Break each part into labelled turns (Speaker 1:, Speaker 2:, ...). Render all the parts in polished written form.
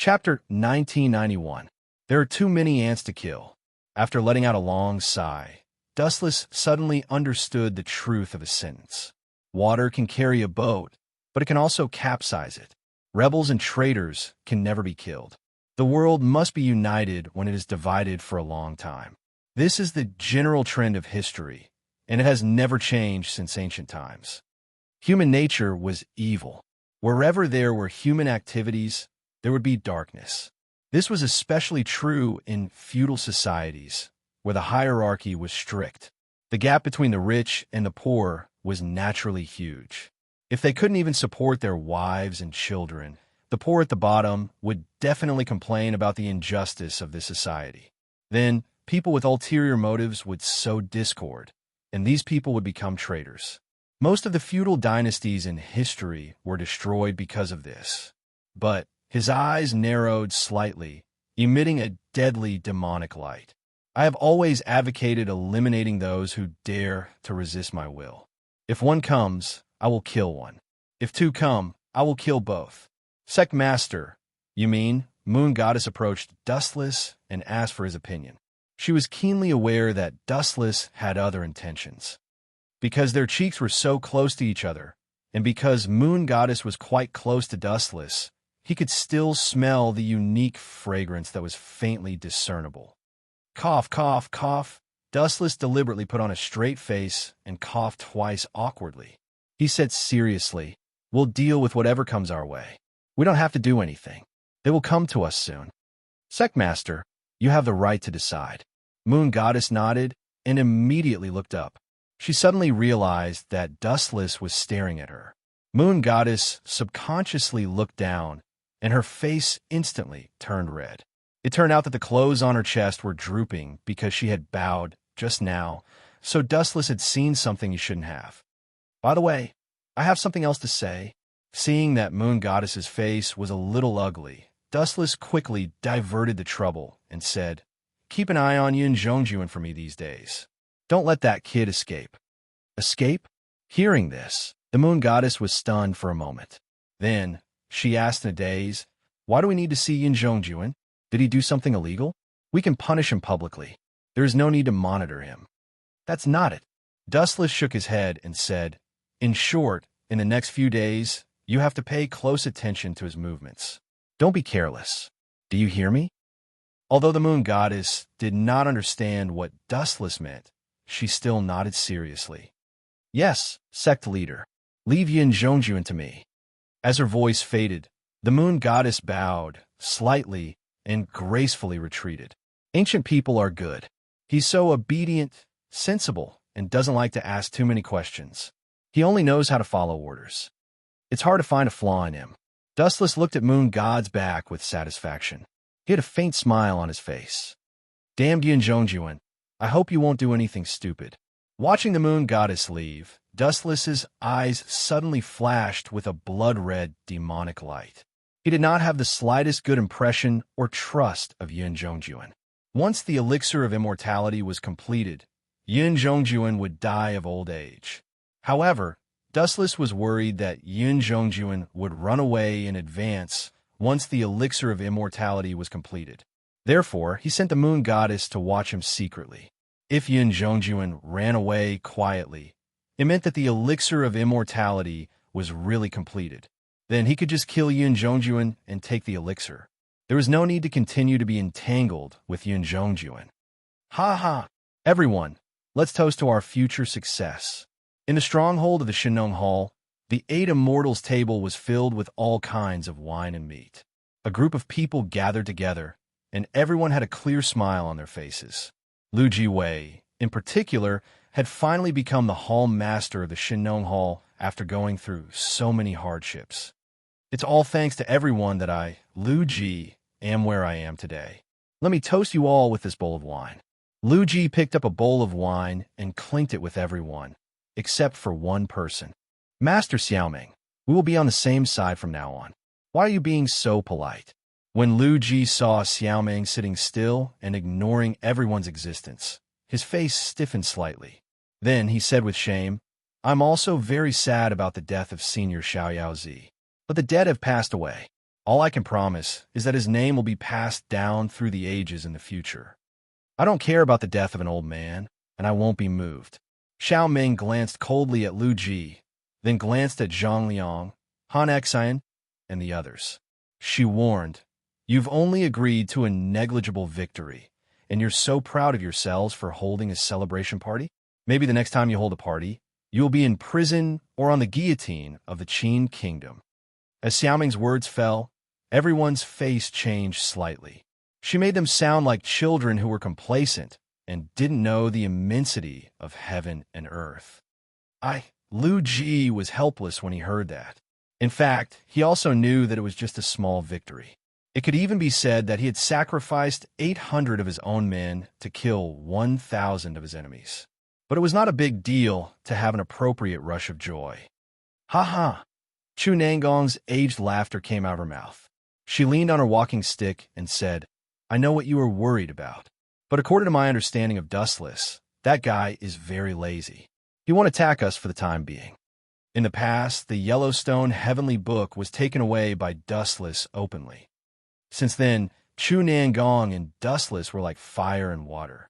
Speaker 1: Chapter 1991. There are too many ants to kill. After letting out a long sigh, Dustless suddenly understood the truth of a sentence. Water can carry a boat, but it can also capsize it. Rebels and traitors can never be killed. The world must be united when it is divided for a long time. This is the general trend of history, and it has never changed since ancient times. Human nature was evil. Wherever there were human activities, there would be darkness. This was especially true in feudal societies, where the hierarchy was strict. The gap between the rich and the poor was naturally huge. If they couldn't even support their wives and children, the poor at the bottom would definitely complain about the injustice of this society. Then, people with ulterior motives would sow discord, and these people would become traitors. Most of the feudal dynasties in history were destroyed because of this. But his eyes narrowed slightly, emitting a deadly demonic light. I have always advocated eliminating those who dare to resist my will. If one comes, I will kill one. If two come, I will kill both. Sect Master, you mean? Moon Goddess approached Dustless and asked for his opinion. She was keenly aware that Dustless had other intentions. Because their cheeks were so close to each other, and because Moon Goddess was quite close to Dustless, he could still smell the unique fragrance that was faintly discernible. Cough, cough, cough. Dustless deliberately put on a straight face and coughed twice awkwardly. He said seriously, "We'll deal with whatever comes our way. We don't have to do anything. They will come to us soon." Sect Master, you have the right to decide. Moon Goddess nodded and immediately looked up. She suddenly realized that Dustless was staring at her. Moon Goddess subconsciously looked down, and her face instantly turned red. It turned out that the clothes on her chest were drooping because she had bowed just now, so Dustless had seen something he shouldn't have. By the way, I have something else to say. Seeing that Moon Goddess's face was a little ugly, Dustless quickly diverted the trouble and said, "Keep an eye on Yin Zhongjuan for me these days. Don't let that kid escape." Escape? Hearing this, the Moon Goddess was stunned for a moment. Then, she asked in a daze, "Why do we need to see Yin Zhongjuan? Did he do something illegal? We can punish him publicly. There is no need to monitor him." "That's not it." Dustless shook his head and said, "In short, in the next few days, you have to pay close attention to his movements. Don't be careless. Do you hear me?" Although the Moon Goddess did not understand what Dustless meant, she still nodded seriously. "Yes, sect leader. Leave Yin Zhongjuan to me." As her voice faded, the Moon Goddess bowed slightly and gracefully retreated. Ancient people are good. He's so obedient, sensible, and doesn't like to ask too many questions. He only knows how to follow orders. It's hard to find a flaw in him. Dustless looked at Moon God's back with satisfaction. He had a faint smile on his face. "Damned Yin Zhongjuan, I hope you won't do anything stupid." Watching the Moon Goddess leave, Dustless's eyes suddenly flashed with a blood-red demonic light. He did not have the slightest good impression or trust of Yin Zhongjuan. Once the elixir of immortality was completed, Yin Zhongjuan would die of old age. However, Dustless was worried that Yin Zhongjuan would run away in advance once the elixir of immortality was completed. Therefore, he sent the Moon Goddess to watch him secretly. If Yin Zhongjuan ran away quietly, it meant that the elixir of immortality was really completed. Then he could just kill Yin Zhongjuan and take the elixir. There was no need to continue to be entangled with Yin Zhongjuan. Ha ha! Everyone, let's toast to our future success. In the stronghold of the Shinong Hall, the 8 immortals' table was filled with all kinds of wine and meat. A group of people gathered together, and everyone had a clear smile on their faces. Lu Jiwei, in particular, had finally become the hall master of the Shinong Hall after going through so many hardships. It's all thanks to everyone that I, Lu Ji, am where I am today. Let me toast you all with this bowl of wine. Lu Ji picked up a bowl of wine and clinked it with everyone, except for one person. "Master Xiaoming, we will be on the same side from now on. Why are you being so polite?" When Lu Ji saw Xiaoming sitting still and ignoring everyone's existence, his face stiffened slightly. Then he said with shame, "I'm also very sad about the death of Senior Xiao Yaozi. But the dead have passed away. All I can promise is that his name will be passed down through the ages in the future. I don't care about the death of an old man, and I won't be moved." Xiao Ming glanced coldly at Lu Ji, then glanced at Zhang Liang, Han Xian, and the others. She warned, "You've only agreed to a negligible victory, and you're so proud of yourselves for holding a celebration party? Maybe the next time you hold a party, you'll be in prison or on the guillotine of the Qin kingdom." As Xiaoming's words fell, everyone's face changed slightly. She made them sound like children who were complacent and didn't know the immensity of heaven and earth. Lu Ji was helpless when he heard that. In fact, he also knew that it was just a small victory. It could even be said that he had sacrificed 800 of his own men to kill 1,000 of his enemies. But it was not a big deal to have an appropriate rush of joy. "Ha ha!" Chu Nangong's aged laughter came out of her mouth. She leaned on her walking stick and said, "I know what you are worried about. But according to my understanding of Dustless, that guy is very lazy. He won't attack us for the time being. In the past, the Yellowstone Heavenly Book was taken away by Dustless openly. Since then, Chu Nangong and Dustless were like fire and water."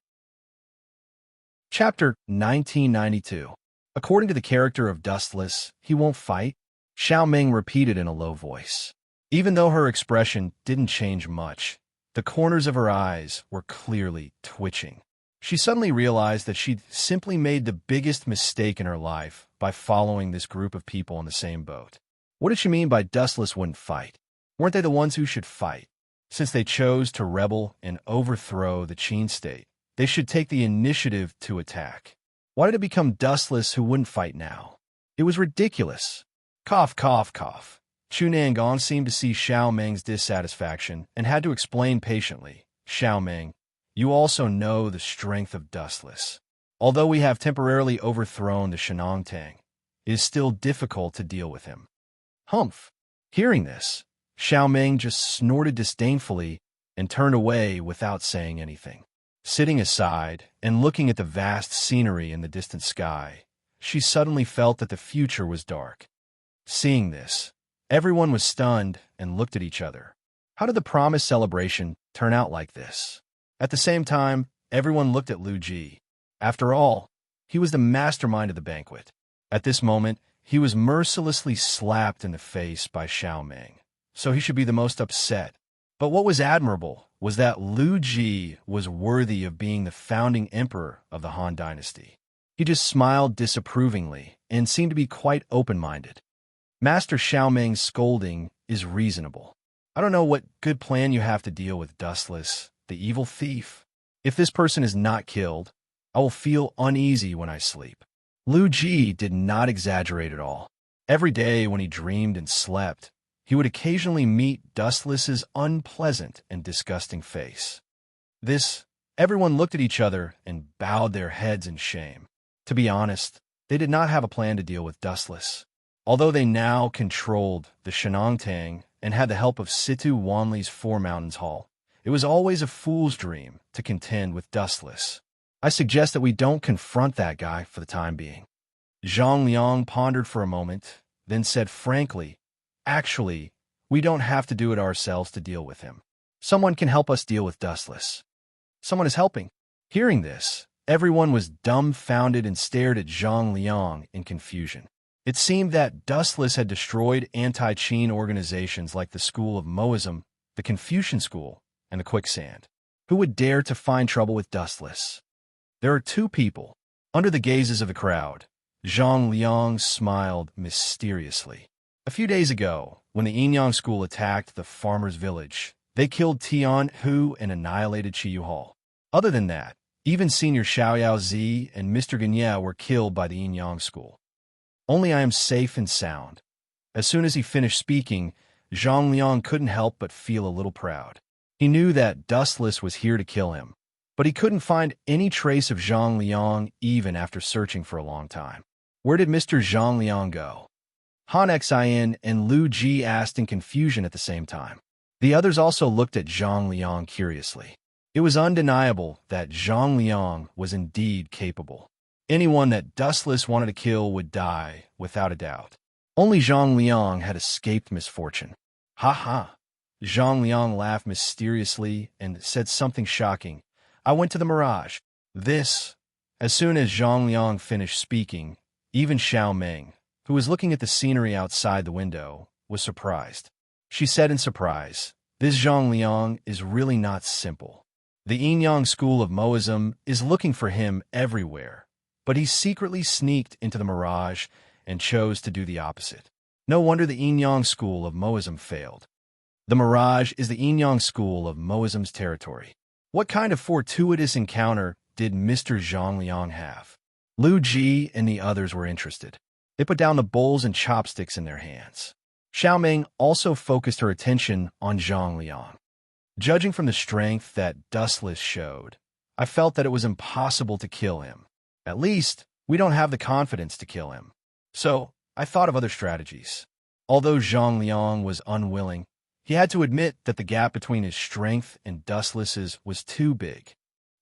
Speaker 1: Chapter 1992. According to the character of Dustless, he won't fight? Xiao Ming repeated in a low voice. Even though her expression didn't change much, the corners of her eyes were clearly twitching. She suddenly realized that she'd simply made the biggest mistake in her life by following this group of people in the same boat. What did she mean by Dustless wouldn't fight? Weren't they the ones who should fight? Since they chose to rebel and overthrow the Qin state, they should take the initiative to attack. Why did it become Dustless who wouldn't fight now? It was ridiculous. Cough, cough, cough. Chu Nangong seemed to see Xiao Ming's dissatisfaction and had to explain patiently. "Xiao Ming, you also know the strength of Dustless. Although we have temporarily overthrown the Shenongtang, it is still difficult to deal with him." Humph. Hearing this, Xiao Ming just snorted disdainfully and turned away without saying anything. Sitting aside and looking at the vast scenery in the distant sky, she suddenly felt that the future was dark. Seeing this, everyone was stunned and looked at each other. How did the promised celebration turn out like this? At the same time, everyone looked at Lu Ji. After all, he was the mastermind of the banquet. At this moment, he was mercilessly slapped in the face by Xiao Ming, so he should be the most upset. But what was admirable was that Lu Ji was worthy of being the founding emperor of the Han dynasty. He just smiled disapprovingly and seemed to be quite open-minded. Master Xiao Ming's scolding is reasonable. I don't know what good plan you have to deal with Dustless, the evil thief. If this person is not killed, I will feel uneasy when I sleep. Lu Ji did not exaggerate at all. Every day when he dreamed and slept, he would occasionally meet Dustless's unpleasant and disgusting face. Everyone looked at each other and bowed their heads in shame. To be honest, they did not have a plan to deal with Dustless. Although they now controlled the Shenongtang and had the help of Situ Wanli's Four Mountains Hall, it was always a fool's dream to contend with Dustless. I suggest that we don't confront that guy for the time being. Zhang Liang pondered for a moment, then said frankly, "Actually, we don't have to do it ourselves to deal with him. Someone can help us deal with Dustless." Someone is helping. Hearing this, everyone was dumbfounded and stared at Zhang Liang in confusion. It seemed that Dustless had destroyed anti-Qin organizations like the School of Moism, the Confucian School, and the Quicksand. Who would dare to find trouble with Dustless? There are two people. Under the gazes of the crowd, Zhang Liang smiled mysteriously. A few days ago, when the Yinyang School attacked the farmer's village, they killed Tian Hu and annihilated Chiyu Hall. Other than that, even Senior Xiaoyao Zi and Mr. Ganye were killed by the Yinyang School. Only I am safe and sound. As soon as he finished speaking, Zhang Liang couldn't help but feel a little proud. He knew that Dustless was here to kill him, but he couldn't find any trace of Zhang Liang even after searching for a long time. Where did Mr. Zhang Liang go? Han Xian and Lu Ji asked in confusion at the same time. The others also looked at Zhang Liang curiously. It was undeniable that Zhang Liang was indeed capable. Anyone that Dustless wanted to kill would die, without a doubt. Only Zhang Liang had escaped misfortune. Ha ha! Zhang Liang laughed mysteriously and said something shocking. I went to the mirage. This. As soon as Zhang Liang finished speaking, even Xiao Meng, who was looking at the scenery outside the window, was surprised. She said in surprise, this Zhang Liang is really not simple. The Yin-Yang school of Moism is looking for him everywhere, but he secretly sneaked into the mirage and chose to do the opposite. No wonder the Yin-Yang school of Moism failed. The mirage is the Yin-Yang school of Moism's territory. What kind of fortuitous encounter did Mr. Zhang Liang have? Lu Ji and the others were interested. They put down the bowls and chopsticks in their hands. Xiao Meng also focused her attention on Zhang Liang. Judging from the strength that Dustless showed, I felt that it was impossible to kill him. At least, we don't have the confidence to kill him. So, I thought of other strategies. Although Zhang Liang was unwilling, he had to admit that the gap between his strength and Dustless's was too big.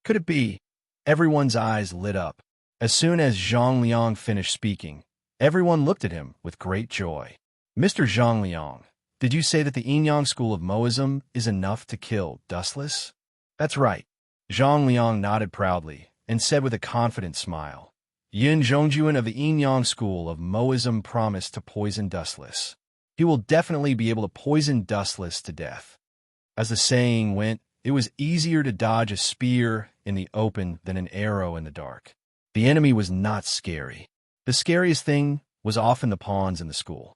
Speaker 1: Could it be? Everyone's eyes lit up. As soon as Zhang Liang finished speaking, everyone looked at him with great joy. Mr. Zhang Liang, did you say that the Yin-Yang school of Moism is enough to kill Dustless? That's right. Zhang Liang nodded proudly and said with a confident smile, Yin Zhongjuan of the Yin-Yang school of Moism promised to poison Dustless. He will definitely be able to poison Dustless to death. As the saying went, it was easier to dodge a spear in the open than an arrow in the dark. The enemy was not scary. The scariest thing was often the pawns in the school.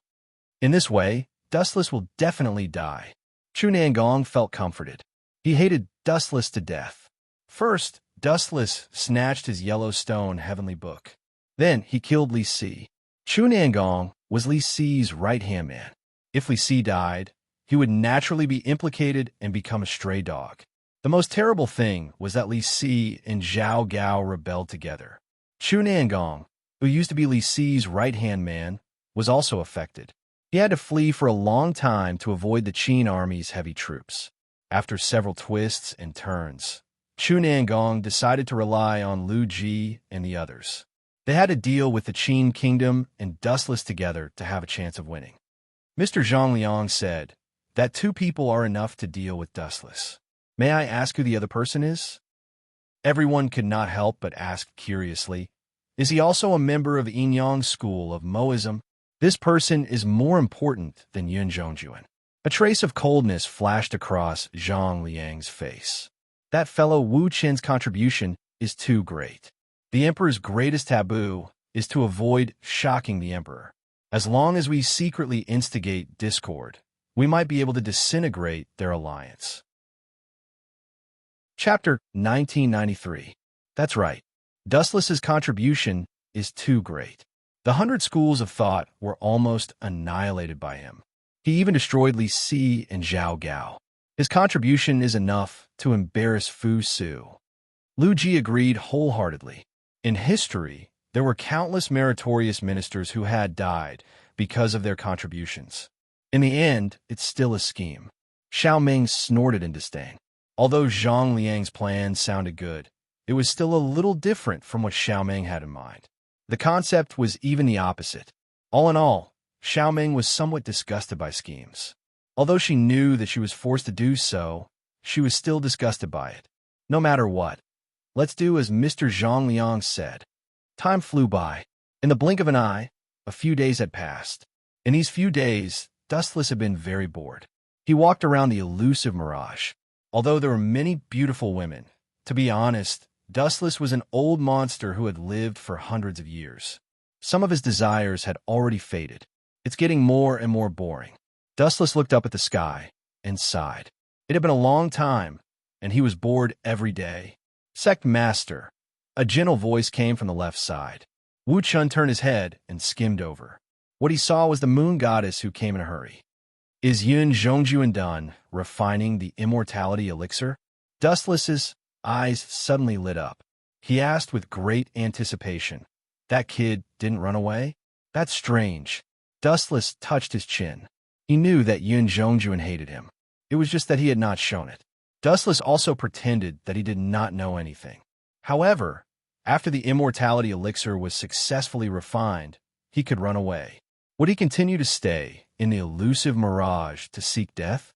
Speaker 1: In this way, Dustless will definitely die. Chu Nangong felt comforted. He hated Dustless to death. First, Dustless snatched his Yellowstone Heavenly Book. Then he killed Li Si. Chu Nangong was Li Si's right-hand man. If Li Si died, he would naturally be implicated and become a stray dog. The most terrible thing was that Li Si and Zhao Gao rebelled together. Chu Nangong, who used to be Li Si's right-hand man, was also affected. He had to flee for a long time to avoid the Qin army's heavy troops. After several twists and turns, Chu Nangong decided to rely on Lu Ji and the others. They had to deal with the Qin kingdom and Dustless together to have a chance of winning. Mr. Zhang Liang said that 2 people are enough to deal with Dustless. May I ask who the other person is? Everyone could not help but ask curiously, is he also a member of the Yin-Yang school of Moism? This person is more important than Yun Zhongjuan. A trace of coldness flashed across Zhang Liang's face. That fellow Wu Qin's contribution is too great. The Emperor's greatest taboo is to avoid shocking the Emperor. As long as we secretly instigate discord, we might be able to disintegrate their alliance. Chapter 1993. That's right. Dustless's contribution is too great. The 100 schools of thought were almost annihilated by him. He even destroyed Li Si and Zhao Gao. His contribution is enough to embarrass Fu Su. Lu Ji agreed wholeheartedly. In history, there were countless meritorious ministers who had died because of their contributions. In the end, it's still a scheme. Xiao Meng snorted in disdain. Although Zhang Liang's plan sounded good, it was still a little different from what Xiao Meng had in mind. The concept was even the opposite. All in all, Xiao Meng was somewhat disgusted by schemes. Although she knew that she was forced to do so, she was still disgusted by it. No matter what, let's do as Mr. Zhang Liang said. Time flew by. In the blink of an eye, a few days had passed. In these few days, Dustless had been very bored. He walked around the elusive mirage. Although there were many beautiful women, to be honest, Dustless was an old monster who had lived for hundreds of years. Some of his desires had already faded. It's getting more and more boring. Dustless looked up at the sky and sighed. It had been a long time, and he was bored every day. Sect Master. A gentle voice came from the left side. Wu Chun turned his head and skimmed over. What he saw was the moon goddess who came in a hurry. Is Yun Zhongjuan done refining the immortality elixir? Dustless's eyes suddenly lit up. He asked with great anticipation, That kid didn't run away? That's strange. Dustless touched his chin. He knew that Yun Zhongjuan hated him. It was just that he had not shown it. Dustless also pretended that he did not know anything. However, after the immortality elixir was successfully refined, he could run away. Would he continue to stay in the elusive mirage to seek death?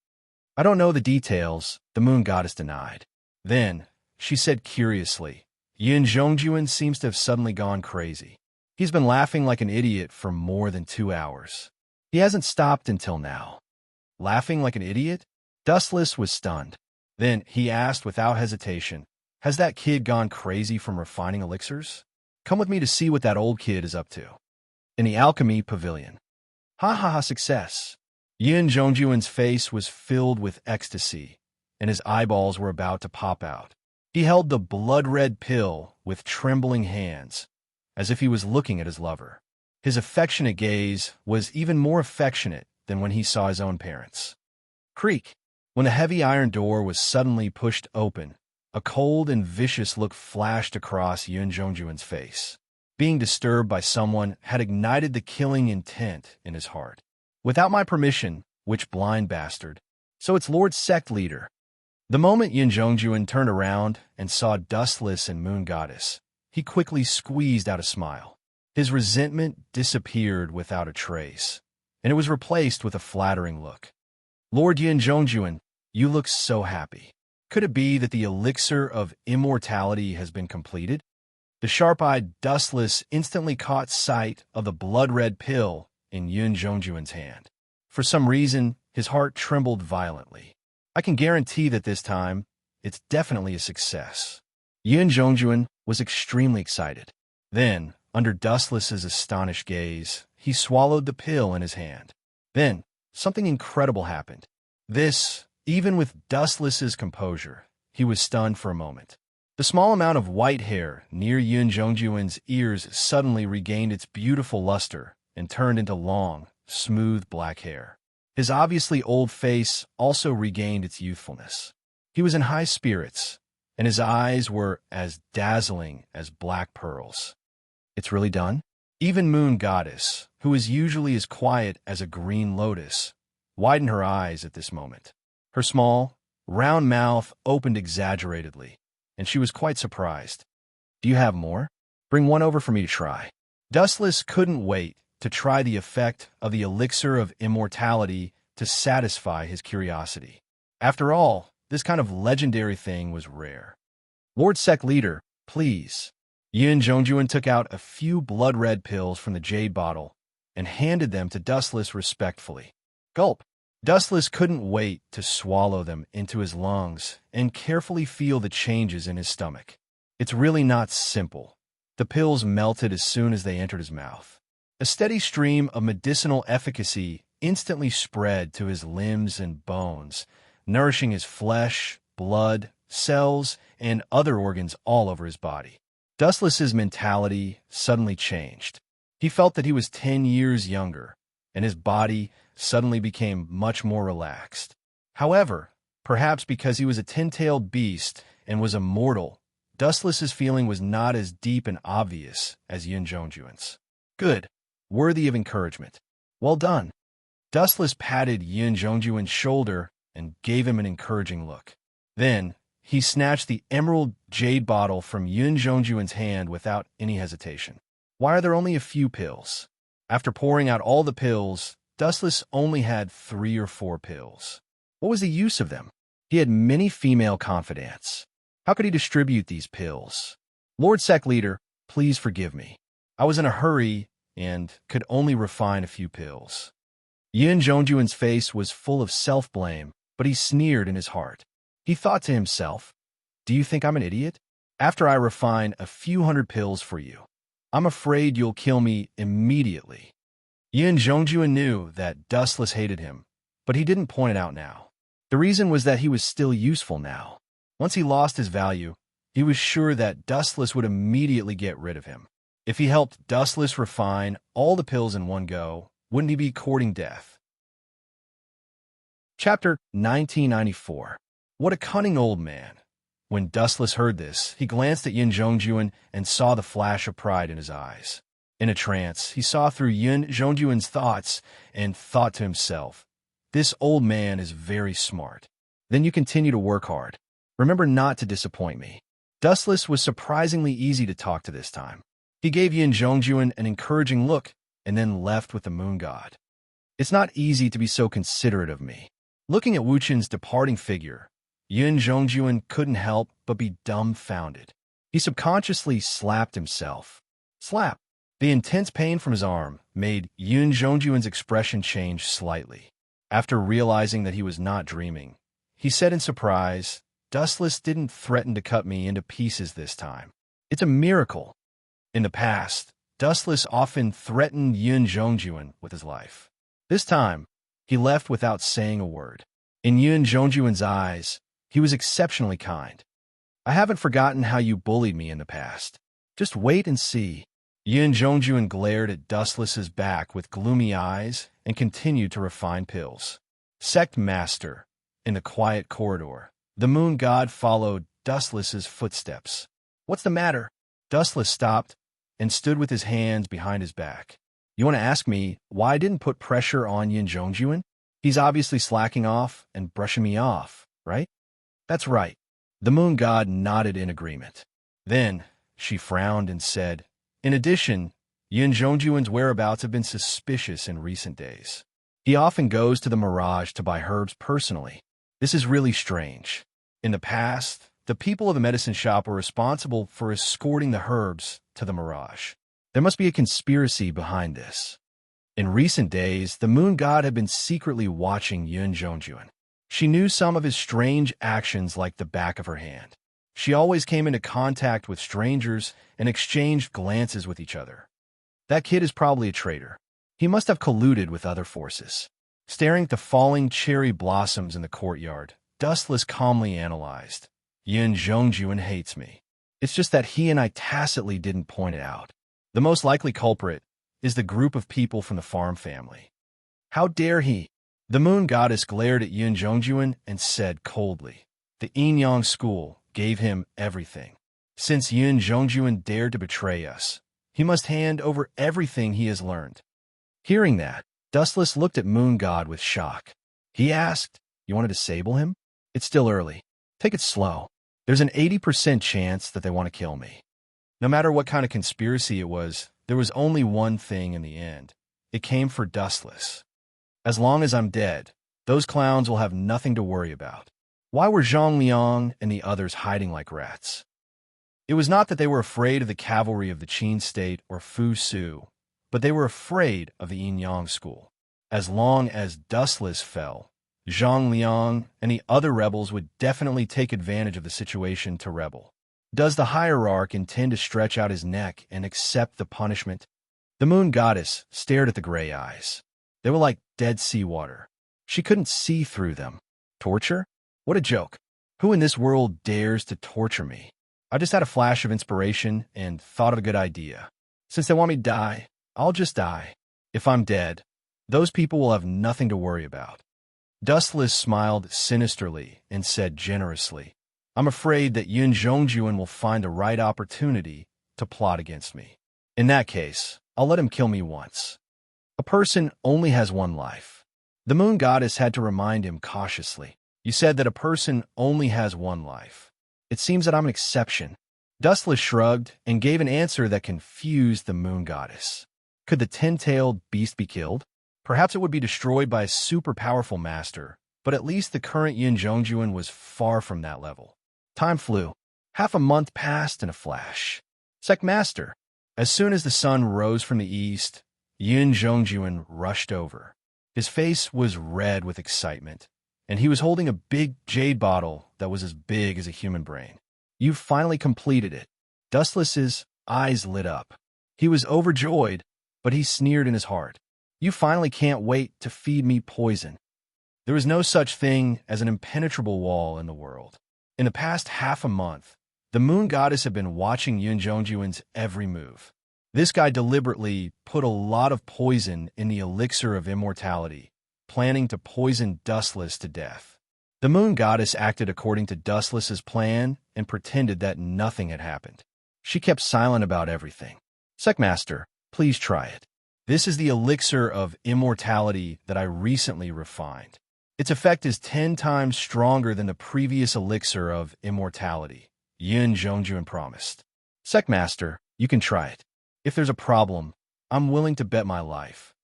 Speaker 1: I don't know the details, the moon goddess denied. Then, she said curiously, Yin Zhongjuan seems to have suddenly gone crazy. He's been laughing like an idiot for more than 2 hours. He hasn't stopped until now. Laughing like an idiot? Dustless was stunned. Then, he asked without hesitation, has that kid gone crazy from refining elixirs? Come with me to see what that old kid is up to. In the alchemy pavilion. Ha ha ha, success. Yin Zhongjuan's face was filled with ecstasy, and his eyeballs were about to pop out. He held the blood-red pill with trembling hands, as if he was looking at his lover. His affectionate gaze was even more affectionate than when he saw his own parents. Creak! When the heavy iron door was suddenly pushed open, a cold and vicious look flashed across Yin Zhongjuan's face. Being disturbed by someone had ignited the killing intent in his heart. Without my permission, witch blind bastard. So it's Lord Sect Leader. The moment Yin Zhongjuan turned around and saw Dustless and Moon Goddess, he quickly squeezed out a smile. His resentment disappeared without a trace, and it was replaced with a flattering look. Lord Yin Zhongjuan, you look so happy. Could it be that the elixir of immortality has been completed? The sharp-eyed Dustless instantly caught sight of the blood-red pill in Yin Zhongjuan's hand. For some reason, his heart trembled violently. I can guarantee that this time, it's definitely a success. Yin Zhongjuan was extremely excited. Then, under Dustless's astonished gaze, he swallowed the pill in his hand. Then, something incredible happened. Even with Dustless's composure, he was stunned for a moment. The small amount of white hair near Yin Zhongjuan's ears suddenly regained its beautiful luster and turned into long, smooth black hair. His obviously old face also regained its youthfulness. He was in high spirits, and his eyes were as dazzling as black pearls. It's really done? Even Moon Goddess, who is usually as quiet as a green lotus, widened her eyes at this moment. Her small, round mouth opened exaggeratedly, and she was quite surprised. Do you have more? Bring one over for me to try. Dustless couldn't wait to try the effect of the elixir of immortality to satisfy his curiosity. After all, this kind of legendary thing was rare. Lord Sect Leader, please. Yin Zhongjuan took out a few blood-red pills from the jade bottle and handed them to Dustless respectfully. Gulp! Dustless couldn't wait to swallow them into his lungs and carefully feel the changes in his stomach. It's really not simple. The pills melted as soon as they entered his mouth. A steady stream of medicinal efficacy instantly spread to his limbs and bones, nourishing his flesh, blood, cells, and other organs all over his body. Dustless's mentality suddenly changed. He felt that he was 10 years younger, and his body suddenly became much more relaxed. However, perhaps because he was a 10-tailed beast and was immortal, Dustless's feeling was not as deep and obvious as Yin Zhongjuan's. Good. Worthy of encouragement. Well done. Dustless patted Yin Zhongjuan's shoulder and gave him an encouraging look. Then, he snatched the emerald jade bottle from Yin Zhongjuan's hand without any hesitation. Why are there only a few pills? After pouring out all the pills, Dustless only had 3 or 4 pills. What was the use of them? He had many female confidants. How could he distribute these pills? Lord Sect Leader, please forgive me. I was in a hurry and could only refine a few pills. Yin Zhongjuan's face was full of self-blame, but he sneered in his heart. He thought to himself, do you think I'm an idiot? After I refine a few hundred pills for you, I'm afraid you'll kill me immediately. Yin Zhongjuan knew that Dustless hated him, but he didn't point it out now. The reason was that he was still useful now. Once he lost his value, he was sure that Dustless would immediately get rid of him. If he helped Dustless refine all the pills in one go, wouldn't he be courting death? Chapter 1994. What a cunning old man. When Dustless heard this, he glanced at Yin Zhongjuan and saw the flash of pride in his eyes. In a trance, he saw through Yin Zhongjuan's thoughts and thought to himself, this old man is very smart. Then you continue to work hard. Remember not to disappoint me. Dustless was surprisingly easy to talk to this time. He gave Yin Zhongjuan an encouraging look and then left with the moon god. It's not easy to be so considerate of me. Looking at Wu Qin's departing figure, Yun Zhongjuan couldn't help but be dumbfounded. He subconsciously slapped himself. Slap! The intense pain from his arm made Yun Zhongjuan's expression change slightly. After realizing that he was not dreaming, he said in surprise, "Dustless didn't threaten to cut me into pieces this time. It's a miracle." In the past, Dustless often threatened Yun Zhongjuan with his life. This time, he left without saying a word. In Yun Zhongjuan's eyes, he was exceptionally kind. "I haven't forgotten how you bullied me in the past. Just wait and see." Yun Zhongjuan glared at Dustless's back with gloomy eyes and continued to refine pills. Sect Master. In the quiet corridor, the moon god followed Dustless's footsteps. "What's the matter?" Dustless stopped and stood with his hands behind his back. "You want to ask me why I didn't put pressure on Yun Zhongjuan? He's obviously slacking off and brushing me off, right?" "That's right." The moon god nodded in agreement. Then she frowned and said, "In addition, Yun Zhongjuan's whereabouts have been suspicious in recent days. He often goes to the Mirage to buy herbs personally. This is really strange. In the past, the people of the medicine shop were responsible for escorting the herbs to the Mirage. There must be a conspiracy behind this." In recent days, the moon god had been secretly watching Yun Zhongjuan. She knew some of his strange actions like the back of her hand. She always came into contact with strangers and exchanged glances with each other. That kid is probably a traitor. He must have colluded with other forces. Staring at the falling cherry blossoms in the courtyard, Dustless calmly analyzed. "Yun Zhongjuan hates me. It's just that he and I tacitly didn't point it out. The most likely culprit is the group of people from the farm family. How dare he?" The moon goddess glared at Yun Zhongjuan and said coldly, "The Yinyang school gave him everything. Since Yun Zhongjuan dared to betray us, he must hand over everything he has learned." Hearing that, Dustless looked at Moon God with shock. He asked, "You want to disable him? It's still early. Take it slow. There's an 80% chance that they want to kill me." No matter what kind of conspiracy it was, there was only one thing in the end. It came for Dustless. As long as I'm dead, those clowns will have nothing to worry about. Why were Zhang Liang and the others hiding like rats? It was not that they were afraid of the cavalry of the Qin state or Fu Su, but they were afraid of the Yinyang school. As long as Dustless fell, Zhang Liang and the other rebels would definitely take advantage of the situation to rebel. Does the hierarch intend to stretch out his neck and accept the punishment? The moon goddess stared at the gray eyes. They were like dead seawater. She couldn't see through them. Torture? What a joke. Who in this world dares to torture me? I just had a flash of inspiration and thought of a good idea. Since they want me to die, I'll just die. If I'm dead, those people will have nothing to worry about." Dustless smiled sinisterly and said generously, "I'm afraid that Yun Zhongjuan will find the right opportunity to plot against me. In that case, I'll let him kill me once. A person only has one life." The moon goddess had to remind him cautiously. "You said that a person only has one life. It seems that I'm an exception." Dustless shrugged and gave an answer that confused the moon goddess. Could the 10-tailed beast be killed? Perhaps it would be destroyed by a super powerful master, but at least the current Yun Zhongjuan was far from that level. Time flew. Half a month passed in a flash. Sect Master. As soon as the sun rose from the east, Yun Zhongjuan rushed over. His face was red with excitement, and he was holding a big jade bottle that was as big as a human brain. "You've finally completed it." Dustless's eyes lit up. He was overjoyed, but he sneered in his heart. "You finally can't wait to feed me poison." There was no such thing as an impenetrable wall in the world. In the past half a month, the moon goddess had been watching Yun Zhongjuan's every move. This guy deliberately put a lot of poison in the elixir of immortality, planning to poison Dustless to death. The moon goddess acted according to Dustless's plan and pretended that nothing had happened. She kept silent about everything. "Sect Master, please try it. This is the elixir of immortality that I recently refined. Its effect is 10 times stronger than the previous elixir of immortality," Yun Zhongjuan promised. "Sect Master, you can try it. If there's a problem, I'm willing to bet my life."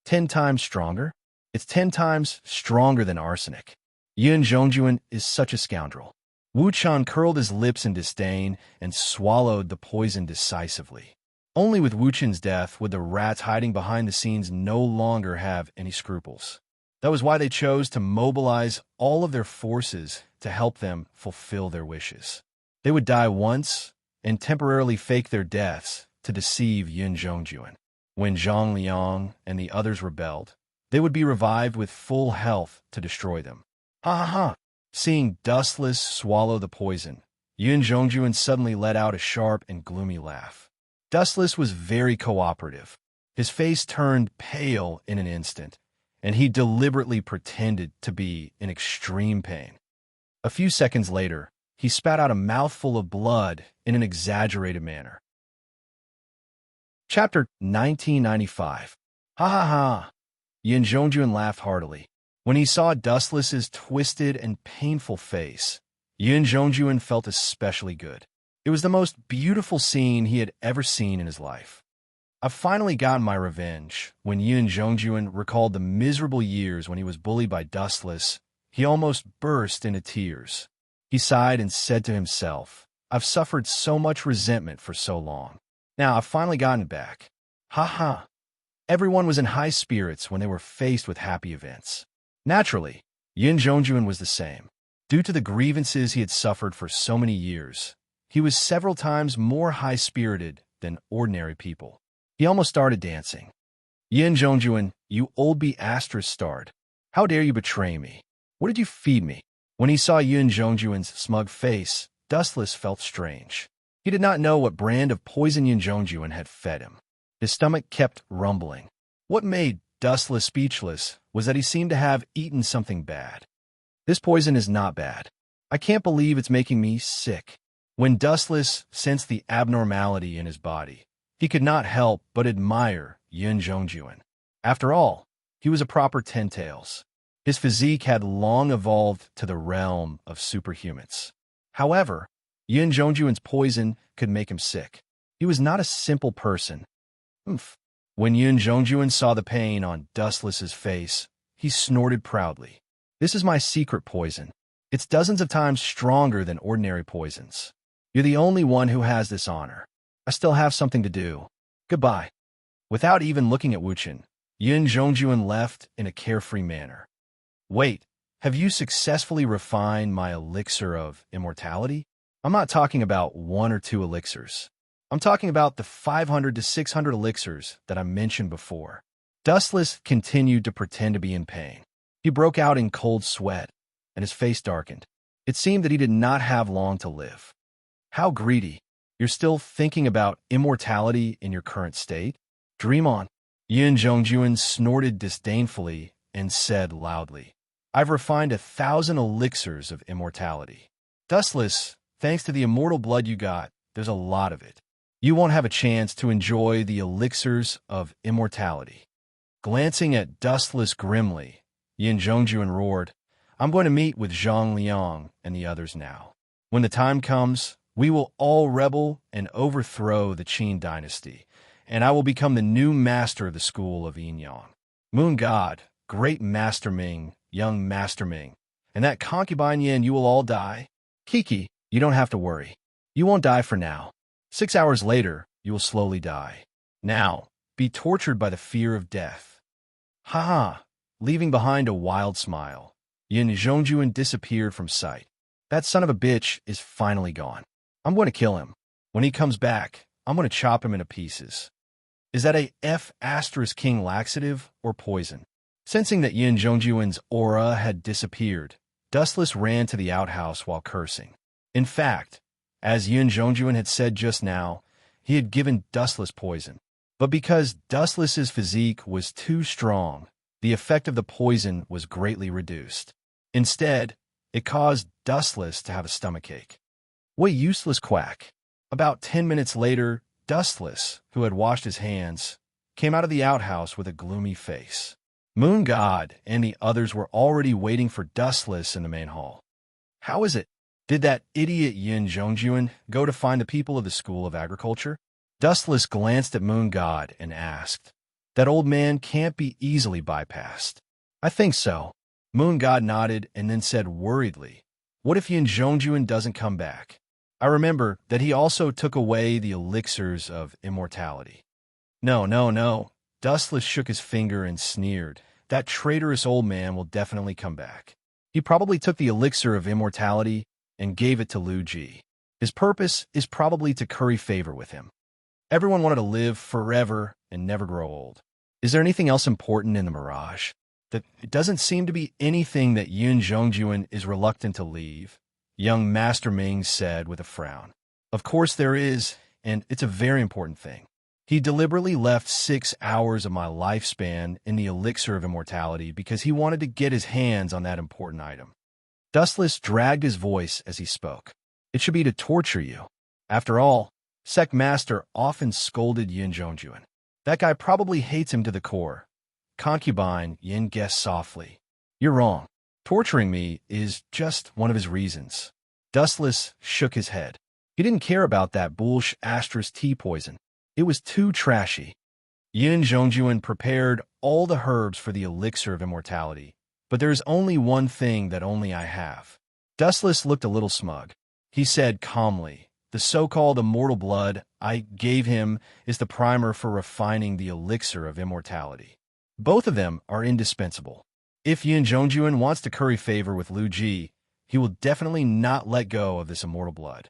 Speaker 1: 10 times stronger? It's 10 times stronger than arsenic. Yun Zhongjuan is such a scoundrel. Wu Chan curled his lips in disdain and swallowed the poison decisively. Only with Wu Chen's death would the rats hiding behind the scenes no longer have any scruples. That was why they chose to mobilize all of their forces to help them fulfill their wishes. They would die once and temporarily fake their deaths to deceive Yun Zhongjuan. When Zhang Liang and the others rebelled, they would be revived with full health to destroy them. Ha ha ha! Seeing Dustless swallow the poison, Yun Zhongjuan suddenly let out a sharp and gloomy laugh. Dustless was very cooperative. His face turned pale in an instant, and he deliberately pretended to be in extreme pain. A few seconds later, he spat out a mouthful of blood in an exaggerated manner. Chapter 1995. Ha ha ha! Yun Zhongjuan laughed heartily. When he saw Dustless's twisted and painful face, Yun Zhongjuan felt especially good. It was the most beautiful scene he had ever seen in his life. I've finally gotten my revenge. When Yun Zhongjuan recalled the miserable years when he was bullied by Dustless, he almost burst into tears. He sighed and said to himself, I've suffered so much resentment for so long. Now I've finally gotten it back. Ha ha! Everyone was in high spirits when they were faced with happy events. Naturally, Yun Zhongjuan was the same. Due to the grievances he had suffered for so many years, he was several times more high-spirited than ordinary people. He almost started dancing. Yun Zhongjuan, you old starred. How dare you betray me? What did you feed me? When he saw Yun Zhongjuan's smug face, Dustless felt strange. He did not know what brand of poison Yun Zhongjuan had fed him. His stomach kept rumbling. What made Dustless speechless was that he seemed to have eaten something bad. This poison is not bad. I can't believe it's making me sick. When Dustless sensed the abnormality in his body, he could not help but admire Yun Zhongjuan. After all, he was a proper ten-tails. His physique had long evolved to the realm of superhumans. However, Yun Zhongjuan's poison could make him sick. He was not a simple person. Oomph. When Yun Zhongjuan saw the pain on Dustless's face, he snorted proudly. This is my secret poison. It's dozens of times stronger than ordinary poisons. You're the only one who has this honor. I still have something to do. Goodbye. Without even looking at Wuchen, Yun Zhongjuan left in a carefree manner. Wait, have you successfully refined my elixir of immortality? I'm not talking about 1 or 2 elixirs. I'm talking about the 500 to 600 elixirs that I mentioned before. Dustless continued to pretend to be in pain. He broke out in cold sweat, and his face darkened. It seemed that he did not have long to live. How greedy. You're still thinking about immortality in your current state? Dream on. Yun Zhongjuan snorted disdainfully and said loudly, I've refined 1,000 elixirs of immortality. Dustless, thanks to the immortal blood you got, there's a lot of it. You won't have a chance to enjoy the elixirs of immortality. Glancing at Dustless grimly, Yun Zhongjuan roared, I'm going to meet with Zhang Liang and the others now. When the time comes, we will all rebel and overthrow the Qin dynasty, and I will become the new master of the school of Yinyang. Moon God, great Master Ming, young Master Ming, and that concubine Yin, you will all die. Kiki, you don't have to worry. You won't die for now. 6 hours later, you will slowly die. Now, be tortured by the fear of death. Ha ha! Leaving behind a wild smile, Yun Zhongjuan disappeared from sight. That son of a bitch is finally gone. I'm going to kill him. When he comes back, I'm going to chop him into pieces. Is that a F*King laxative or poison? Sensing that Yun Zhongjuan's aura had disappeared, Dustless ran to the outhouse while cursing. In fact, as Yun Zhongjuan had said just now, he had given Dustless poison. But because Dustless's physique was too strong, the effect of the poison was greatly reduced. Instead, it caused Dustless to have a stomachache. What a useless quack. About 10 minutes later, Dustless, who had washed his hands, came out of the outhouse with a gloomy face. Moon God and the others were already waiting for Dustless in the main hall. How is it? Did that idiot Yun Zhongjuan go to find the people of the School of Agriculture? Dustless glanced at Moon God and asked, That old man can't be easily bypassed. I think so. Moon God nodded and then said worriedly, what if Yin Zhongjuan doesn't come back? I remember that he also took away the elixirs of immortality. No, no, no. Dustless shook his finger and sneered. That traitorous old man will definitely come back. He probably took the elixir of immortality and gave it to Lu Ji. His purpose is probably to curry favor with him. Everyone wanted to live forever and never grow old. Is there anything else important in the mirage? That it doesn't seem to be anything that Yun Zhongjuan is reluctant to leave, young Master Ming said with a frown. Of course there is, and it's a very important thing. He deliberately left 6 hours of my lifespan in the elixir of immortality because he wanted to get his hands on that important item. Dustless dragged his voice as he spoke. It should be to torture you. After all, Sect Master often scolded Yin Zhongjuan. That guy probably hates him to the core. Concubine, Yin guessed softly. You're wrong. Torturing me is just one of his reasons. Dustless shook his head. He didn't care about that bullsh Astra's tea poison. It was too trashy. Yin Zhongjuan prepared all the herbs for the elixir of immortality, but there is only one thing that only I have. Dustless looked a little smug. He said calmly, the so-called immortal blood I gave him is the primer for refining the elixir of immortality. Both of them are indispensable. If Yin Zhongjuan wants to curry favor with Lu Ji, he will definitely not let go of this immortal blood.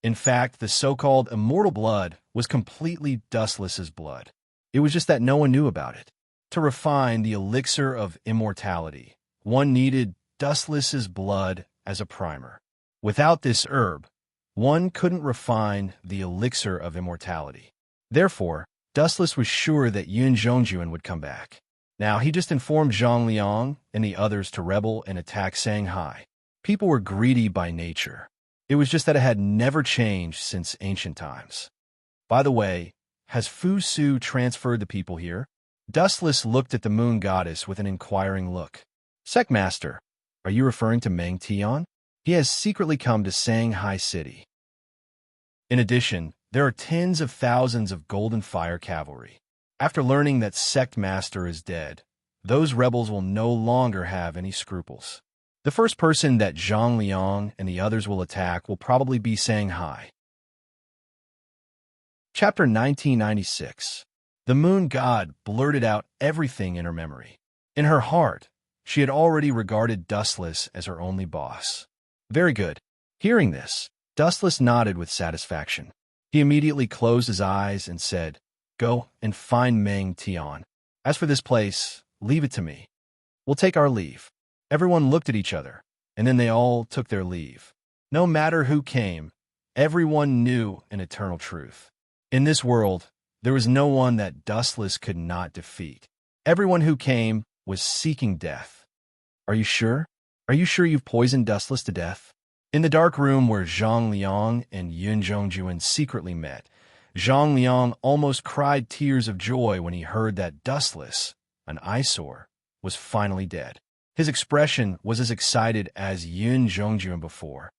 Speaker 1: In fact, the so-called immortal blood was completely Dustless's blood. It was just that no one knew about it. To refine the elixir of immortality, one needed Dustless's blood as a primer. Without this herb, one couldn't refine the elixir of immortality. Therefore, Dustless was sure that Yun Zhongjuan would come back. Now, he just informed Zhang Liang and the others to rebel and attack Shanghai. People were greedy by nature. It was just that it had never changed since ancient times. By the way, has Fu Su transferred the people here? Dustless looked at the moon goddess with an inquiring look. Sect Master, are you referring to Meng Tian? He has secretly come to Shanghai City. In addition, there are tens of thousands of Golden Fire cavalry. After learning that Sect Master is dead, those rebels will no longer have any scruples. The first person that Zhang Liang and the others will attack will probably be Shanghai. Chapter 1996. The moon god blurted out everything in her memory. In her heart, she had already regarded Dustless as her only boss. Very good. Hearing this, Dustless nodded with satisfaction. He immediately closed his eyes and said, Go and find Meng Tian. As for this place, leave it to me. We'll take our leave. Everyone looked at each other, and then they all took their leave. No matter who came, everyone knew an eternal truth. In this world, there was no one that Dustless could not defeat. Everyone who came was seeking death. Are you sure? Are you sure you've poisoned Dustless to death? In the dark room where Zhang Liang and Yun Zhongjuan secretly met, Zhang Liang almost cried tears of joy when he heard that Dustless, an eyesore, was finally dead. His expression was as excited as Yun Zhongjuan before,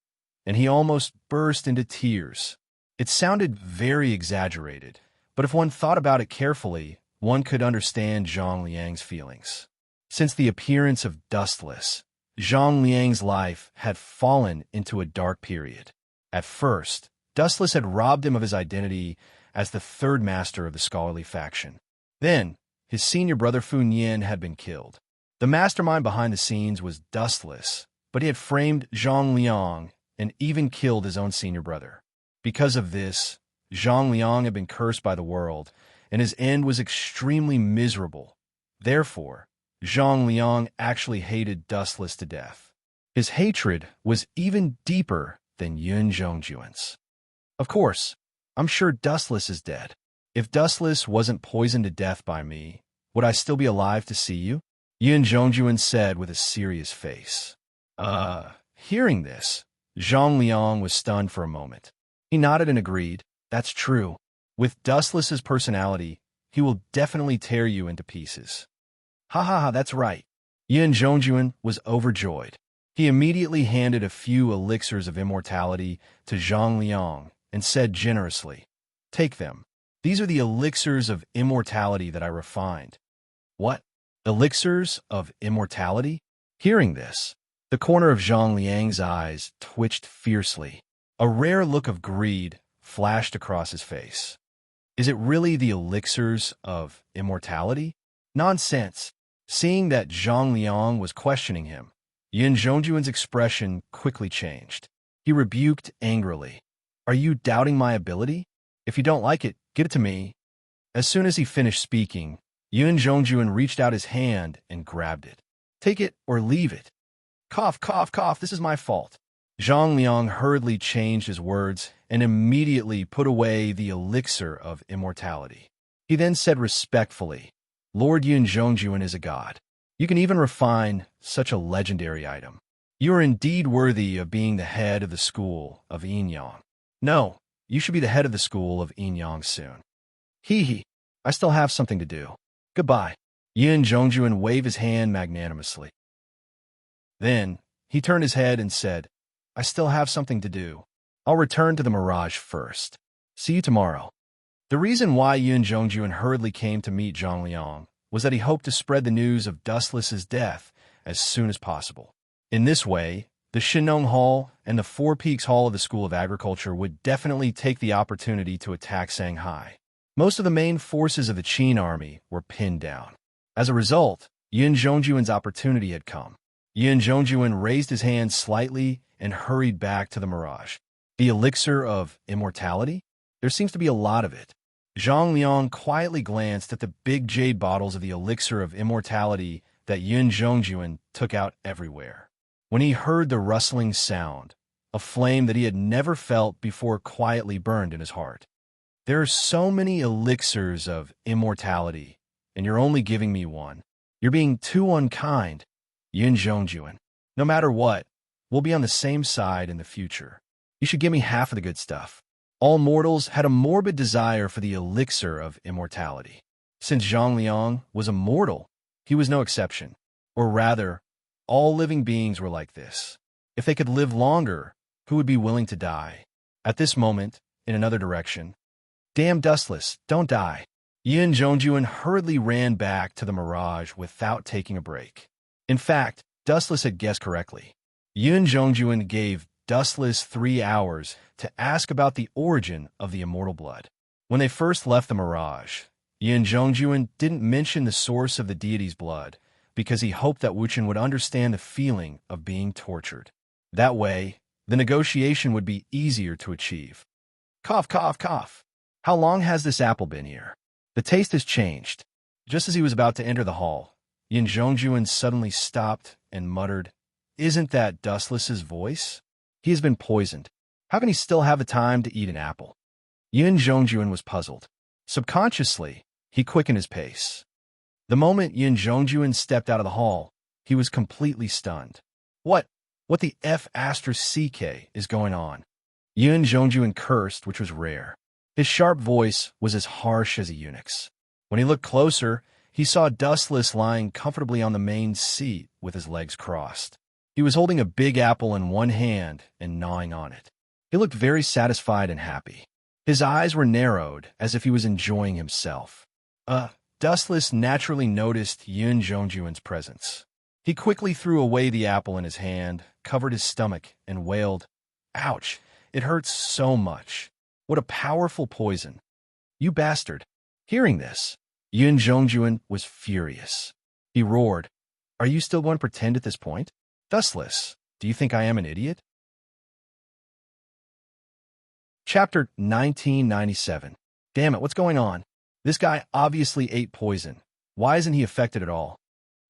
Speaker 1: and he almost burst into tears. It sounded very exaggerated, but if one thought about it carefully, one could understand Zhang Liang's feelings. Since the appearance of Dustless, Zhang Liang's life had fallen into a dark period. At first, Dustless had robbed him of his identity as the third master of the scholarly faction. Then, his senior brother Fu Nian had been killed. The mastermind behind the scenes was Dustless, but he had framed Zhang Liang and even killed his own senior brother. Because of this, Zhang Liang had been cursed by the world, and his end was extremely miserable. Therefore, Zhang Liang actually hated Dustless to death. His hatred was even deeper than Yun Zhongjuan's. Of course, I'm sure Dustless is dead. If Dustless wasn't poisoned to death by me, would I still be alive to see you? Yun Zhongjuan said with a serious face. Hearing this, Zhang Liang was stunned for a moment. He nodded and agreed. That's true. With Dustless's personality, he will definitely tear you into pieces. Ha ha ha, that's right. Yun Zhongjuan was overjoyed. He immediately handed a few elixirs of immortality to Zhang Liang and said generously, Take them. These are the elixirs of immortality that I refined. What? Elixirs of immortality? Hearing this, the corner of Zhang Liang's eyes twitched fiercely. A rare look of greed flashed across his face. Is it really the elixirs of immortality? Nonsense. Seeing that Zhang Liang was questioning him, Yin Zhongjuan's expression quickly changed. He rebuked angrily. Are you doubting my ability? If you don't like it, give it to me. As soon as he finished speaking, Yin Zhongjuan reached out his hand and grabbed it. Take it or leave it. Cough, cough, cough, this is my fault. Zhang Liang hurriedly changed his words and immediately put away the elixir of immortality. He then said respectfully, Lord Yin Zhongjuan is a god. You can even refine such a legendary item. You are indeed worthy of being the head of the school of Yinyang. No, you should be the head of the school of Yinyang soon. Hee hee, I still have something to do. Goodbye. Yin Zhongjuan waved his hand magnanimously. Then, he turned his head and said, I still have something to do. I'll return to the Mirage first. See you tomorrow. The reason why Yin Zhongjuan hurriedly came to meet Zhang Liang was that he hoped to spread the news of Dustless's death as soon as possible. In this way, the Shinong Hall and the Four Peaks Hall of the School of Agriculture would definitely take the opportunity to attack Shanghai. Most of the main forces of the Qin army were pinned down. As a result, Yin Zhongjuan's opportunity had come. Yin Zhongjuan raised his hand slightly and hurried back to the Mirage. The elixir of immortality? There seems to be a lot of it. Zhang Liang quietly glanced at the big jade bottles of the elixir of immortality that Yin Zhongjuan took out everywhere. When he heard the rustling sound, a flame that he had never felt before quietly burned in his heart. There are so many elixirs of immortality, and you're only giving me one. You're being too unkind, Yin Zhongjuan. No matter what, we'll be on the same side in the future. You should give me half of the good stuff. All mortals had a morbid desire for the elixir of immortality. Since Zhang Liang was a mortal, he was no exception. Or rather, all living beings were like this. If they could live longer, who would be willing to die? At this moment, in another direction, damn Dustless, don't die. Yin Zhongjuan hurriedly ran back to the Mirage without taking a break. In fact, Dustless had guessed correctly. Yin Zhongjuan gave Dustless 3 hours to ask about the origin of the immortal blood. When they first left the Mirage, Yin Zhongjuan didn't mention the source of the deity's blood because he hoped that Wuchen would understand the feeling of being tortured. That way, the negotiation would be easier to achieve. Cough, cough, cough. How long has this apple been here? The taste has changed. Just as he was about to enter the hall, Yin Zhongjuan suddenly stopped and muttered, Isn't that Dustless's voice? He has been poisoned. How can he still have the time to eat an apple? Yin Zhongjuan was puzzled. Subconsciously, he quickened his pace. The moment Yin Zhongjuan stepped out of the hall, he was completely stunned. What the F***CK is going on? Yin Zhongjuan cursed, which was rare. His sharp voice was as harsh as a eunuch's. When he looked closer, he saw Dustless lying comfortably on the main seat with his legs crossed. He was holding a big apple in one hand and gnawing on it. He looked very satisfied and happy. His eyes were narrowed as if he was enjoying himself. Dustless naturally noticed Yin Zhongjuan's presence. He quickly threw away the apple in his hand, covered his stomach, and wailed, Ouch, it hurts so much. What a powerful poison. You bastard. Hearing this, Yin Zhongjuan was furious. He roared, Are you still going to pretend at this point? Dustless, do you think I am an idiot? Chapter 1997. Damn it, what's going on? This guy obviously ate poison. Why isn't he affected at all?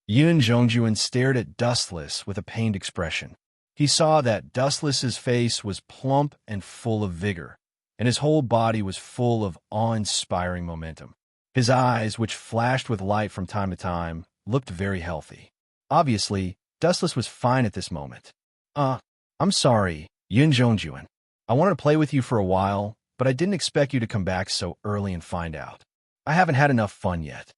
Speaker 1: Yin Zhongjuan stared at Dustless with a pained expression. He saw that Dustless's face was plump and full of vigor, and his whole body was full of awe-inspiring momentum. His eyes, which flashed with light from time to time, looked very healthy. Obviously, Dustless was fine at this moment. I'm sorry, Yin Zhongjuan. I wanted to play with you for a while, but I didn't expect you to come back so early and find out. I haven't had enough fun yet.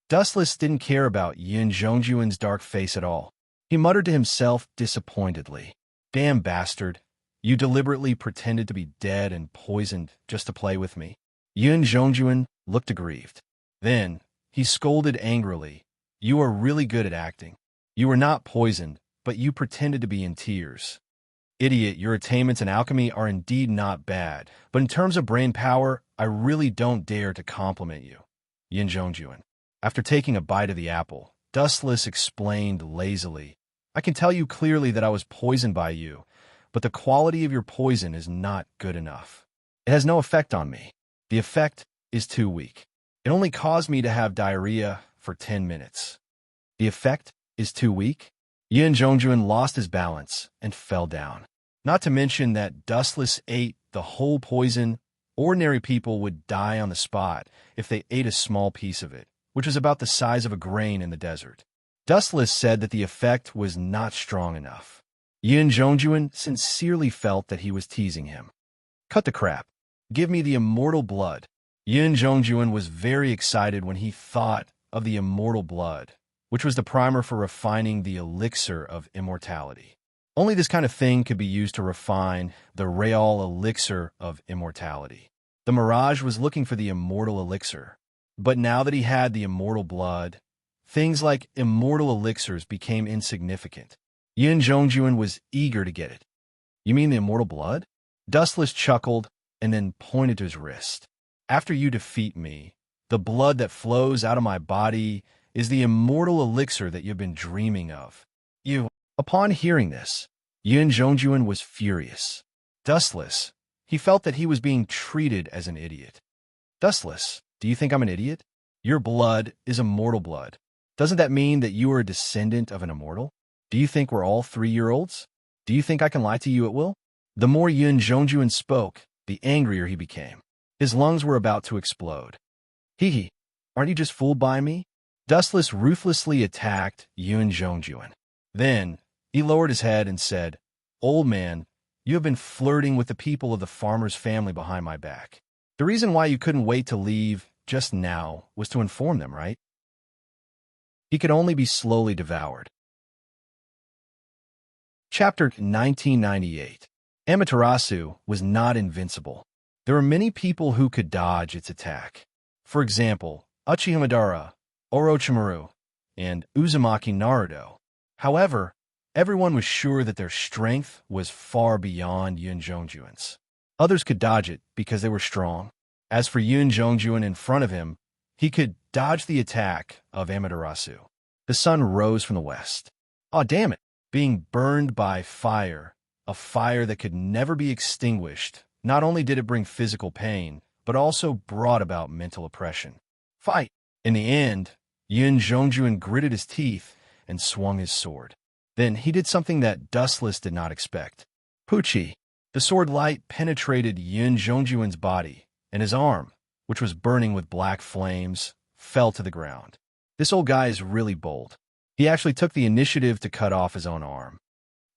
Speaker 1: Dustless didn't care about Yin Zhongjuan's dark face at all. He muttered to himself disappointedly, Damn bastard, you deliberately pretended to be dead and poisoned just to play with me. Yin Zhongjuan looked aggrieved. Then, he scolded angrily, You are really good at acting. You were not poisoned, but you pretended to be in tears. Idiot, your attainments in alchemy are indeed not bad, but in terms of brain power, I really don't dare to compliment you. Yin Zhongjuan. After taking a bite of the apple, Dustless explained lazily, I can tell you clearly that I was poisoned by you, but the quality of your poison is not good enough. It has no effect on me. The effect is too weak. It only caused me to have diarrhea for 10 minutes. The effect is too weak? Yin Zhongjuan lost his balance and fell down. Not to mention that Dustless ate the whole poison. Ordinary people would die on the spot if they ate a small piece of it, which was about the size of a grain in the desert. Dustless said that the effect was not strong enough. Yin Zhongjuan sincerely felt that he was teasing him. Cut the crap. Give me the immortal blood. Yin Zhongjuan was very excited when he thought of the immortal blood, which was the primer for refining the elixir of immortality. Only this kind of thing could be used to refine the real elixir of immortality. The Mirage was looking for the immortal elixir, but now that he had the immortal blood, things like immortal elixirs became insignificant. Yin Zhongjuan was eager to get it. You mean the immortal blood? Dustless chuckled and then pointed to his wrist. After you defeat me, the blood that flows out of my body is the immortal elixir that you've been dreaming of. Upon hearing this, Yin Zhongjuan was furious. Dustless, he felt that he was being treated as an idiot. Dustless, do you think I'm an idiot? Your blood is immortal blood. Doesn't that mean that you are a descendant of an immortal? Do you think we're all 3-year-olds? Do you think I can lie to you at will? The more Yin Zhongjuan spoke, the angrier he became. His lungs were about to explode. Hee, aren't you just fooled by me? Dustless ruthlessly attacked Yin Zhongjuan. Then, he lowered his head and said, Old man, you have been flirting with the people of the farmer's family behind my back. The reason why you couldn't wait to leave just now was to inform them, right? He could only be slowly devoured. Chapter 1998. Amaterasu was not invincible. There were many people who could dodge its attack. For example, Uchihamadara, Orochimaru, and Uzumaki Naruto. However, everyone was sure that their strength was far beyond Yin Zhongjuan's. Others could dodge it because they were strong. As for Yin Zhongjuan in front of him, he could dodge the attack of Amaterasu. The sun rose from the west. Aw, damn it! Being burned by fire, a fire that could never be extinguished, not only did it bring physical pain, but also brought about mental oppression. Fight! In the end, Yin Zhongjuan gritted his teeth and swung his sword. Then he did something that Dustless did not expect. Pucci! The sword light penetrated Yin Zhongjuan's body, and his arm, which was burning with black flames, fell to the ground. This old guy is really bold. He actually took the initiative to cut off his own arm.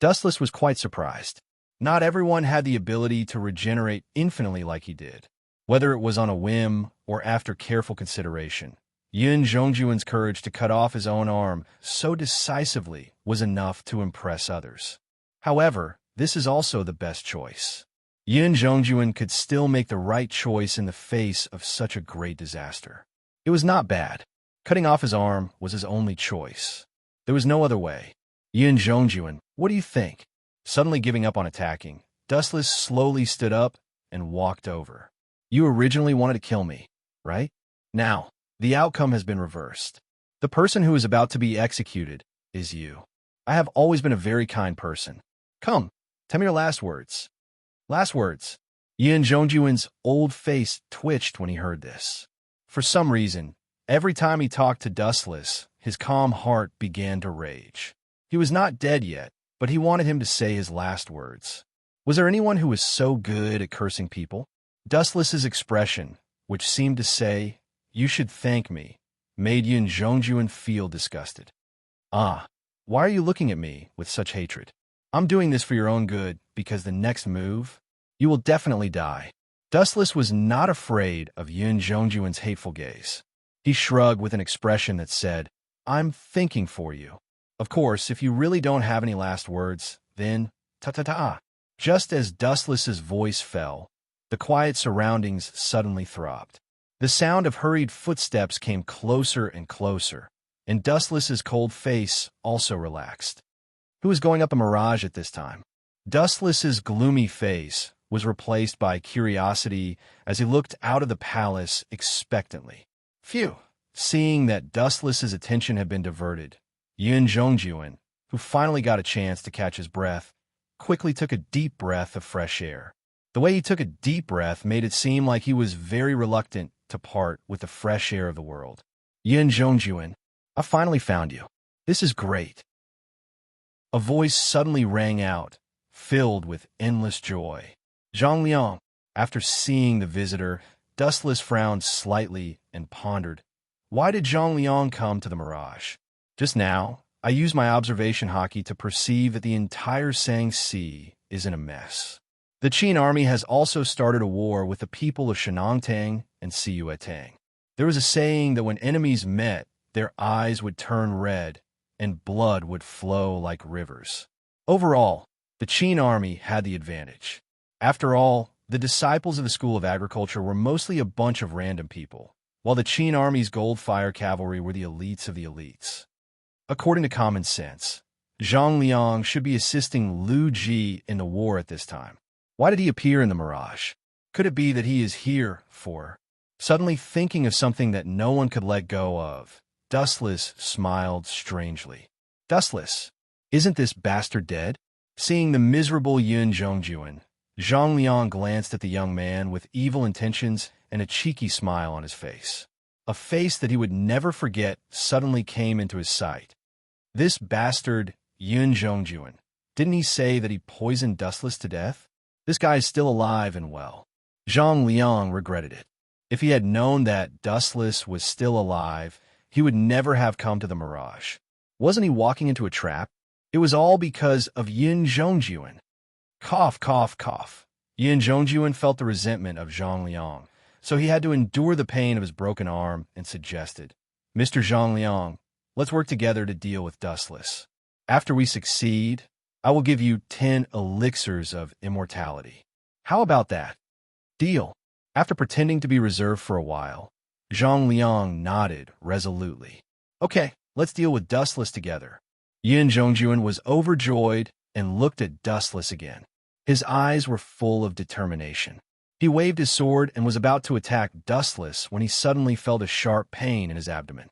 Speaker 1: Dustless was quite surprised. Not everyone had the ability to regenerate infinitely like he did, whether it was on a whim or after careful consideration. Yin Zhongjuan's courage to cut off his own arm so decisively was enough to impress others. However, this is also the best choice. Yin Zhongjuan could still make the right choice in the face of such a great disaster. It was not bad. Cutting off his arm was his only choice. There was no other way. Yin Zhongjuan, what do you think? Suddenly giving up on attacking, Dustless slowly stood up and walked over. You originally wanted to kill me, right? Now, the outcome has been reversed. The person who is about to be executed is you. I have always been a very kind person. Come, tell me your last words. Last words. Yin Zhongjuan's old face twitched when he heard this. For some reason, every time he talked to Dustless, his calm heart began to rage. He was not dead yet, but he wanted him to say his last words. Was there anyone who was so good at cursing people? Dustless's expression, which seemed to say, "You should thank me," made Yin Zhongjuan feel disgusted. Ah, why are you looking at me with such hatred? I'm doing this for your own good, because the next move, you will definitely die. Dustless was not afraid of Yin Zhongjuan's hateful gaze. He shrugged with an expression that said, I'm thinking for you. Of course, if you really don't have any last words, then ta-ta-ta. Just as Dustless's voice fell, the quiet surroundings suddenly throbbed. The sound of hurried footsteps came closer and closer, and Dustless's cold face also relaxed. Who was going up a mirage at this time? Dustless's gloomy face was replaced by curiosity as he looked out of the palace expectantly. Phew! Seeing that Dustless's attention had been diverted, Yun Zhongjuan, who finally got a chance to catch his breath, quickly took a deep breath of fresh air. The way he took a deep breath made it seem like he was very reluctant to part with the fresh air of the world. Yun Zhongjuan, I finally found you. This is great. A voice suddenly rang out, filled with endless joy. Zhang Liang. After seeing the visitor, Dustless frowned slightly and pondered. Why did Zhang Liang come to the mirage? Just now, I used my observation hockey to perceive that the entire Sang Sea is in a mess. The Qin army has also started a war with the people of Shenongtang and Siyuetang. There was a saying that when enemies met, their eyes would turn red and blood would flow like rivers. Overall, the Qin army had the advantage. After all, the disciples of the School of Agriculture were mostly a bunch of random people, while the Qin army's Gold-Fire cavalry were the elites of the elites. According to common sense, Zhang Liang should be assisting Lu Ji in the war at this time. Why did he appear in the mirage? Could it be that he is here for... Suddenly thinking of something that no one could let go of, Dustless smiled strangely. Dustless, isn't this bastard dead? Seeing the miserable Yun Zhongjuan, Zhang Liang glanced at the young man with evil intentions and a cheeky smile on his face. A face that he would never forget suddenly came into his sight. This bastard, Yun Zhongjuan, didn't he say that he poisoned Dustless to death? This guy is still alive and well. Zhang Liang regretted it. If he had known that Dustless was still alive, he would never have come to the mirage. Wasn't he walking into a trap? It was all because of Yun Zhongjuan. Cough, cough, cough. Yun Zhongjuan felt the resentment of Zhang Liang, so he had to endure the pain of his broken arm and suggested, Mr. Zhang Liang, let's work together to deal with Dustless. After we succeed, I will give you 10 elixirs of immortality. How about that? Deal. After pretending to be reserved for a while, Zhang Liang nodded resolutely. Okay, let's deal with Dustless together. Yun Zhongjuan was overjoyed and looked at Dustless again. His eyes were full of determination. He waved his sword and was about to attack Dustless when he suddenly felt a sharp pain in his abdomen.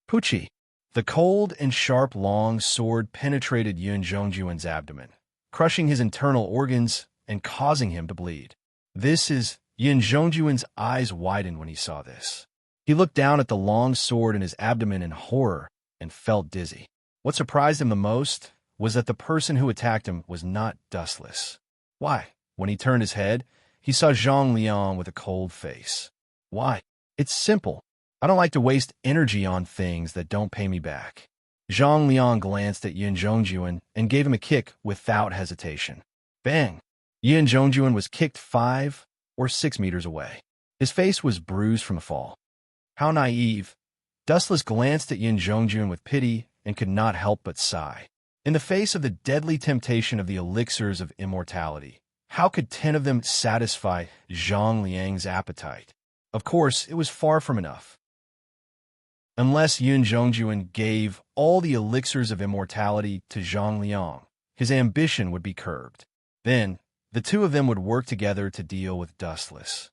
Speaker 1: Poochie! The cold and sharp long sword penetrated Yun Zhongjuan's abdomen, crushing his internal organs and causing him to bleed. Yun Zhongjuan's eyes widened when he saw this. He looked down at the long sword in his abdomen in horror and felt dizzy. What surprised him the most was that the person who attacked him was not Dustless. Why? When he turned his head, he saw Zhang Liang with a cold face. Why? It's simple. I don't like to waste energy on things that don't pay me back. Zhang Liang glanced at Yun Zhongjuan and gave him a kick without hesitation. Bang! Yun Zhongjuan was kicked 5 or 6 meters away. His face was bruised from the fall. How naive. Dustless glanced at Yun Zhongjuan with pity and could not help but sigh. In the face of the deadly temptation of the elixirs of immortality, how could 10 of them satisfy Zhang Liang's appetite? Of course, it was far from enough. Unless Yun Zhongjuan gave all the elixirs of immortality to Zhang Liang, his ambition would be curbed. Then, the two of them would work together to deal with Dustless.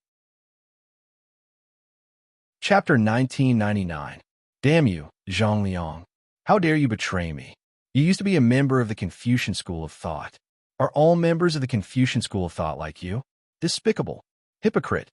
Speaker 1: Chapter 1999. Damn you, Zhang Liang. How dare you betray me? You used to be a member of the Confucian school of thought. Are all members of the Confucian school of thought like you? Despicable. Hypocrite.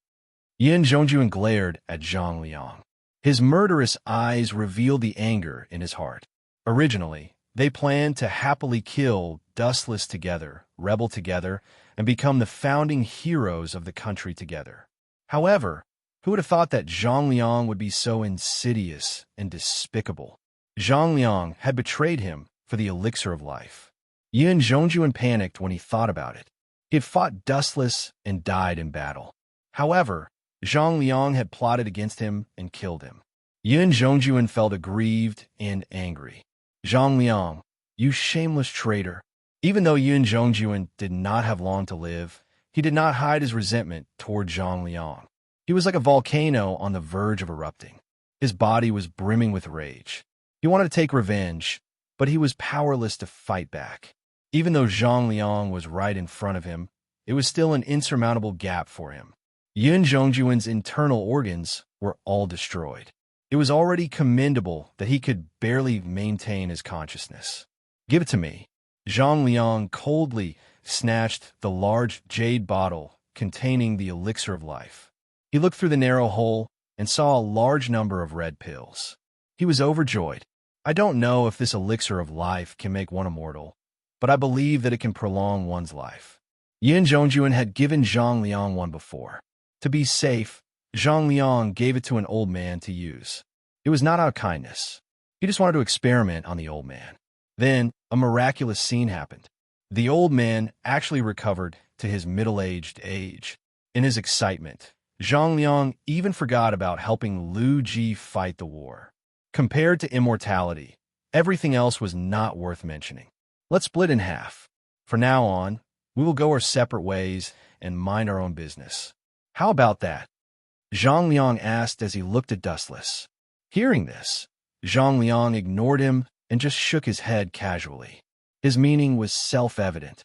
Speaker 1: Yun Zhongjuan glared at Zhang Liang. His murderous eyes revealed the anger in his heart. Originally, they planned to happily kill Dustless together, rebel together, and become the founding heroes of the country together. However, who would have thought that Zhang Liang would be so insidious and despicable? Zhang Liang had betrayed him for the elixir of life. Yun Zhongjuan panicked when he thought about it. He had fought Dustless and died in battle. However, Zhang Liang had plotted against him and killed him. Yun Zhongjuan felt aggrieved and angry. Zhang Liang, you shameless traitor. Even though Yun Zhongjuan did not have long to live, he did not hide his resentment toward Zhang Liang. He was like a volcano on the verge of erupting. His body was brimming with rage. He wanted to take revenge, but he was powerless to fight back. Even though Zhang Liang was right in front of him, it was still an insurmountable gap for him. Yun Zhongjuan's internal organs were all destroyed. It was already commendable that he could barely maintain his consciousness. "Give it to me." Zhang Liang coldly snatched the large jade bottle containing the elixir of life. He looked through the narrow hole and saw a large number of red pills. He was overjoyed. "I don't know if this elixir of life can make one immortal, but I believe that it can prolong one's life." Yin Zhongjuan had given Zhang Liang one before. To be safe, Zhang Liang gave it to an old man to use. It was not out of kindness. He just wanted to experiment on the old man. Then, a miraculous scene happened. The old man actually recovered to his middle-aged age. In his excitement, Zhang Liang even forgot about helping Lu Ji fight the war. Compared to immortality, everything else was not worth mentioning. "Let's split in half. From now on, we will go our separate ways and mind our own business. How about that?" Zhang Liang asked as he looked at Dustless. Hearing this, Zhang Liang ignored him and just shook his head casually. His meaning was self-evident.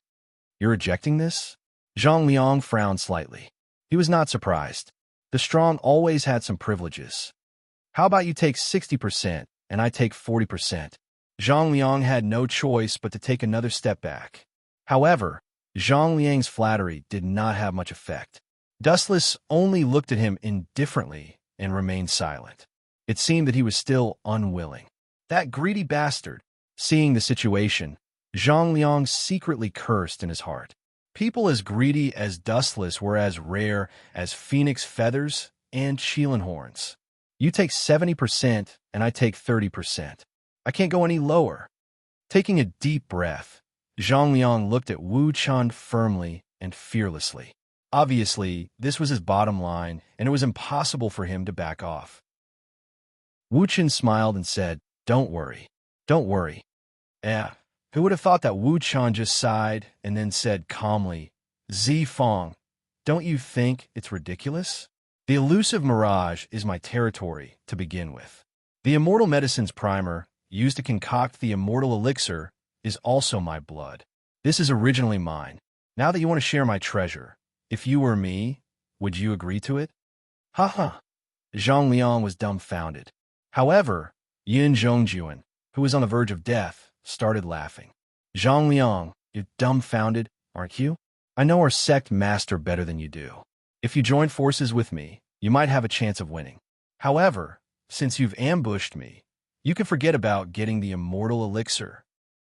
Speaker 1: "You're rejecting this?" Zhang Liang frowned slightly. He was not surprised. The strong always had some privileges. "How about you take 60% and I take 40%? Zhang Liang had no choice but to take another step back. However, Zhang Liang's flattery did not have much effect. Dustless only looked at him indifferently and remained silent. It seemed that he was still unwilling. That greedy bastard! Seeing the situation, Zhang Liang secretly cursed in his heart. People as greedy as Dustless were as rare as phoenix feathers and Qilin horns. "You take 70% and I take 30%. I can't go any lower." Taking a deep breath, Zhang Liang looked at Wu Chan firmly and fearlessly. Obviously, this was his bottom line, and it was impossible for him to back off. Wu Chen smiled and said, "Don't worry. Don't worry." Who would have thought that Wu Chan just sighed and then said calmly, "Zi Fong, don't you think it's ridiculous? The elusive mirage is my territory to begin with. The immortal medicine's primer, used to concoct the immortal elixir, is also my blood. This is originally mine. Now that you want to share my treasure, if you were me, would you agree to it?" "Ha ha." Zhang Liang was dumbfounded. However, Yin Zhongjuan, who was on the verge of death, started laughing. "Zhang Liang, you're dumbfounded, aren't you? I know our sect master better than you do. If you join forces with me, you might have a chance of winning. However, since you've ambushed me, you can forget about getting the immortal elixir."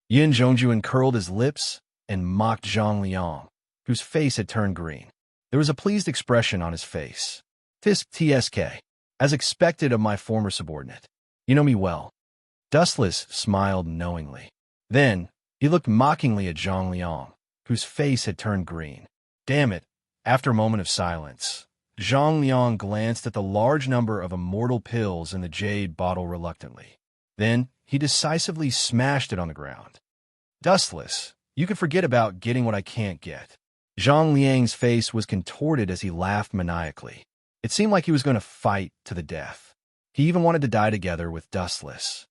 Speaker 1: Yin Zhongjuan curled his lips and mocked Zhang Liang, whose face had turned green. There was a pleased expression on his face. "Tisk tsk, as expected of my former subordinate. You know me well." Dustless smiled knowingly. Then, he looked mockingly at Zhang Liang, whose face had turned green. "Damn it." After a moment of silence, Zhang Liang glanced at the large number of immortal pills in the jade bottle reluctantly. Then, he decisively smashed it on the ground. "Dustless, you can forget about getting what I can't get." Zhang Liang's face was contorted as he laughed maniacally. It seemed like he was going to fight to the death. He even wanted to die together with Dustless.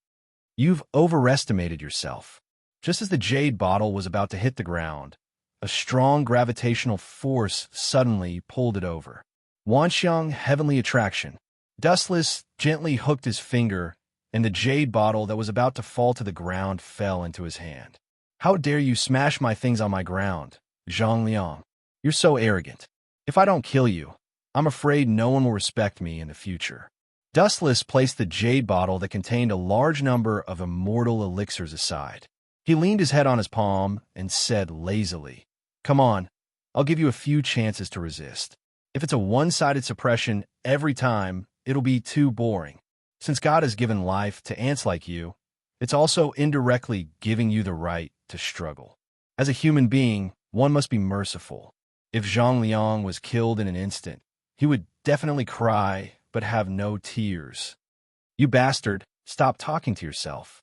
Speaker 1: "You've overestimated yourself." Just as the jade bottle was about to hit the ground, a strong gravitational force suddenly pulled it over. Wanxiang Heavenly Attraction. Dustless gently hooked his finger, and the jade bottle that was about to fall to the ground fell into his hand. "How dare you smash my things on my ground, Zhang Liang? You're so arrogant. If I don't kill you, I'm afraid no one will respect me in the future." Dustless placed the jade bottle that contained a large number of immortal elixirs aside. He leaned his head on his palm and said lazily, "Come on, I'll give you a few chances to resist. If it's a one-sided suppression every time, it'll be too boring. Since God has given life to ants like you, it's also indirectly giving you the right to struggle. As a human being, one must be merciful. If Zhang Liang was killed in an instant, he would definitely cry but have no tears. You bastard, stop talking to yourself."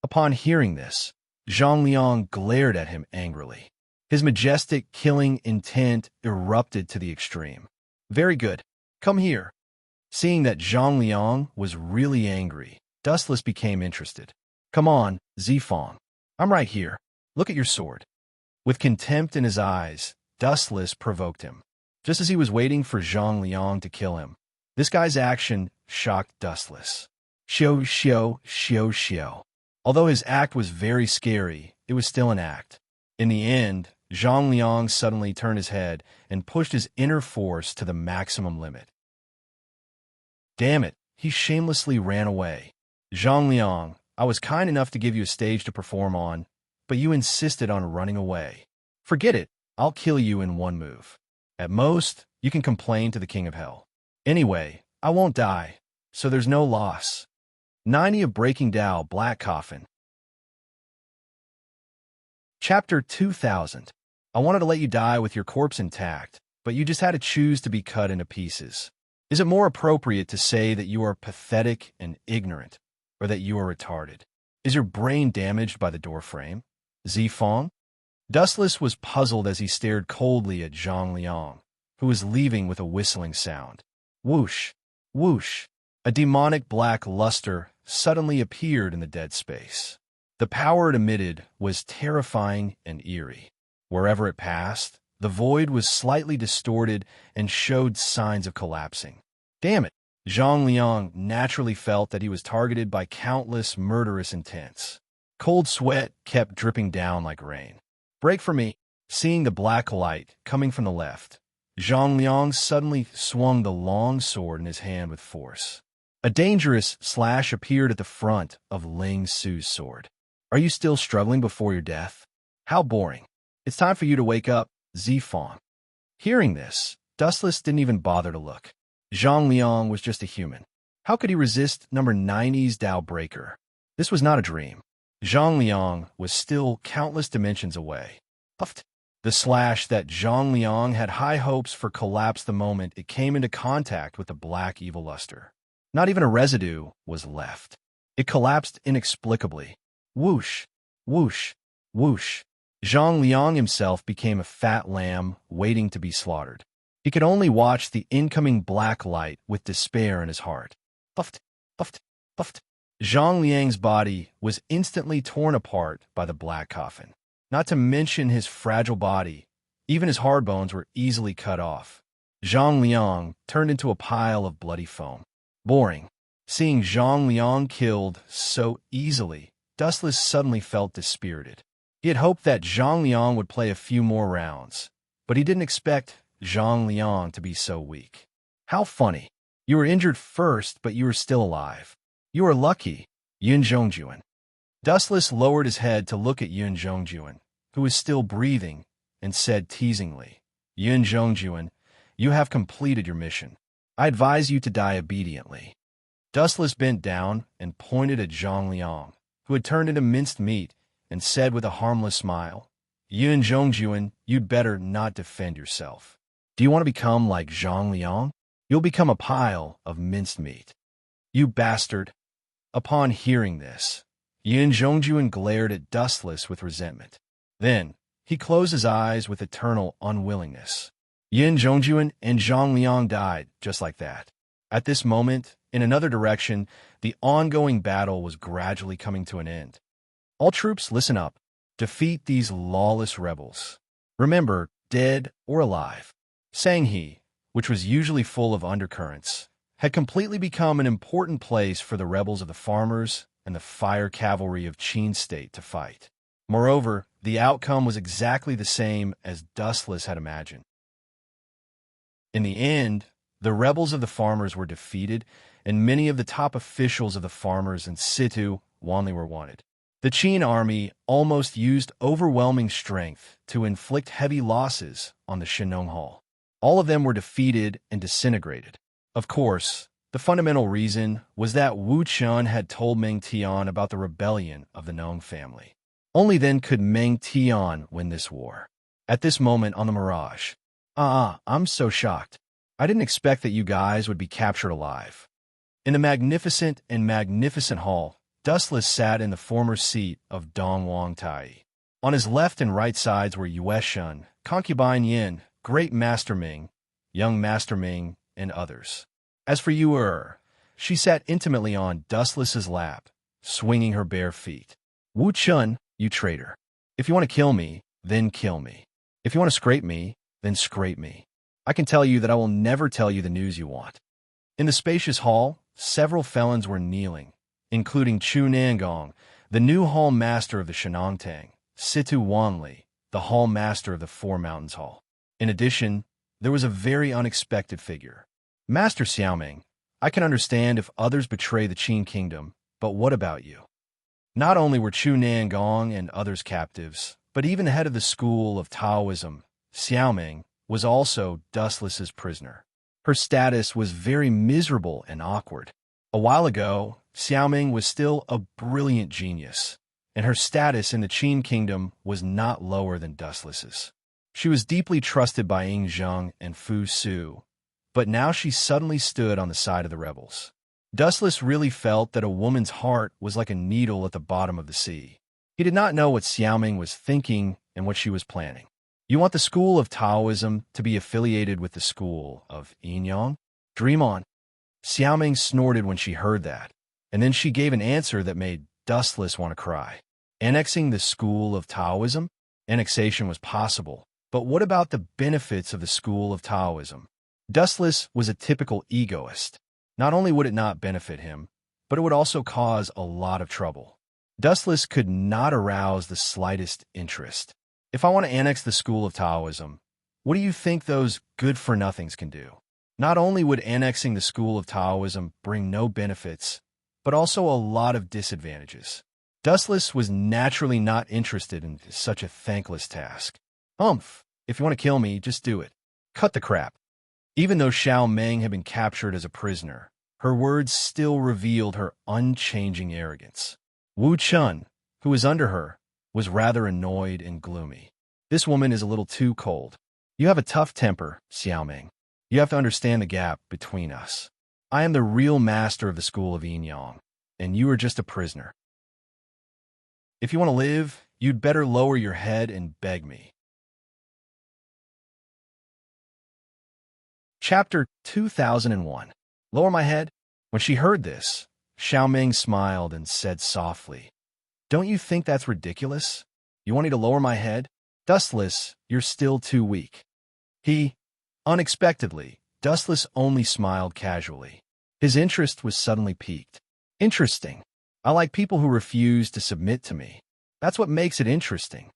Speaker 1: Upon hearing this, Zhang Liang glared at him angrily. His majestic, killing intent erupted to the extreme. "Very good. Come here." Seeing that Zhang Liang was really angry, Dustless became interested. Come on, Zifong. I'm right here. Look at your sword. With contempt in his eyes, Dustless provoked him. Just as he was waiting for Zhang Liang to kill him, this guy's action shocked Dustless. Xiao, xiao, xiao, xiao. Although his act was very scary, it was still an act. In the end, Zhang Liang suddenly turned his head and pushed his inner force to the maximum limit. Damn it, he shamelessly ran away. Zhang Liang, I was kind enough to give you a stage to perform on, but you insisted on running away. Forget it, I'll kill you in one move. At most, you can complain to the King of Hell. Anyway, I won't die, so there's no loss. 90 of Breaking Tao Black Coffin. Chapter 2000. I wanted to let you die with your corpse intact, but you just had to choose to be cut into pieces. Is it more appropriate to say that you are pathetic and ignorant, or that you are retarded? Is your brain damaged by the doorframe? Zifong? Dustless was puzzled as he stared coldly at Zhang Liang, who was leaving with a whistling sound. Whoosh, whoosh. A demonic black luster suddenly appeared in the dead space. The power it emitted was terrifying and eerie. Wherever it passed, the void was slightly distorted and showed signs of collapsing. Damn it! Zhang Liang naturally felt that he was targeted by countless murderous intents. Cold sweat kept dripping down like rain. Break for me! Seeing the black light coming from the left, Zhang Liang suddenly swung the long sword in his hand with force. A dangerous slash appeared at the front of Ling Su's sword. Are you still struggling before your death? How boring. It's time for you to wake up, Zifong. Hearing this, Dustless didn't even bother to look. Zhang Liang was just a human. How could he resist number 90's Tao Breaker? This was not a dream. Zhang Liang was still countless dimensions away. Puffed. The slash that Zhang Liang had high hopes for collapsed the moment it came into contact with the black evil luster. Not even a residue was left. It collapsed inexplicably. Whoosh, whoosh, whoosh. Zhang Liang himself became a fat lamb waiting to be slaughtered. He could only watch the incoming black light with despair in his heart. Puffed, puffed, puffed. Zhang Liang's body was instantly torn apart by the black coffin. Not to mention his fragile body, even his hard bones were easily cut off. Zhang Liang turned into a pile of bloody foam. Boring. Seeing Zhang Liang killed so easily, Dustless suddenly felt dispirited. He had hoped that Zhang Liang would play a few more rounds, but he didn't expect Zhang Liang to be so weak. How funny. You were injured first, but you were still alive. You are lucky, Yun Zhongjuan. Dustless lowered his head to look at Yun Zhongjuan, who was still breathing, and said teasingly, Yun Zhongjuan, you have completed your mission. I advise you to die obediently. Dustless bent down and pointed at Zhang Liang, who had turned into minced meat, and said with a harmless smile, Yun Zhongjuan, you'd better not defend yourself. Do you want to become like Zhang Liang? You'll become a pile of minced meat. You bastard. Upon hearing this, Yun Zhongjuan glared at Dustless with resentment. Then, he closed his eyes with eternal unwillingness. Yun Zhongjuan and Zhang Liang died just like that. At this moment, in another direction, the ongoing battle was gradually coming to an end. All troops, listen up. Defeat these lawless rebels. Remember, dead or alive. Sanghe, which was usually full of undercurrents, had completely become an important place for the rebels of the farmers and the fire cavalry of Qin State to fight. Moreover, the outcome was exactly the same as Dustless had imagined. In the end, the rebels of the farmers were defeated, and many of the top officials of the farmers in situ only were wanted. The Qin army almost used overwhelming strength to inflict heavy losses on the Shenong Hall. All of them were defeated and disintegrated. Of course, the fundamental reason was that Wu Chun had told Meng Tian about the rebellion of the Nong family. Only then could Meng Tian win this war. At this moment on the Mirage, I'm so shocked. I didn't expect that you guys would be captured alive. In the magnificent hall, Dustless sat in the former seat of Dong Wang Tai. On his left and right sides were Yue Shun, Concubine Yin, Great Master Ming, Young Master Ming, and others. As for Yue, She sat intimately on Dustless's lap, swinging her bare feet. Wu Chun, you traitor. If you want to kill me, then kill me. If you want to scrape me, then scrape me. I can tell you that I will never tell you the news you want. In the spacious hall, several felons were kneeling, including Chu Nangong, the new hall master of the Shenongtang, Situ Wanli, the hall master of the Four Mountains Hall. In addition, there was a very unexpected figure. Master Xiaoming, I can understand if others betray the Qin kingdom, but what about you? Not only were Chu Nangong and others captives, but even the head of the school of Taoism, Xiaoming, was also Dustless's prisoner. Her status was very miserable and awkward. A while ago, Xiaoming was still a brilliant genius, and her status in the Qin kingdom was not lower than Dustless's. She was deeply trusted by Ying Zheng and Fu Su, but now she suddenly stood on the side of the rebels. Dustless really felt that a woman's heart was like a needle at the bottom of the sea. He did not know what Xiaoming was thinking and what she was planning. You want the school of Taoism to be affiliated with the school of Yin-Yang? Dream on. Xiaoming snorted when she heard that, and then she gave an answer that made Dustless want to cry. Annexing the school of Taoism? Annexation was possible, but what about the benefits of the school of Taoism? Dustless was a typical egoist. Not only would it not benefit him, but it would also cause a lot of trouble. Dustless could not arouse the slightest interest. If I want to annex the school of Taoism, what do you think those good-for-nothings can do? Not only would annexing the school of Taoism bring no benefits, but also a lot of disadvantages. Dustless was naturally not interested in such a thankless task. If you want to kill me, just do it. Cut the crap. Even though Xiaoming had been captured as a prisoner, her words still revealed her unchanging arrogance. Wu Chun, who was under her, was rather annoyed and gloomy. This woman is a little too cold. You have a tough temper, Xiaoming. You have to understand the gap between us. I am the real master of the school of Yin-Yang, and you are just a prisoner. If you want to live, you'd better lower your head and beg me. Chapter 2001. Lower my head? When she heard this, Xiaoming smiled and said softly, Don't you think that's ridiculous? You want me to lower my head? Dustless, you're still too weak. Unexpectedly, Dustless only smiled casually. His interest was suddenly piqued. Interesting. I like people who refuse to submit to me. That's what makes it interesting.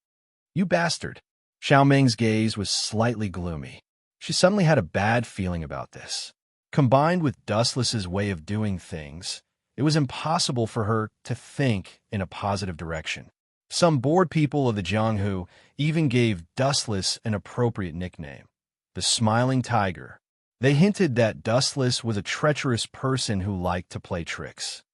Speaker 1: You bastard. Xiaoming's gaze was slightly gloomy. She suddenly had a bad feeling about this. Combined with Dustless's way of doing things, it was impossible for her to think in a positive direction. Some bored people of the Jianghu even gave Dustless an appropriate nickname, the Smiling Tiger. They hinted that Dustless was a treacherous person who liked to play tricks.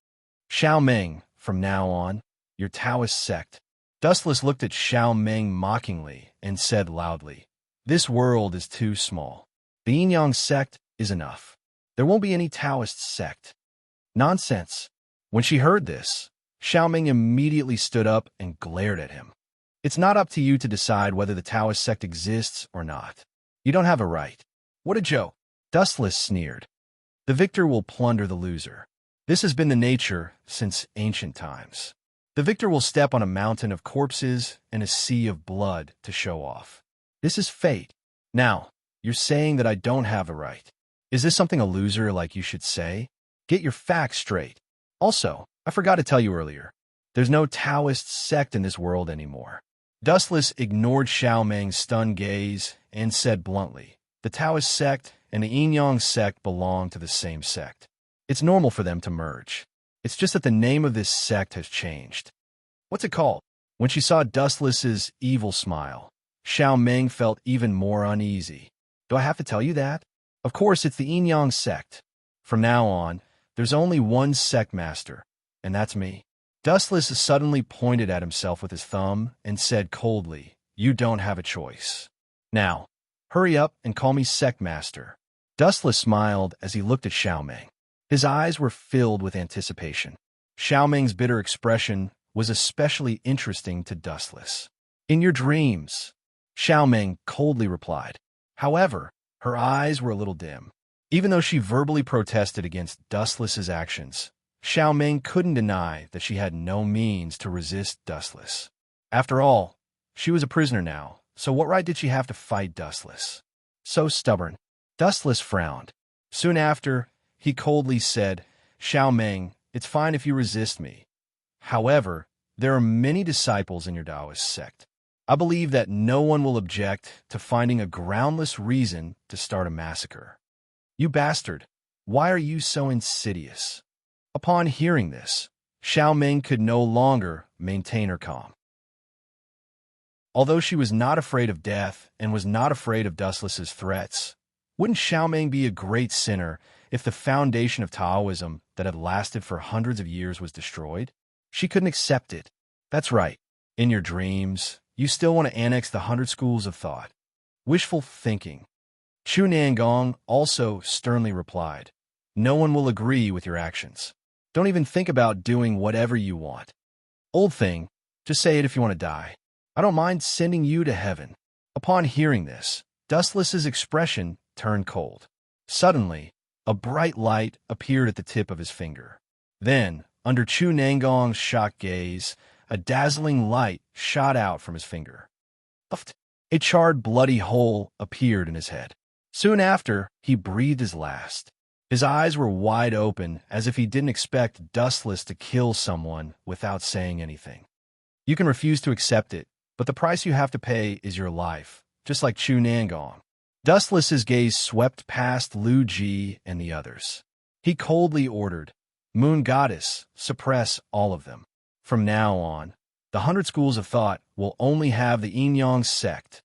Speaker 1: Xiaoming, from now on, your Taoist sect. Dustless looked at Xiaoming mockingly and said loudly, This world is too small. The Yin-Yang sect is enough. There won't be any Taoist sect. Nonsense. When she heard this, Xiaoming immediately stood up and glared at him. It's not up to you to decide whether the Taoist sect exists or not. You don't have a right. What a joke. Dustless sneered. The victor will plunder the loser. This has been the nature since ancient times. The victor will step on a mountain of corpses and a sea of blood to show off. This is fate. Now, you're saying that I don't have a right. Is this something a loser like you should say? Get your facts straight. Also, I forgot to tell you earlier, there's no Taoist sect in this world anymore. Dustless ignored Xiaoming's stunned gaze and said bluntly, The Taoist sect and the Yin-Yang sect belong to the same sect. It's normal for them to merge. It's just that the name of this sect has changed. What's it called? When she saw Dustless's evil smile, Xiaoming felt even more uneasy. Do I have to tell you that? Of course, it's the Yin-Yang sect. From now on, there's only one sect master, and that's me. Dustless suddenly pointed at himself with his thumb and said coldly, You don't have a choice. Now, hurry up and call me sect master. Dustless smiled as he looked at Xiaoming. His eyes were filled with anticipation. Xiaoming's bitter expression was especially interesting to Dustless. In your dreams, Xiaoming coldly replied. However, her eyes were a little dim. Even though she verbally protested against Dustless's actions, Xiao Ming couldn't deny that she had no means to resist Dustless. After all, she was a prisoner now, so what right did she have to fight Dustless? So stubborn. Dustless frowned. Soon after, he coldly said, Xiao Ming, it's fine if you resist me. However, there are many disciples in your Taoist sect. I believe that no one will object to finding a groundless reason to start a massacre. You bastard, why are you so insidious? Upon hearing this, Xiao Ming could no longer maintain her calm. Although she was not afraid of death and was not afraid of Dustless's threats, wouldn't Xiao Ming be a great sinner if the foundation of Taoism that had lasted for hundreds of years was destroyed? She couldn't accept it. That's right. In your dreams, you still want to annex the 100 schools of thought. Wishful thinking. Chu Nangong also sternly replied, no one will agree with your actions. Don't even think about doing whatever you want. Old thing, just say it if you want to die. I don't mind sending you to heaven. Upon hearing this, Dustless's expression turned cold. Suddenly, a bright light appeared at the tip of his finger. Then, under Chu Nangong's shocked gaze, a dazzling light shot out from his finger. A charred, bloody hole appeared in his head. Soon after, he breathed his last. His eyes were wide open, as if he didn't expect Dustless to kill someone without saying anything. You can refuse to accept it, but the price you have to pay is your life, just like Chu Nangong. Dustless's gaze swept past Lu Ji and the others. He coldly ordered, Moon Goddess, suppress all of them. From now on, the 100 schools of thought will only have the Yin-Yang sect.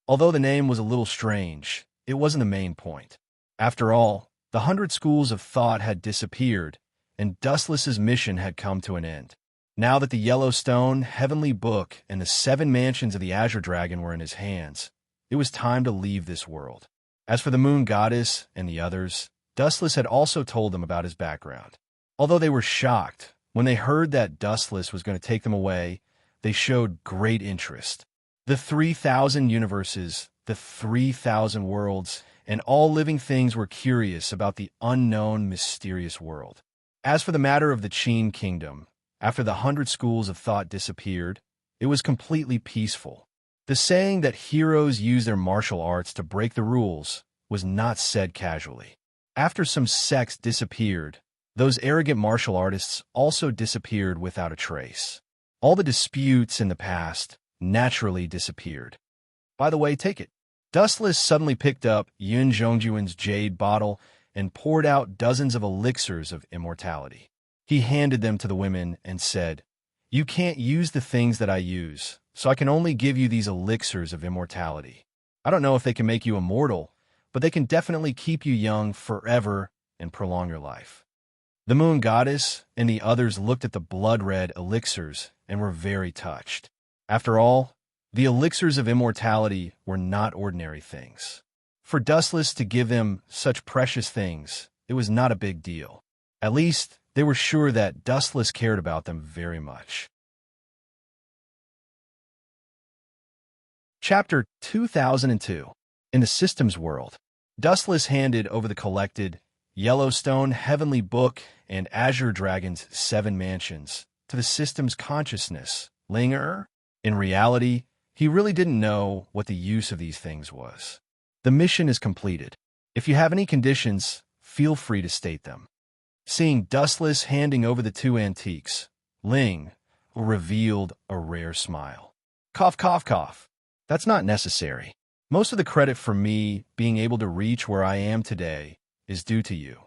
Speaker 1: Although the name was a little strange, it wasn't the main point. After all, the 100 schools of thought had disappeared, and Dustless's mission had come to an end. Now that the Yellowstone, Heavenly Book, and the 7 mansions of the Azure Dragon were in his hands, it was time to leave this world. As for the Moon Goddess and the others, Dustless had also told them about his background. Although they were shocked, when they heard that Dustless was going to take them away, they showed great interest. The 3,000 universes, the 3,000 worlds, and all living things were curious about the unknown, mysterious world. As for the matter of the Qin Kingdom, after the 100 schools of thought disappeared, it was completely peaceful. The saying that heroes use their martial arts to break the rules was not said casually. After some sects disappeared, those arrogant martial artists also disappeared without a trace. All the disputes in the past naturally disappeared. By the way, take it. Dustless suddenly picked up Yun Zhongjuan's jade bottle and poured out dozens of elixirs of immortality. He handed them to the women and said, You can't use the things that I use, so I can only give you these elixirs of immortality. I don't know if they can make you immortal, but they can definitely keep you young forever and prolong your life. The Moon Goddess and the others looked at the blood-red elixirs and were very touched. After all, the elixirs of immortality were not ordinary things. For Dustless to give them such precious things, it was not a big deal. At least, they were sure that Dustless cared about them very much. Chapter 2002. In the Systems World, Dustless handed over the collected Yellowstone, Heavenly Book, and Azure Dragon's 7 mansions to the system's consciousness, Linger. In reality, he really didn't know what the use of these things was. The mission is completed. If you have any conditions, feel free to state them. Seeing Dustless handing over the 2 antiques, Ling revealed a rare smile. Cough, cough, cough. That's not necessary. Most of the credit for me being able to reach where I am today is due to you.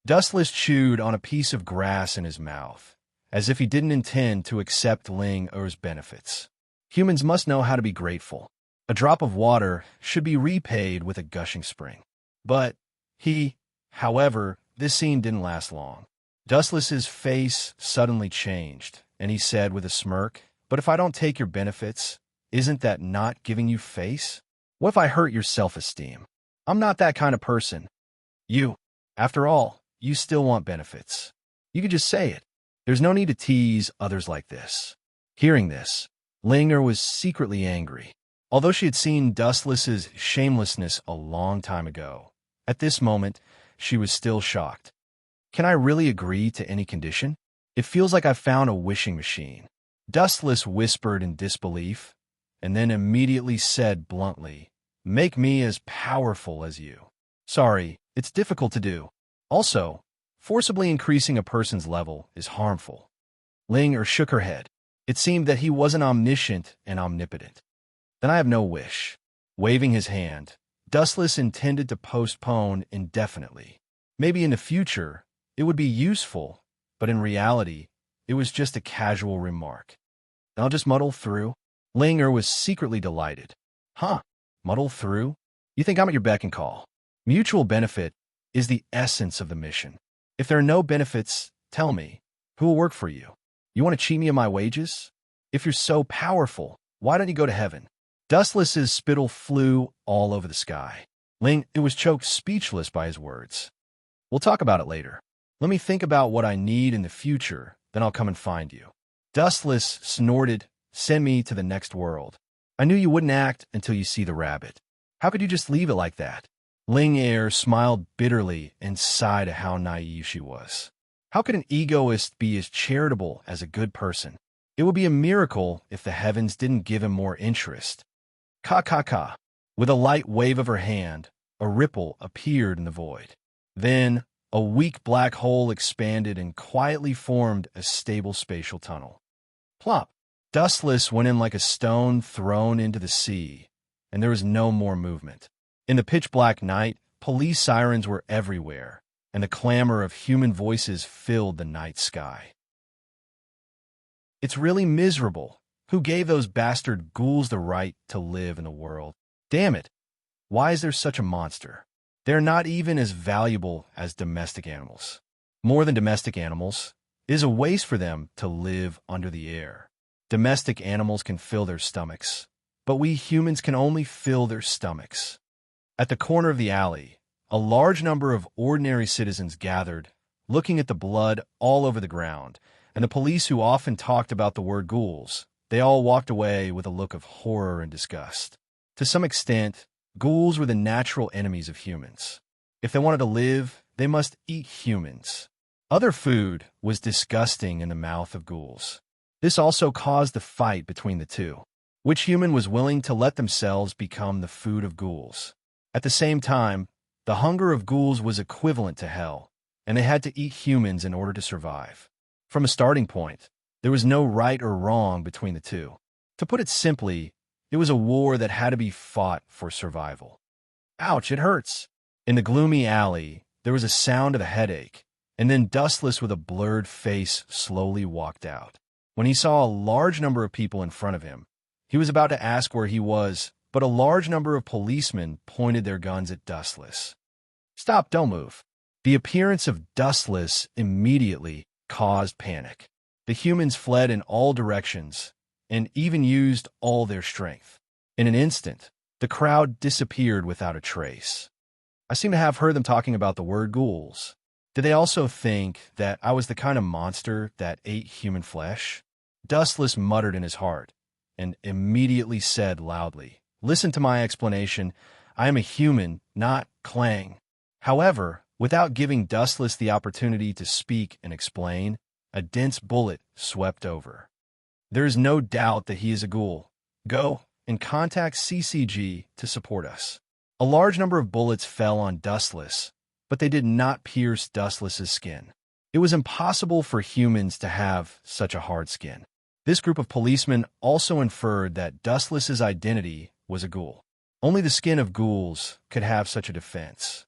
Speaker 1: Dustless chewed on a piece of grass in his mouth, as if he didn't intend to accept Ling Er's benefits. Humans must know how to be grateful. A drop of water should be repaid with a gushing spring. But however, this scene didn't last long. Dustless's face suddenly changed, and he said with a smirk, But if I don't take your benefits, isn't that not giving you face? What if I hurt your self-esteem? I'm not that kind of person. After all, you still want benefits. You could just say it. There's no need to tease others like this. Hearing this, Linger was secretly angry. Although she had seen Dustless's shamelessness a long time ago, At this moment, she was still shocked. Can I really agree to any condition? It feels like I've found a wishing machine. Dustless whispered in disbelief, and then immediately said bluntly, "Make me as powerful as you." Sorry, it's difficult to do. Also, forcibly increasing a person's level is harmful. Ling shook her head. It seemed that he wasn't omniscient and omnipotent. Then I have no wish. Waving his hand, Dustless intended to postpone indefinitely. Maybe in the future, it would be useful, but in reality, it was just a casual remark. I'll just muddle through. Linger was secretly delighted. Huh? Muddle through? You think I'm at your beck and call? Mutual benefit is the essence of the mission. If there are no benefits, tell me, who will work for you? You want to cheat me of my wages? If you're so powerful, why don't you go to heaven? Dustless's spittle flew all over the sky. Ling was choked speechless by his words. We'll talk about it later. Let me think about what I need in the future, then I'll come and find you. Dustless snorted, "Send me to the next world. I knew you wouldn't act until you see the rabbit. How could you just leave it like that?" Ling smiled bitterly and sighed at how naive she was. How could an egoist be as charitable as a good person? It would be a miracle if the heavens didn't give him more interest. Ka. With a light wave of her hand, a ripple appeared in the void. Then, a weak black hole expanded and quietly formed a stable spatial tunnel. Plop! Dustless went in like a stone thrown into the sea, and there was no more movement. In the pitch-black night, police sirens were everywhere, and the clamor of human voices filled the night sky. It's really miserable. Who gave those bastard ghouls the right to live in the world? Damn it! Why is there such a monster? They're not even as valuable as domestic animals. More than domestic animals, it is a waste for them to live under the air. Domestic animals can fill their stomachs, but we humans can only fill their stomachs. At the corner of the alley, a large number of ordinary citizens gathered, looking at the blood all over the ground, and the police who often talked about the word ghouls. They all walked away with a look of horror and disgust. To some extent, ghouls were the natural enemies of humans. If they wanted to live, they must eat humans. Other food was disgusting in the mouth of ghouls. This also caused the fight between the two. Which human was willing to let themselves become the food of ghouls? At the same time, the hunger of ghouls was equivalent to hell, and they had to eat humans in order to survive. From a starting point, there was no right or wrong between the two. To put it simply, it was a war that had to be fought for survival. Ouch, it hurts. In the gloomy alley, there was a sound of a headache, and then Dustless with a blurred face slowly walked out. When he saw a large number of people in front of him, he was about to ask where he was, but a large number of policemen pointed their guns at Dustless. Stop, don't move. The appearance of Dustless immediately caused panic. The humans fled in all directions and even used all their strength. In an instant, the crowd disappeared without a trace. I seem to have heard them talking about the word ghouls. Did they also think that I was the kind of monster that ate human flesh? Dustless muttered in his heart and immediately said loudly, "Listen to my explanation. I am a human, not Clang." However, without giving Dustless the opportunity to speak and explain, a dense bullet swept over. There is no doubt that he is a ghoul. Go and contact CCG to support us. A large number of bullets fell on Dustless, but they did not pierce Dustless's skin. It was impossible for humans to have such a hard skin. This group of policemen also inferred that Dustless's identity was a ghoul. Only the skin of ghouls could have such a defense.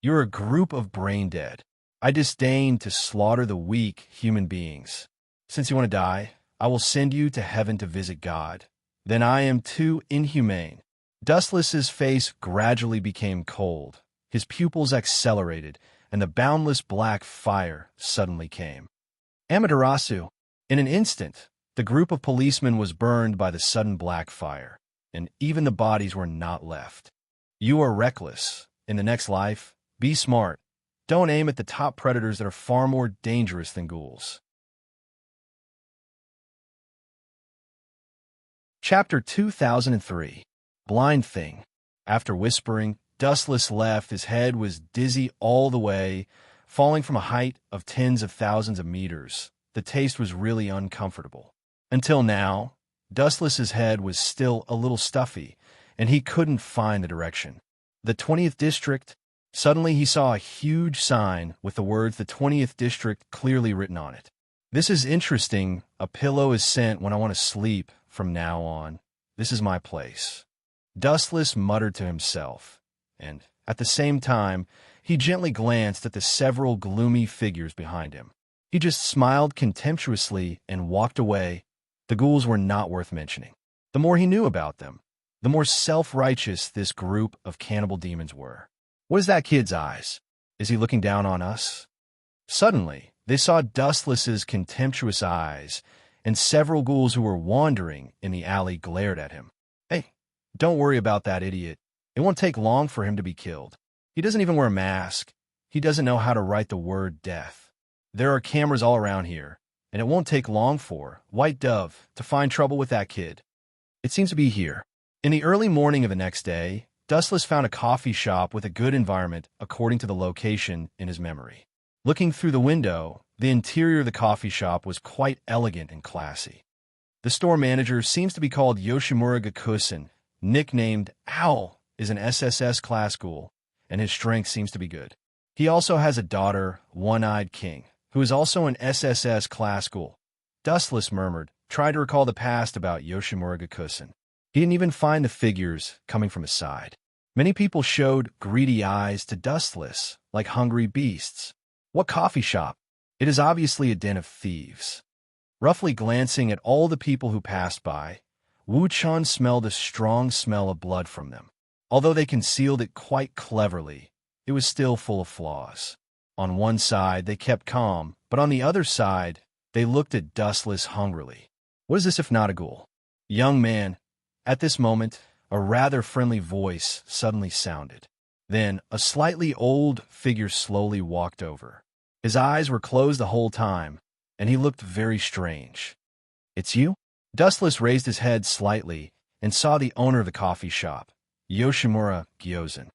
Speaker 1: You're a group of brain-dead. I disdain to slaughter the weak human beings. Since you want to die, I will send you to heaven to visit God. Then I am too inhumane. Dustless's face gradually became cold. His pupils accelerated, and the boundless black fire suddenly came. Amaterasu! In an instant, the group of policemen was burned by the sudden black fire, and even the bodies were not left. You are reckless. In the next life, be smart. Don't aim at the top predators that are far more dangerous than ghouls. Chapter 2003. Blind Thing. After whispering, Dustless left, his head was dizzy all the way, falling from a height of tens of thousands of meters. The taste was really uncomfortable. Until now, Dustless's head was still a little stuffy, and he couldn't find the direction. The 20th District. Suddenly he saw a huge sign with the words the 20th District clearly written on it. This is interesting. A pillow is sent when I want to sleep from now on. This is my place. Dustless muttered to himself, and at the same time, he gently glanced at the several gloomy figures behind him. He just smiled contemptuously and walked away. The ghouls were not worth mentioning. The more he knew about them, the more self-righteous this group of cannibal demons were. What is that kid's eyes? Is he looking down on us? Suddenly, they saw Dustless's contemptuous eyes, and several ghouls who were wandering in the alley glared at him. Hey, don't worry about that idiot. It won't take long for him to be killed. He doesn't even wear a mask. He doesn't know how to write the word death. There are cameras all around here, and it won't take long for White Dove to find trouble with that kid. It seems to be here. In the early morning of the next day, Dustless found a coffee shop with a good environment according to the location in his memory. Looking through the window, the interior of the coffee shop was quite elegant and classy. The store manager seems to be called Yoshimura Gakusen, nicknamed Owl, is an SSS class ghoul, and his strength seems to be good. He also has a daughter, One-Eyed King, who is also an SSS class ghoul. Dustless murmured, trying to recall the past about Yoshimura Gakusen. He didn't even find the figures coming from his side. Many people showed greedy eyes to Dustless, like hungry beasts. What coffee shop? It is obviously a den of thieves. Roughly glancing at all the people who passed by, Wu-chan smelled a strong smell of blood from them. Although they concealed it quite cleverly, it was still full of flaws. On one side, they kept calm, but on the other side, they looked at Dustless hungrily. What is this if not a ghoul? Young man. At this moment, a rather friendly voice suddenly sounded. Then, a slightly old figure slowly walked over. His eyes were closed the whole time, and he looked very strange. It's you? Dustless raised his head slightly and saw the owner of the coffee shop, Yoshimura Gyozen.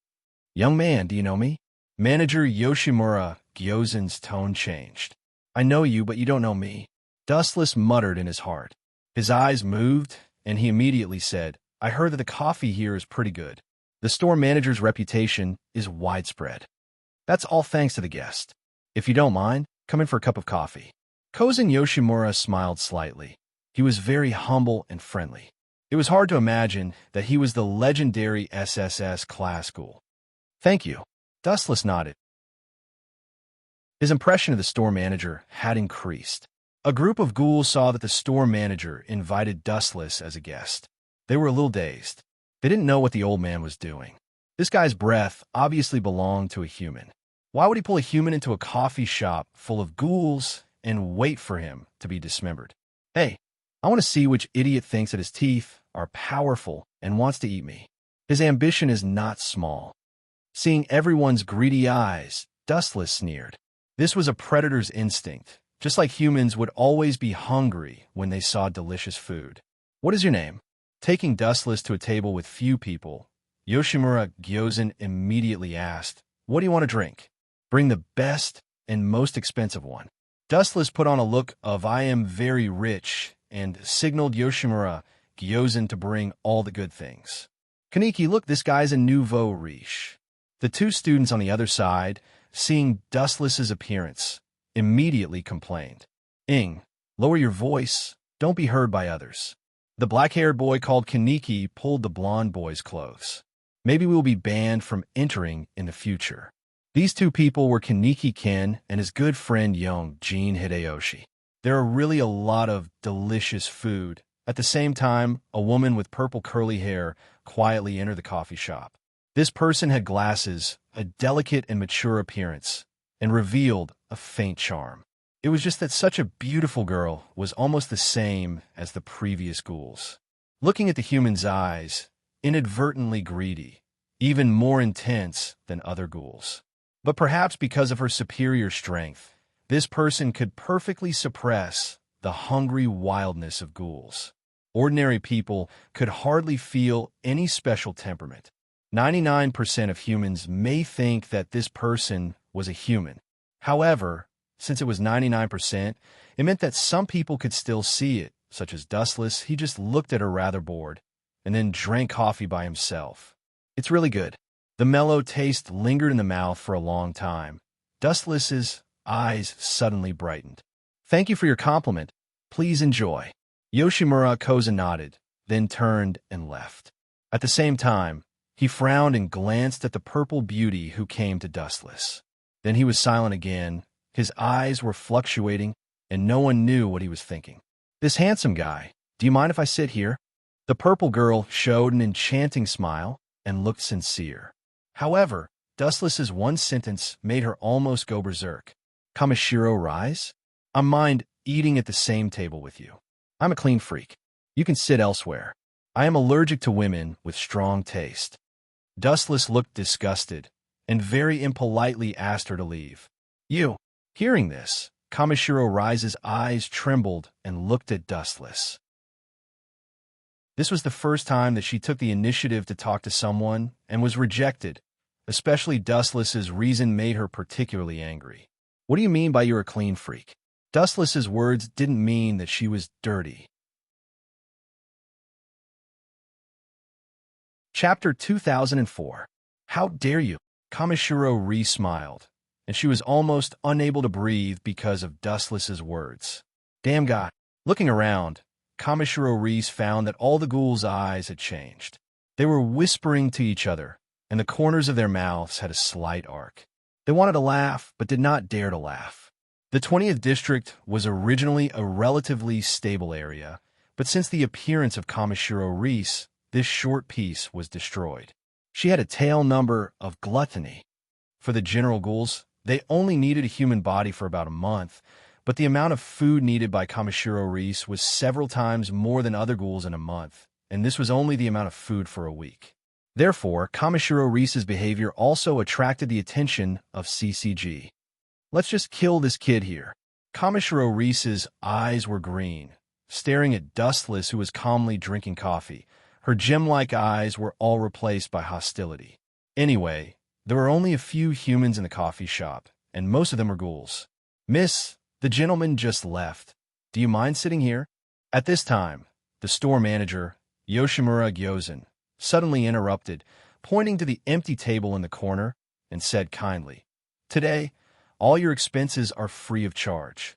Speaker 1: Young man, do you know me? Manager Yoshimura Gyozen's tone changed. I know you, but you don't know me. Dustless muttered in his heart. His eyes moved, and he immediately said, I heard that the coffee here is pretty good. The store manager's reputation is widespread. That's all thanks to the guest. If you don't mind, come in for a cup of coffee. Kozen Yoshimura smiled slightly. He was very humble and friendly. It was hard to imagine that he was the legendary SSS class ghoul. Thank you. Dustless nodded. His impression of the store manager had increased. A group of ghouls saw that the store manager invited Dustless as a guest. They were a little dazed. They didn't know what the old man was doing. This guy's breath obviously belonged to a human. Why would he pull a human into a coffee shop full of ghouls and wait for him to be dismembered? Hey, I want to see which idiot thinks that his teeth are powerful and wants to eat me. His ambition is not small. Seeing everyone's greedy eyes, Dustless sneered. This was a predator's instinct, just like humans would always be hungry when they saw delicious food. What is your name? Taking Dustless to a table with few people, Yoshimura Gyozen immediately asked, What do you want to drink? Bring the best and most expensive one. Dustless put on a look of I am very rich and signaled Yoshimura Gyozen to bring all the good things. Kaneki, look, this guy's a nouveau riche. The two students on the other side, seeing Dustless's appearance, immediately complained. Ing, lower your voice. Don't be heard by others. The black-haired boy called Kaneki pulled the blonde boy's clothes. Maybe we'll be banned from entering in the future. These two people were Kaneki Ken and his good friend Young Jin Hideyoshi. There are really a lot of delicious food. At the same time, a woman with purple curly hair quietly entered the coffee shop. This person had glasses, a delicate and mature appearance, and revealed a faint charm. It was just that such a beautiful girl was almost the same as the previous ghouls. Looking at the human's eyes, inadvertently greedy, even more intense than other ghouls. But perhaps because of her superior strength, this person could perfectly suppress the hungry wildness of ghouls. Ordinary people could hardly feel any special temperament. 99% of humans may think that this person was a human. However, since it was 99%, it meant that some people could still see it, such as Dustless. He just looked at her rather bored, and then drank coffee by himself. It's really good. The mellow taste lingered in the mouth for a long time. Dustless's eyes suddenly brightened. Thank you for your compliment. Please enjoy. Yoshimura Koza nodded, then turned and left. At the same time, he frowned and glanced at the purple beauty who came to Dustless. Then he was silent again. His eyes were fluctuating, and no one knew what he was thinking. This handsome guy, do you mind if I sit here? The purple girl showed an enchanting smile and looked sincere. However, Dustless's one sentence made her almost go berserk. Kamishiro Rise? I mind eating at the same table with you. I'm a clean freak. You can sit elsewhere. I am allergic to women with strong taste. Dustless looked disgusted and very impolitely asked her to leave. You. Hearing this, Kamishiro Rise's eyes trembled and looked at Dustless. This was the first time that she took the initiative to talk to someone and was rejected. Especially Dustless's reason made her particularly angry. What do you mean by you're a clean freak? Dustless's words didn't mean that she was dirty. Chapter 2004. How dare you? Kamishiro re-smiled, and she was almost unable to breathe because of Dustless's words. Damn guy. Looking around, Kamishiro Reese found that all the ghouls' eyes had changed. They were whispering to each other, and the corners of their mouths had a slight arc. They wanted to laugh, but did not dare to laugh. The 20th District was originally a relatively stable area, but since the appearance of Kamishiro Reese, this short piece was destroyed. She had a tail number of gluttony. For the general ghouls, they only needed a human body for about a month, but the amount of food needed by Kamishiro Reese was several times more than other ghouls in a month, and this was only the amount of food for a week. Therefore, Kamishiro Reese's behavior also attracted the attention of CCG. Let's just kill this kid here. Kamishiro Reese's eyes were green, staring at Dustless, who was calmly drinking coffee. Her gem-like eyes were all replaced by hostility. Anyway, there were only a few humans in the coffee shop, and most of them were ghouls. Miss, the gentleman just left. Do you mind sitting here? At this time, the store manager, Yoshimura Gyozen, suddenly interrupted, pointing to the empty table in the corner, and said kindly, Today, all your expenses are free of charge.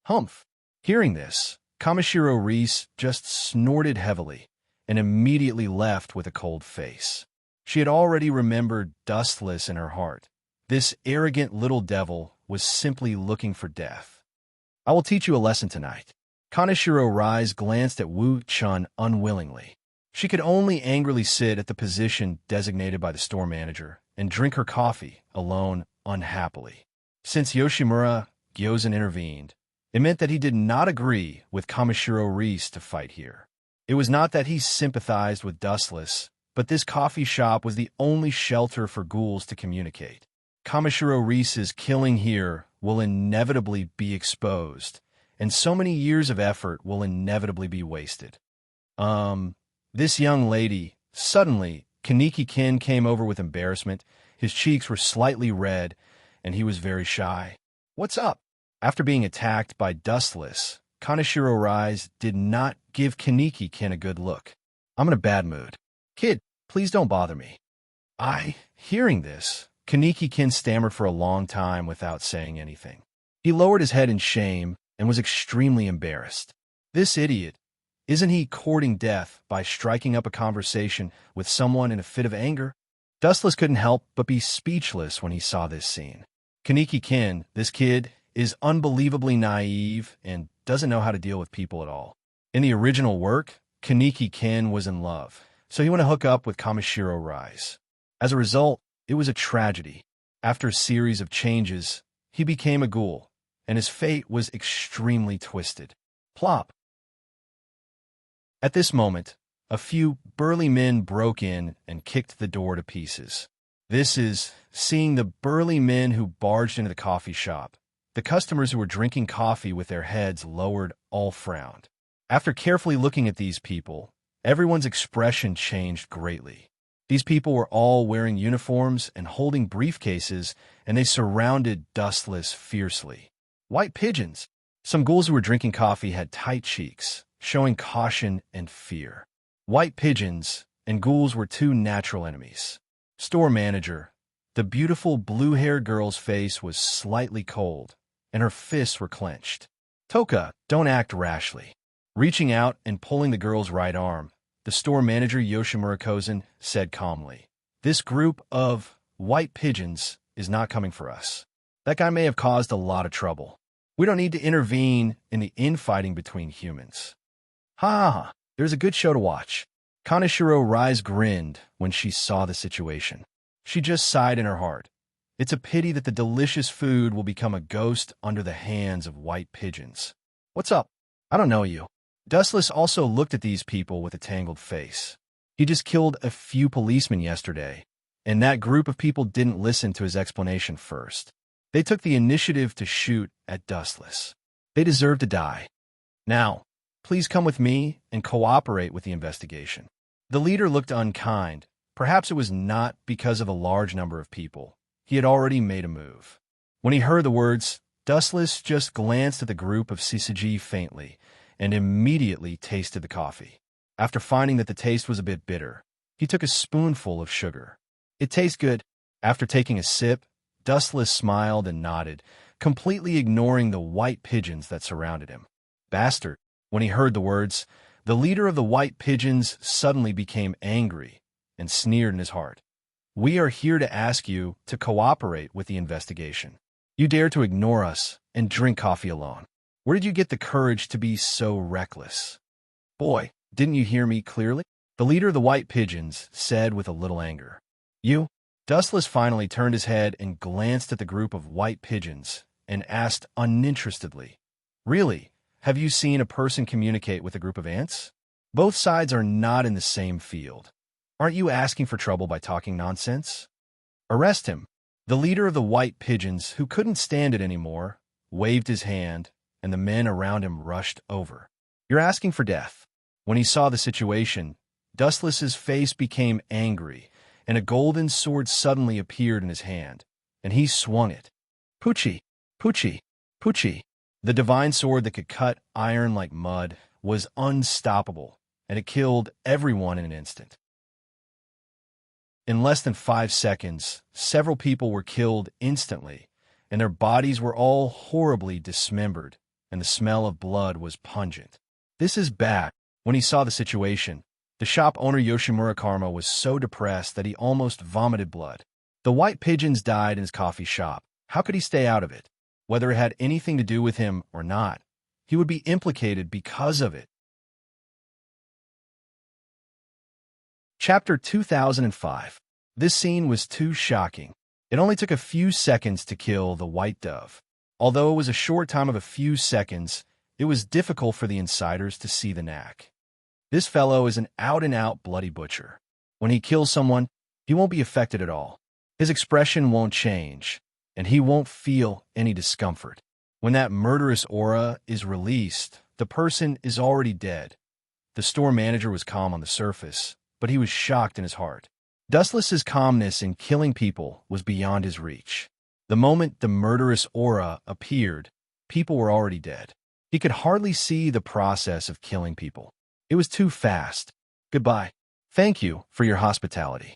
Speaker 1: Humph. Hearing this, Kamishiro Reese just snorted heavily and immediately left with a cold face. She had already remembered Dustless in her heart. This arrogant little devil was simply looking for death. I will teach you a lesson tonight. Kaneshiro Rise glanced at Wu Chun unwillingly. She could only angrily sit at the position designated by the store manager and drink her coffee alone unhappily. Since Yoshimura Gyozen intervened, it meant that he did not agree with Kamishiro Reese to fight here. It was not that he sympathized with Dustless, but this coffee shop was the only shelter for ghouls to communicate. Kamishiro Reese's killing here will inevitably be exposed, and so many years of effort will inevitably be wasted. This young lady, suddenly, Kaneki-kin came over with embarrassment. His cheeks were slightly red, and he was very shy. What's up? After being attacked by Dustless, Kaneshiro Rise did not give Kaneki-kin a good look. I'm in a bad mood. Kid, please don't bother me. Hearing this, Kaneki-kin stammered for a long time without saying anything. He lowered his head in shame and was extremely embarrassed. This idiot, isn't he courting death by striking up a conversation with someone in a fit of anger? Dustless couldn't help but be speechless when he saw this scene. Kaneki-kin, this kid, is unbelievably naive and doesn't know how to deal with people at all. In the original work, Kaneki-kin was in love, so he went to hook up with Kamishiro Rise. As a result, it was a tragedy. After a series of changes, he became a ghoul, and his fate was extremely twisted. Plop. At this moment, a few burly men broke in and kicked the door to pieces. Seeing the burly men who barged into the coffee shop. The customers who were drinking coffee with their heads lowered all frowned. After carefully looking at these people, everyone's expression changed greatly. These people were all wearing uniforms and holding briefcases, and they surrounded Dustless fiercely. White pigeons. Some ghouls who were drinking coffee had tight cheeks, showing caution and fear. White pigeons and ghouls were two natural enemies. Store manager. The beautiful blue-haired girl's face was slightly cold, and her fists were clenched. Toka, don't act rashly. Reaching out and pulling the girl's right arm, the store manager Yoshimura Kozen said calmly, "This group of white pigeons is not coming for us. That guy may have caused a lot of trouble. We don't need to intervene in the infighting between humans." Ha! There's a good show to watch. Kaneshiro Rise grinned when she saw the situation. She just sighed in her heart. It's a pity that the delicious food will become a ghost under the hands of white pigeons. What's up? I don't know you. Dustless also looked at these people with a tangled face. He just killed a few policemen yesterday, and that group of people didn't listen to his explanation first. They took the initiative to shoot at Dustless. They deserve to die. Now, please come with me and cooperate with the investigation. The leader looked unkind. Perhaps it was not because of a large number of people. He had already made a move. When he heard the words, Dustless just glanced at the group of Sisiji faintly and immediately tasted the coffee. After finding that the taste was a bit bitter, he took a spoonful of sugar. It tastes good. After taking a sip, Dustless smiled and nodded, completely ignoring the white pigeons that surrounded him. Bastard. When he heard the words, the leader of the white pigeons suddenly became angry and sneered in his heart. We are here to ask you to cooperate with the investigation. You dare to ignore us and drink coffee alone. Where did you get the courage to be so reckless? Boy, didn't you hear me clearly? The leader of the white pigeons said with a little anger. You? Dustless finally turned his head and glanced at the group of white pigeons and asked uninterestedly, Really? Have you seen a person communicate with a group of ants? Both sides are not in the same field. Aren't you asking for trouble by talking nonsense? Arrest him. The leader of the white pigeons, who couldn't stand it anymore, waved his hand, and the men around him rushed over. You're asking for death. When he saw the situation, Dustless's face became angry, and a golden sword suddenly appeared in his hand, and he swung it. Pucci, Pucci, Pucci. The divine sword that could cut iron like mud was unstoppable, and it killed everyone in an instant. In less than 5 seconds, several people were killed instantly, and their bodies were all horribly dismembered, and the smell of blood was pungent. This is bad. When he saw the situation, the shop owner Yoshimura Karma was so depressed that he almost vomited blood. The white pigeons died in his coffee shop. How could he stay out of it? Whether it had anything to do with him or not, he would be implicated because of it. Chapter 2005. This scene was too shocking. It only took a few seconds to kill the white dove. Although it was a short time of a few seconds, it was difficult for the insiders to see the knack. This fellow is an out-and-out bloody butcher. When he kills someone, he won't be affected at all. His expression won't change, and he won't feel any discomfort. When that murderous aura is released, the person is already dead. The store manager was calm on the surface, but he was shocked in his heart. Dustless's calmness in killing people was beyond his reach. The moment the murderous aura appeared, people were already dead. He could hardly see the process of killing people. It was too fast. Goodbye. Thank you for your hospitality.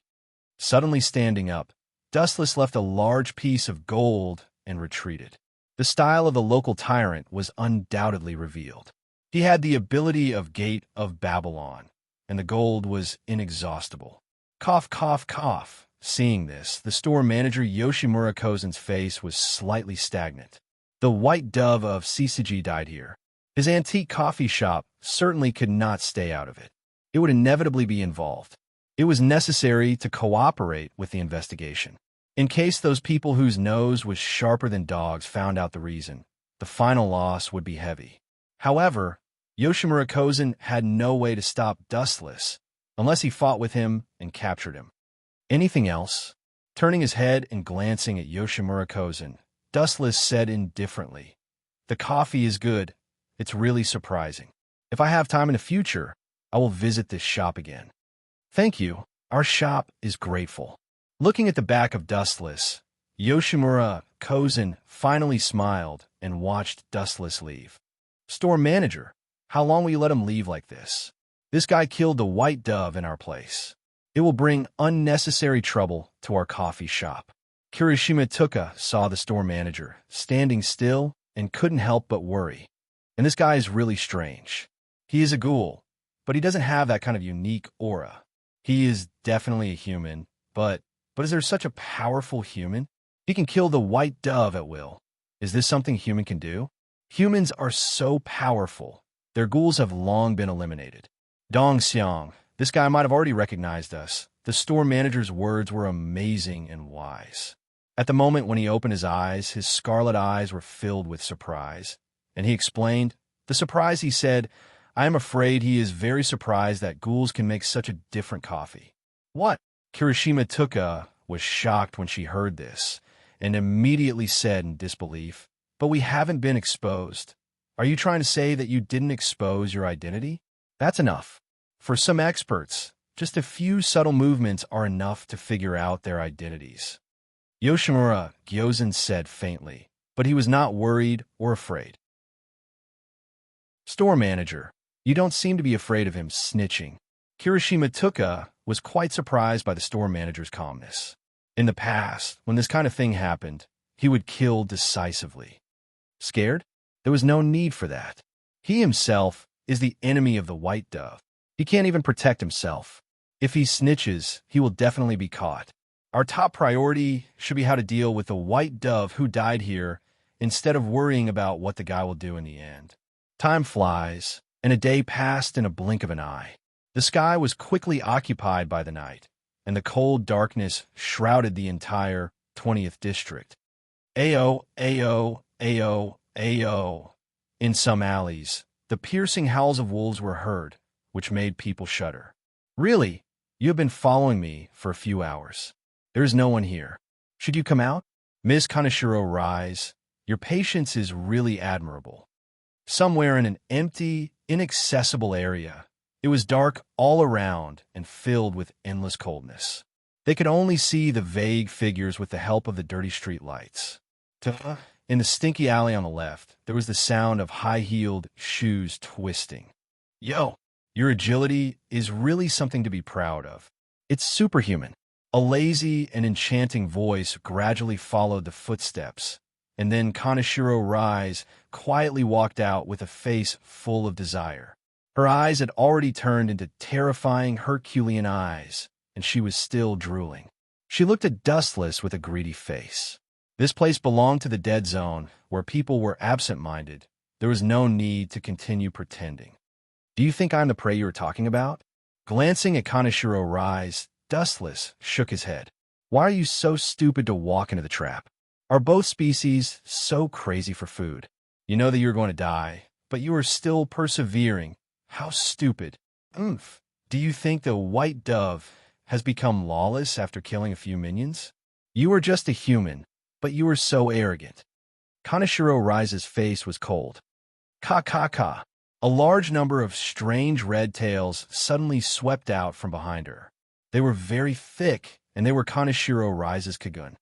Speaker 1: Suddenly standing up, Dustless left a large piece of gold and retreated. The style of the local tyrant was undoubtedly revealed. He had the ability of Gate of Babylon, and the gold was inexhaustible. Cough, cough, cough. Seeing this, the store manager Yoshimura Kozen's face was slightly stagnant. The white dove of Sisiji died here. His antique coffee shop certainly could not stay out of it. It would inevitably be involved. It was necessary to cooperate with the investigation. In case those people whose nose was sharper than dogs found out the reason, the final loss would be heavy. However, Yoshimura Kozen had no way to stop Dustless unless he fought with him and captured him. Anything else? Turning his head and glancing at Yoshimura Kozen, Dustless said indifferently, The coffee is good. It's really surprising. If I have time in the future, I will visit this shop again. Thank you. Our shop is grateful. Looking at the back of Dustless, Yoshimura Kozen finally smiled and watched Dustless leave. Store manager, how long will you let him leave like this? This guy killed the white dove in our place. It will bring unnecessary trouble to our coffee shop. Kirishima Tuka saw the store manager standing still and couldn't help but worry. And this guy is really strange. He is a ghoul, but he doesn't have that kind of unique aura. He is definitely a human, but is there such a powerful human? He can kill the white dove at will. Is this something a human can do? Humans are so powerful. Their ghouls have long been eliminated. Dong Xiang, this guy might have already recognized us. The store manager's words were amazing and wise. At the moment when he opened his eyes, his scarlet eyes were filled with surprise. And he explained, the surprise, he said, I am afraid he is very surprised that ghouls can make such a different coffee. What? Kirishima Tuka was shocked when she heard this, and immediately said in disbelief, but we haven't been exposed. Are you trying to say that you didn't expose your identity? That's enough. For some experts, just a few subtle movements are enough to figure out their identities. Yoshimura Gyozen said faintly, but he was not worried or afraid. Store manager, you don't seem to be afraid of him snitching. Kirishima Tuka was quite surprised by the store manager's calmness. In the past, when this kind of thing happened, he would kill decisively. Scared? There was no need for that. He himself is the enemy of the white dove. He can't even protect himself. If he snitches, he will definitely be caught. Our top priority should be how to deal with the white dove who died here instead of worrying about what the guy will do in the end. Time flies, and a day passed in a blink of an eye. The sky was quickly occupied by the night, and the cold darkness shrouded the entire 20th district. Ayo, ayo, ayo, ayo. In some alleys, the piercing howls of wolves were heard, which made people shudder. Really? You have been following me for a few hours. There is no one here. Should you come out? Ms. Kaneshiro Rise, your patience is really admirable. Somewhere in an empty, inaccessible area, it was dark all around and filled with endless coldness. They could only see the vague figures with the help of the dirty street lights. In the stinky alley on the left, there was the sound of high-heeled shoes twisting. Yo, your agility is really something to be proud of. It's superhuman. A lazy and enchanting voice gradually followed the footsteps, and then Kaneshiro Rise quietly walked out with a face full of desire. Her eyes had already turned into terrifying Herculean eyes, and she was still drooling. She looked at Dustless with a greedy face. This place belonged to the dead zone, where people were absent-minded. There was no need to continue pretending. Do you think I'm the prey you were talking about? Glancing at Kaneshiro Rise, Dustless shook his head. Why are you so stupid to walk into the trap? Are both species so crazy for food? You know that you're going to die, but you are still persevering. How stupid. Oomph. Do you think the white dove has become lawless after killing a few minions? You are just a human, but you are so arrogant. Kaneshiro Rise's face was cold. Ka. A large number of strange red tails suddenly swept out from behind her. They were very thick, and they were Kaneshiro Rise's Kagun.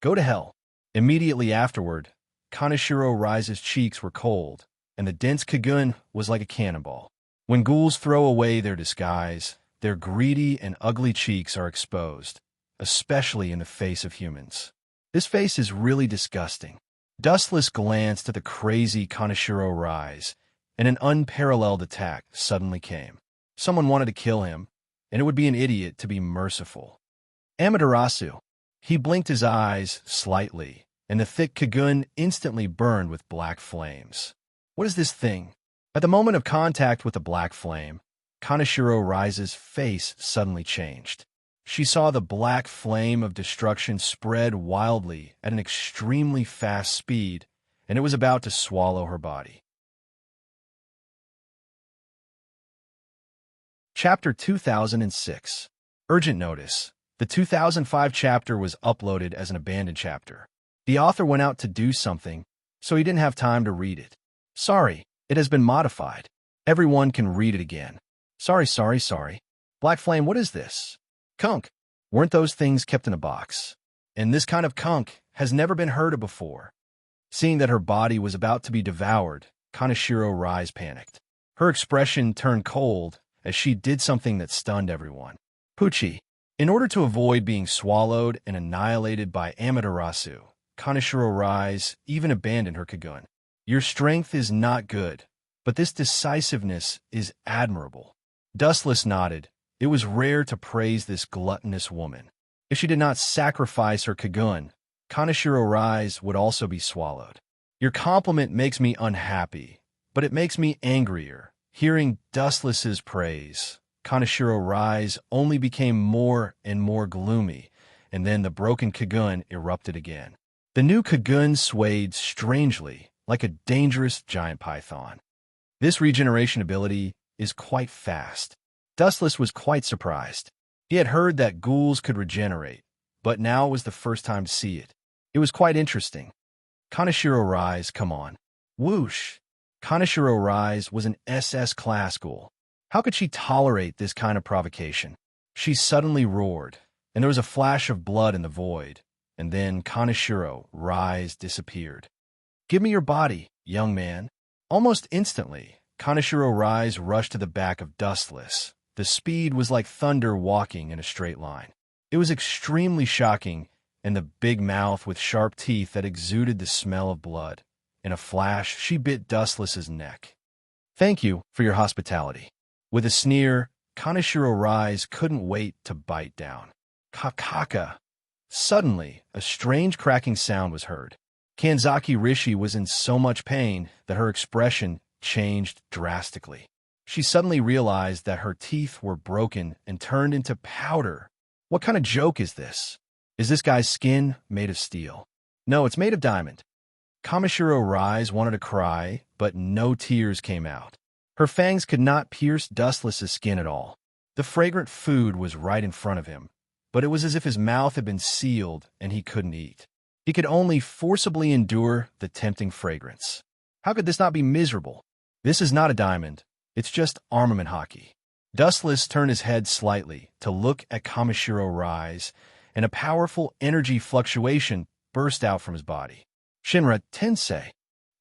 Speaker 1: Go to hell. Immediately afterward, Kaneshiro Rise's cheeks were cold, and the dense Kagun was like a cannonball. When ghouls throw away their disguise, their greedy and ugly cheeks are exposed, especially in the face of humans. This face is really disgusting. Dustless glanced at the crazy Kaneshiro Rise, and an unparalleled attack suddenly came. Someone wanted to kill him, and it would be an idiot to be merciful. Amaterasu. He blinked his eyes slightly, and the thick Kagun instantly burned with black flames. What is this thing? At the moment of contact with the black flame, Kaneshiro Rise's face suddenly changed. She saw the black flame of destruction spread wildly at an extremely fast speed, and it was about to swallow her body. Chapter 2006. Urgent notice. The 2005 chapter was uploaded as an abandoned chapter. The author went out to do something, so he didn't have time to read it. Sorry, it has been modified. Everyone can read it again. Sorry. Black Flame, what is this? Kunk. Weren't those things kept in a box? And this kind of kunk has never been heard of before. Seeing that her body was about to be devoured, Kaneshiro Rise panicked. Her expression turned cold as she did something that stunned everyone. Pucci. In order to avoid being swallowed and annihilated by Amaterasu, Kaneshiro Rise even abandoned her Kagun. Your strength is not good, but this decisiveness is admirable. Dustless nodded. It was rare to praise this gluttonous woman. If she did not sacrifice her Kagun, Kaneshiro Rise would also be swallowed. Your compliment makes me unhappy, but it makes me angrier. Hearing Dustless's praise, Kaneshiro Rise only became more and more gloomy, and then the broken Kagun erupted again. The new Kagun swayed strangely, like a dangerous giant python. This regeneration ability is quite fast. Dustless was quite surprised. He had heard that ghouls could regenerate, but now was the first time to see it. It was quite interesting. Kaneshiro Rise, come on. Whoosh! Kaneshiro Rise was an SS class ghoul. How could she tolerate this kind of provocation? She suddenly roared, and there was a flash of blood in the void, and then Kaneshiro Rise disappeared. Give me your body, young man. Almost instantly, Kaneshiro Rise rushed to the back of Dustless. The speed was like thunder walking in a straight line. It was extremely shocking, and the big mouth with sharp teeth that exuded the smell of blood. In a flash, she bit Dustless's neck. Thank you for your hospitality. With a sneer, Kaneshiro Rise couldn't wait to bite down. Kakaka. Suddenly, a strange cracking sound was heard. Kanzaki Rishi was in so much pain that her expression changed drastically. She suddenly realized that her teeth were broken and turned into powder. What kind of joke is this? Is this guy's skin made of steel? No, it's made of diamond. Kaneshiro Rise wanted to cry, but no tears came out. Her fangs could not pierce Dustless's skin at all. The fragrant food was right in front of him, but it was as if his mouth had been sealed and he couldn't eat. He could only forcibly endure the tempting fragrance. How could this not be miserable? This is not a diamond. It's just armament hockey. Dustless turned his head slightly to look at Kaneshiro Rise, and a powerful energy fluctuation burst out from his body. Shinra Tensei.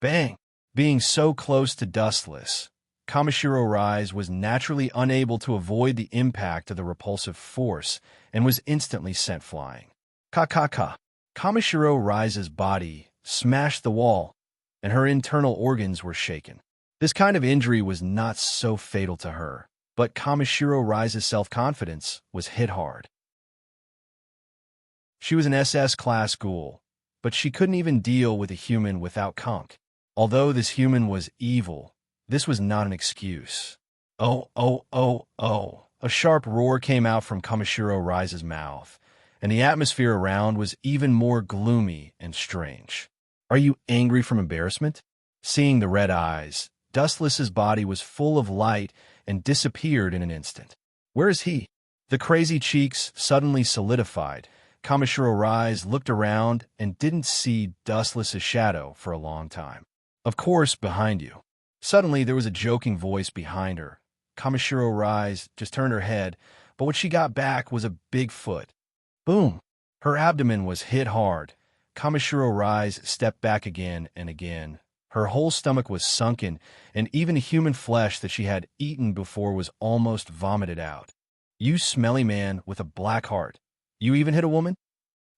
Speaker 1: Bang! Being so close to Dustless, Kaneshiro Rise was naturally unable to avoid the impact of the repulsive force and was instantly sent flying. Ka. Kaneshiro Rise's body smashed the wall, and her internal organs were shaken. This kind of injury was not so fatal to her, but Kaneshiro Rise's self-confidence was hit hard. She was an SS-class ghoul, but she couldn't even deal with a human without Kunk. Although this human was evil, this was not an excuse. Oh. A sharp roar came out from Kaneshiro Rise's mouth, and the atmosphere around was even more gloomy and strange. Are you angry from embarrassment? Seeing the red eyes, Dustless's body was full of light and disappeared in an instant. Where is he? The crazy cheeks suddenly solidified. Kaneshiro Rise looked around and didn't see Dustless's shadow for a long time. Of course, behind you. Suddenly, there was a joking voice behind her. Kaneshiro Rise just turned her head, but what she got back was a big foot. Boom! Her abdomen was hit hard. Kaneshiro Rise stepped back again and again. Her whole stomach was sunken, and even the human flesh that she had eaten before was almost vomited out. You smelly man with a black heart. You even hit a woman?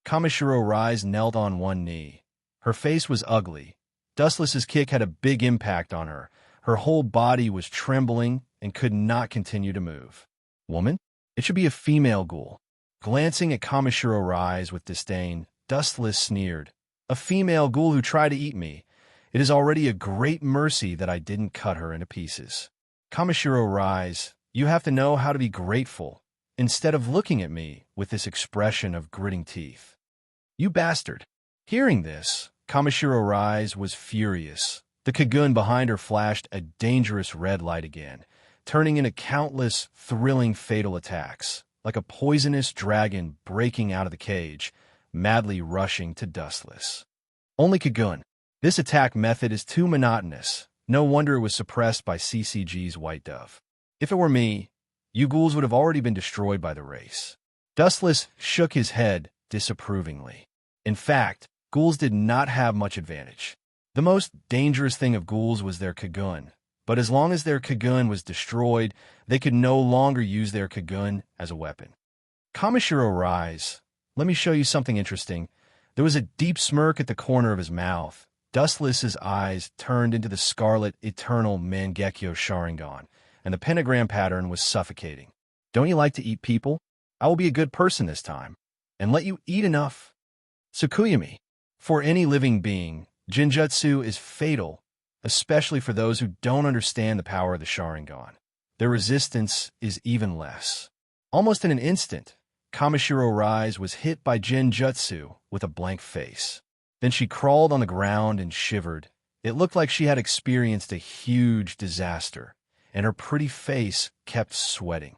Speaker 1: Kaneshiro Rise knelt on one knee. Her face was ugly. Dustless's kick had a big impact on her. Her whole body was trembling and could not continue to move. Woman? It should be a female ghoul. Glancing at Kaneshiro Rise with disdain, Dustless sneered. A female ghoul who tried to eat me. It is already a great mercy that I didn't cut her into pieces. Kaneshiro Rise, you have to know how to be grateful, instead of looking at me with this expression of gritting teeth. You bastard. Hearing this, Kaneshiro Rise was furious. The Kagun behind her flashed a dangerous red light again, turning into countless, thrilling fatal attacks, like a poisonous dragon breaking out of the cage, madly rushing to Dustless. Only Kagun. This attack method is too monotonous. No wonder it was suppressed by CCG's White Dove. If it were me, you ghouls would have already been destroyed by the race. Dustless shook his head disapprovingly. In fact, ghouls did not have much advantage. The most dangerous thing of ghouls was their cocoon, but as long as their cocoon was destroyed, they could no longer use their cocoon as a weapon. Kamishiro rise. Let me show you something interesting. There was a deep smirk at the corner of his mouth. Dustless's eyes turned into the scarlet eternal Mangekyo Sharingan, and the pentagram pattern was suffocating. Don't you like to eat people? I will be a good person this time, and let you eat enough. Tsukuyami. For any living being, Jinjutsu is fatal, especially for those who don't understand the power of the Sharingan. Their resistance is even less. Almost in an instant, Kamishiro Rise was hit by Jinjutsu with a blank face. Then she crawled on the ground and shivered. It looked like she had experienced a huge disaster, and her pretty face kept sweating.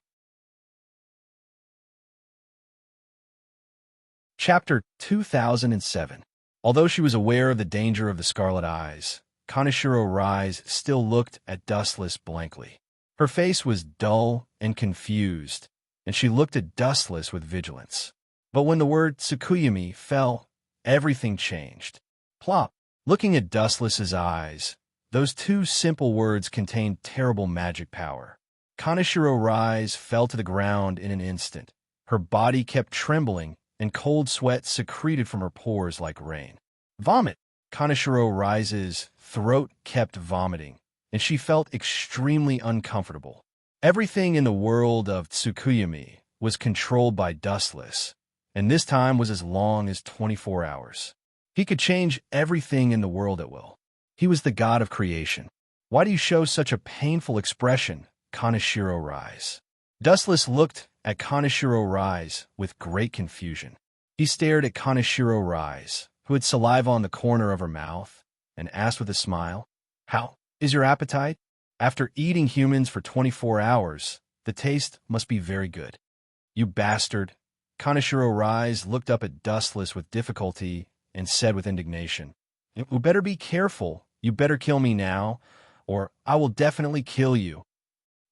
Speaker 1: Chapter 2007. Although she was aware of the danger of the scarlet eyes, Kaneshiro Rise still looked at Dustless blankly. Her face was dull and confused, and she looked at Dustless with vigilance. But when the word Tsukuyami fell, everything changed. Plop! Looking at Dustless's eyes, those two simple words contained terrible magic power. Kaneshiro Rise fell to the ground in an instant. Her body kept trembling, and cold sweat secreted from her pores like rain. Vomit! Kaneshiro Rise's throat kept vomiting, and she felt extremely uncomfortable. Everything in the world of Tsukuyami was controlled by Dustless, and this time was as long as 24 hours. He could change everything in the world at will. He was the god of creation. Why do you show such a painful expression, Kaneshiro Rise? Dustless looked at Kaneshiro Rise with great confusion. He stared at Kaneshiro Rise, who had saliva on the corner of her mouth, and asked with a smile, "How is your appetite? After eating humans for 24 hours, the taste must be very good." "You bastard." Kaneshiro Rise looked up at Dustless with difficulty and said with indignation, "You better be careful. You better kill me now, or I will definitely kill you."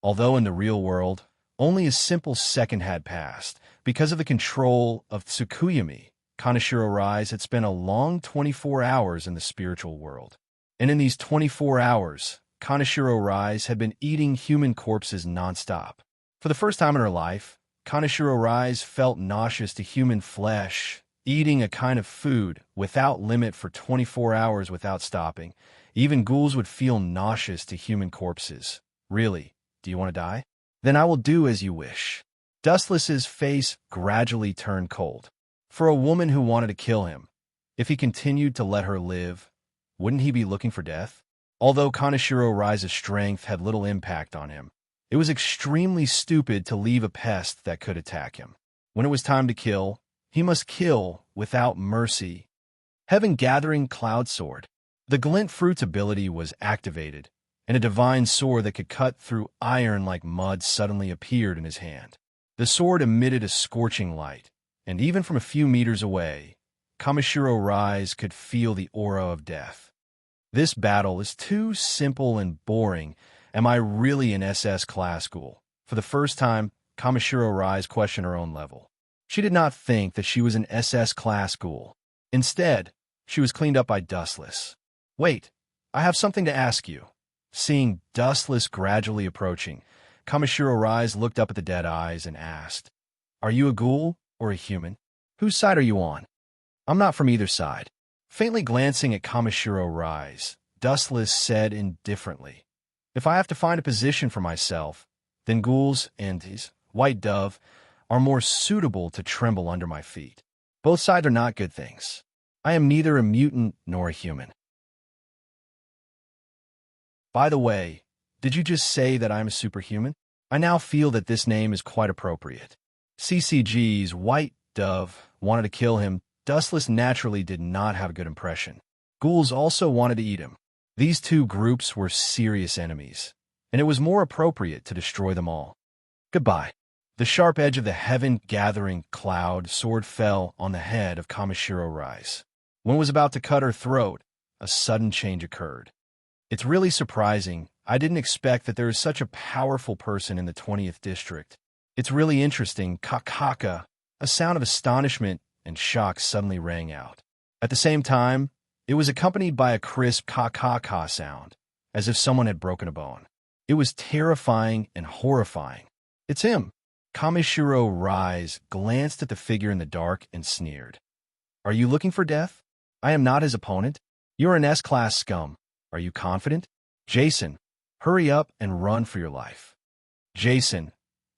Speaker 1: Although in the real world, only a simple second had passed. Because of the control of Tsukuyami, Kaneshiro Rise had spent a long 24 hours in the spiritual world. And in these 24 hours, Kaneshiro Rise had been eating human corpses nonstop. For the first time in her life, Kaneshiro Rise felt nauseous to human flesh, eating a kind of food without limit for 24 hours without stopping. Even ghouls would feel nauseous to human corpses. Really? Do you want to die? Then I will do as you wish. Dustless's face gradually turned cold. For a woman who wanted to kill him, if he continued to let her live, wouldn't he be looking for death? Although Kaneshiro Rise's strength had little impact on him, it was extremely stupid to leave a pest that could attack him. When it was time to kill, he must kill without mercy. Heaven-gathering cloud sword. The glint fruit's ability was activated, and a divine sword that could cut through iron like mud suddenly appeared in his hand. The sword emitted a scorching light, and even from a few meters away, Kamishiro Rise could feel the aura of death. This battle is too simple and boring. Am I really an SS class ghoul? For the first time, Kamishiro Rise questioned her own level. She did not think that she was an SS class ghoul. Instead, she was cleaned up by Dustless. "Wait, I have something to ask you." Seeing Dustless gradually approaching, Kamishiro Rise looked up at the dead eyes and asked, "Are you a ghoul or a human? Whose side are you on?" "I'm not from either side." Faintly glancing at Kamishiro Rise, Dustless said indifferently, "If I have to find a position for myself, then ghouls and his white dove are more suitable to tremble under my feet. Both sides are not good things. I am neither a mutant nor a human." By the way, did you just say that I'm a superhuman? I now feel that this name is quite appropriate. CCG's white dove wanted to kill him. Dustless naturally did not have a good impression. Ghouls also wanted to eat him. These two groups were serious enemies, and it was more appropriate to destroy them all. Goodbye. The sharp edge of the heaven-gathering cloud sword fell on the head of Kamishiro Rise. When it was about to cut her throat, a sudden change occurred. It's really surprising. I didn't expect that there is such a powerful person in the 20th district. It's really interesting. Kakaka. A sound of astonishment and shock suddenly rang out. At the same time, it was accompanied by a crisp ka-ka-ka sound, as if someone had broken a bone. It was terrifying and horrifying. "It's him!" Kamishiro Rise glanced at the figure in the dark and sneered. "Are you looking for death? I am not his opponent. You're an S-class scum. Are you confident? Jason, hurry up and run for your life." Jason.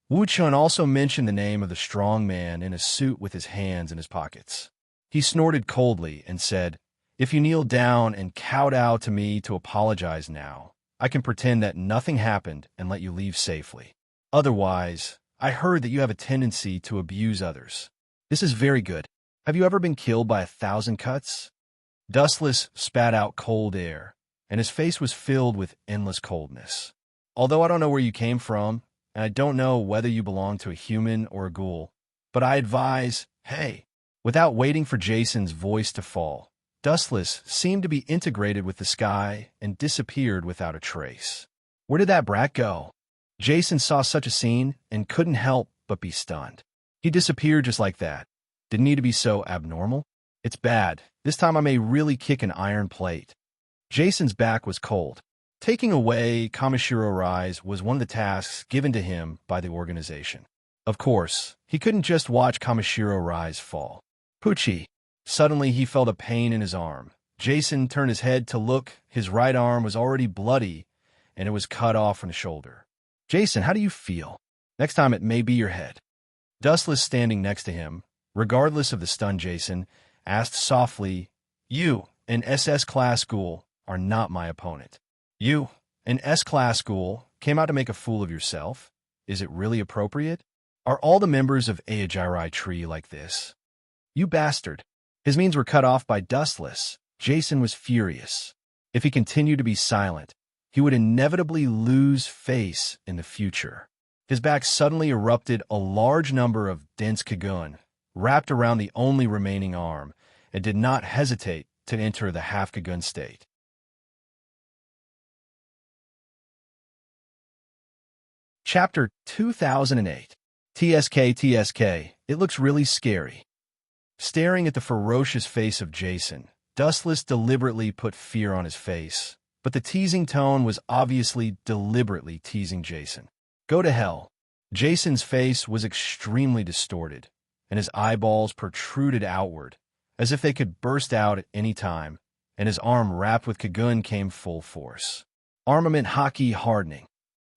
Speaker 1: Wu Chun also mentioned the name of the strong man in a suit with his hands in his pockets. He snorted coldly and said, "If you kneel down and kowtow to me to apologize now, I can pretend that nothing happened and let you leave safely. Otherwise, I heard that you have a tendency to abuse others. This is very good. Have you ever been killed by 1,000 cuts?" Dustless spat out cold air, and his face was filled with endless coldness. "Although I don't know where you came from, and I don't know whether you belong to a human or a ghoul, but I advise, hey." Without waiting for Jason's voice to fall, Dustless seemed to be integrated with the sky and disappeared without a trace. Where did that brat go? Jason saw such a scene and couldn't help but be stunned. He disappeared just like that. Didn't need to be so abnormal. It's bad. This time I may really kick an iron plate. Jason's back was cold. Taking away Kamishiro Rise was one of the tasks given to him by the organization. Of course, he couldn't just watch Kamishiro Rise fall. Poochie. Suddenly he felt a pain in his arm. Jason turned his head to look. His right arm was already bloody, and it was cut off from the shoulder. "Jason, how do you feel? Next time it may be your head." Dustless, standing next to him, regardless of the stunned Jason, asked softly, "You, an SS-class ghoul, are not my opponent. You, an S-class ghoul, came out to make a fool of yourself. Is it really appropriate? Are all the members of Aojirai Tree like this?" "You bastard." His means were cut off by Dustless. Jason was furious. If he continued to be silent, he would inevitably lose face in the future. His back suddenly erupted a large number of dense Kagun, wrapped around the only remaining arm, and did not hesitate to enter the half-Kagun state. Chapter 2008. TSK, it looks really scary. Staring at the ferocious face of Jason, Dustless deliberately put fear on his face, but the teasing tone was obviously deliberately teasing Jason. "Go to hell." Jason's face was extremely distorted, and his eyeballs protruded outward, as if they could burst out at any time, and his arm wrapped with Kagun came full force. Armament hockey hardening.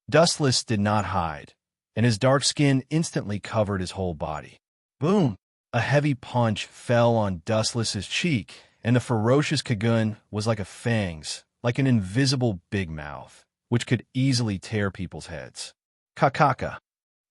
Speaker 1: Dustless did not hide, and his dark skin instantly covered his whole body. Boom! A heavy punch fell on Dustless's cheek, and the ferocious Kagun was like a fangs, like an invisible big mouth, which could easily tear people's heads. Kakaka.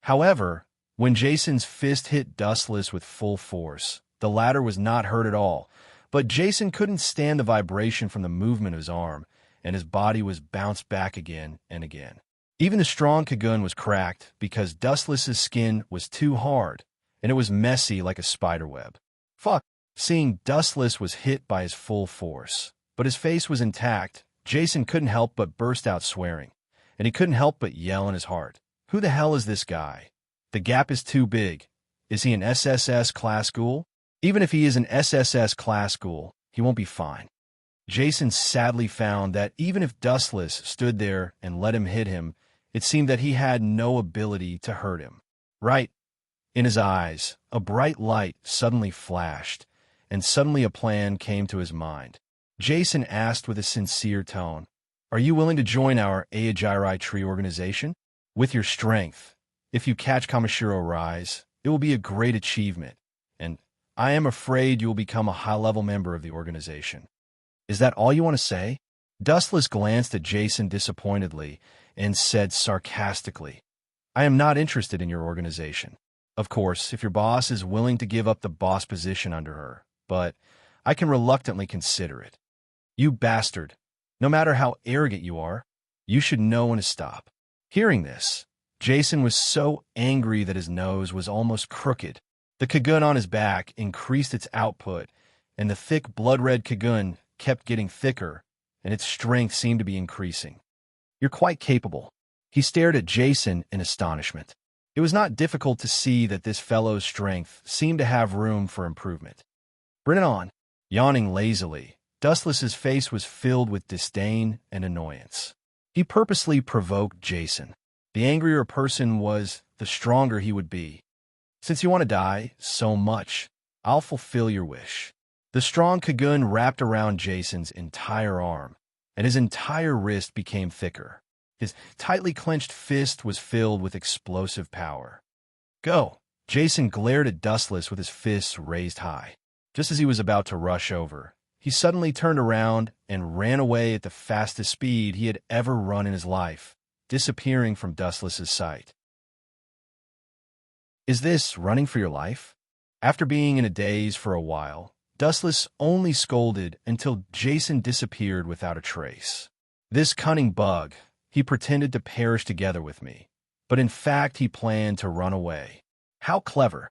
Speaker 1: However, when Jason's fist hit Dustless with full force, the latter was not hurt at all, but Jason couldn't stand the vibration from the movement of his arm, and his body was bounced back again and again. Even the strong Kagun was cracked because Dustless's skin was too hard, and it was messy like a spiderweb. Fuck! Seeing Dustless was hit by his full force, but his face was intact, Jason couldn't help but burst out swearing, and he couldn't help but yell in his heart. Who the hell is this guy? The gap is too big. Is he an SSS class ghoul? Even if he is an SSS class ghoul, he won't be fine. Jason sadly found that even if Dustless stood there and let him hit him, it seemed that he had no ability to hurt him. Right. In his eyes, a bright light suddenly flashed, and suddenly a plan came to his mind. Jason asked with a sincere tone, "Are you willing to join our Aojirai Tree organization? With your strength, if you catch Kamishiro Rise, it will be a great achievement, and I am afraid you will become a high-level member of the organization." "Is that all you want to say?" Dustless glanced at Jason disappointedly and said sarcastically, "I am not interested in your organization. Of course, if your boss is willing to give up the boss position under her, but I can reluctantly consider it." "You bastard. No matter how arrogant you are, you should know when to stop." Hearing this, Jason was so angry that his nose was almost crooked. The Kagun on his back increased its output, and the thick blood-red Kagun kept getting thicker, and its strength seemed to be increasing. "You're quite capable." He stared at Jason in astonishment. It was not difficult to see that this fellow's strength seemed to have room for improvement. Bring it on. Yawning lazily, Dustless's face was filled with disdain and annoyance. He purposely provoked Jason. The angrier a person was, the stronger he would be. Since you want to die so much, I'll fulfill your wish. The strong cocoon wrapped around Jason's entire arm, and his entire wrist became thicker. His tightly clenched fist was filled with explosive power. Go! Jason glared at Dustless with his fists raised high. Just as he was about to rush over, he suddenly turned around and ran away at the fastest speed he had ever run in his life, disappearing from Dustless's sight. Is this running for your life? After being in a daze for a while, Dustless only scolded until Jason disappeared without a trace. This cunning bug, he pretended to perish together with me, but in fact he planned to run away. How clever.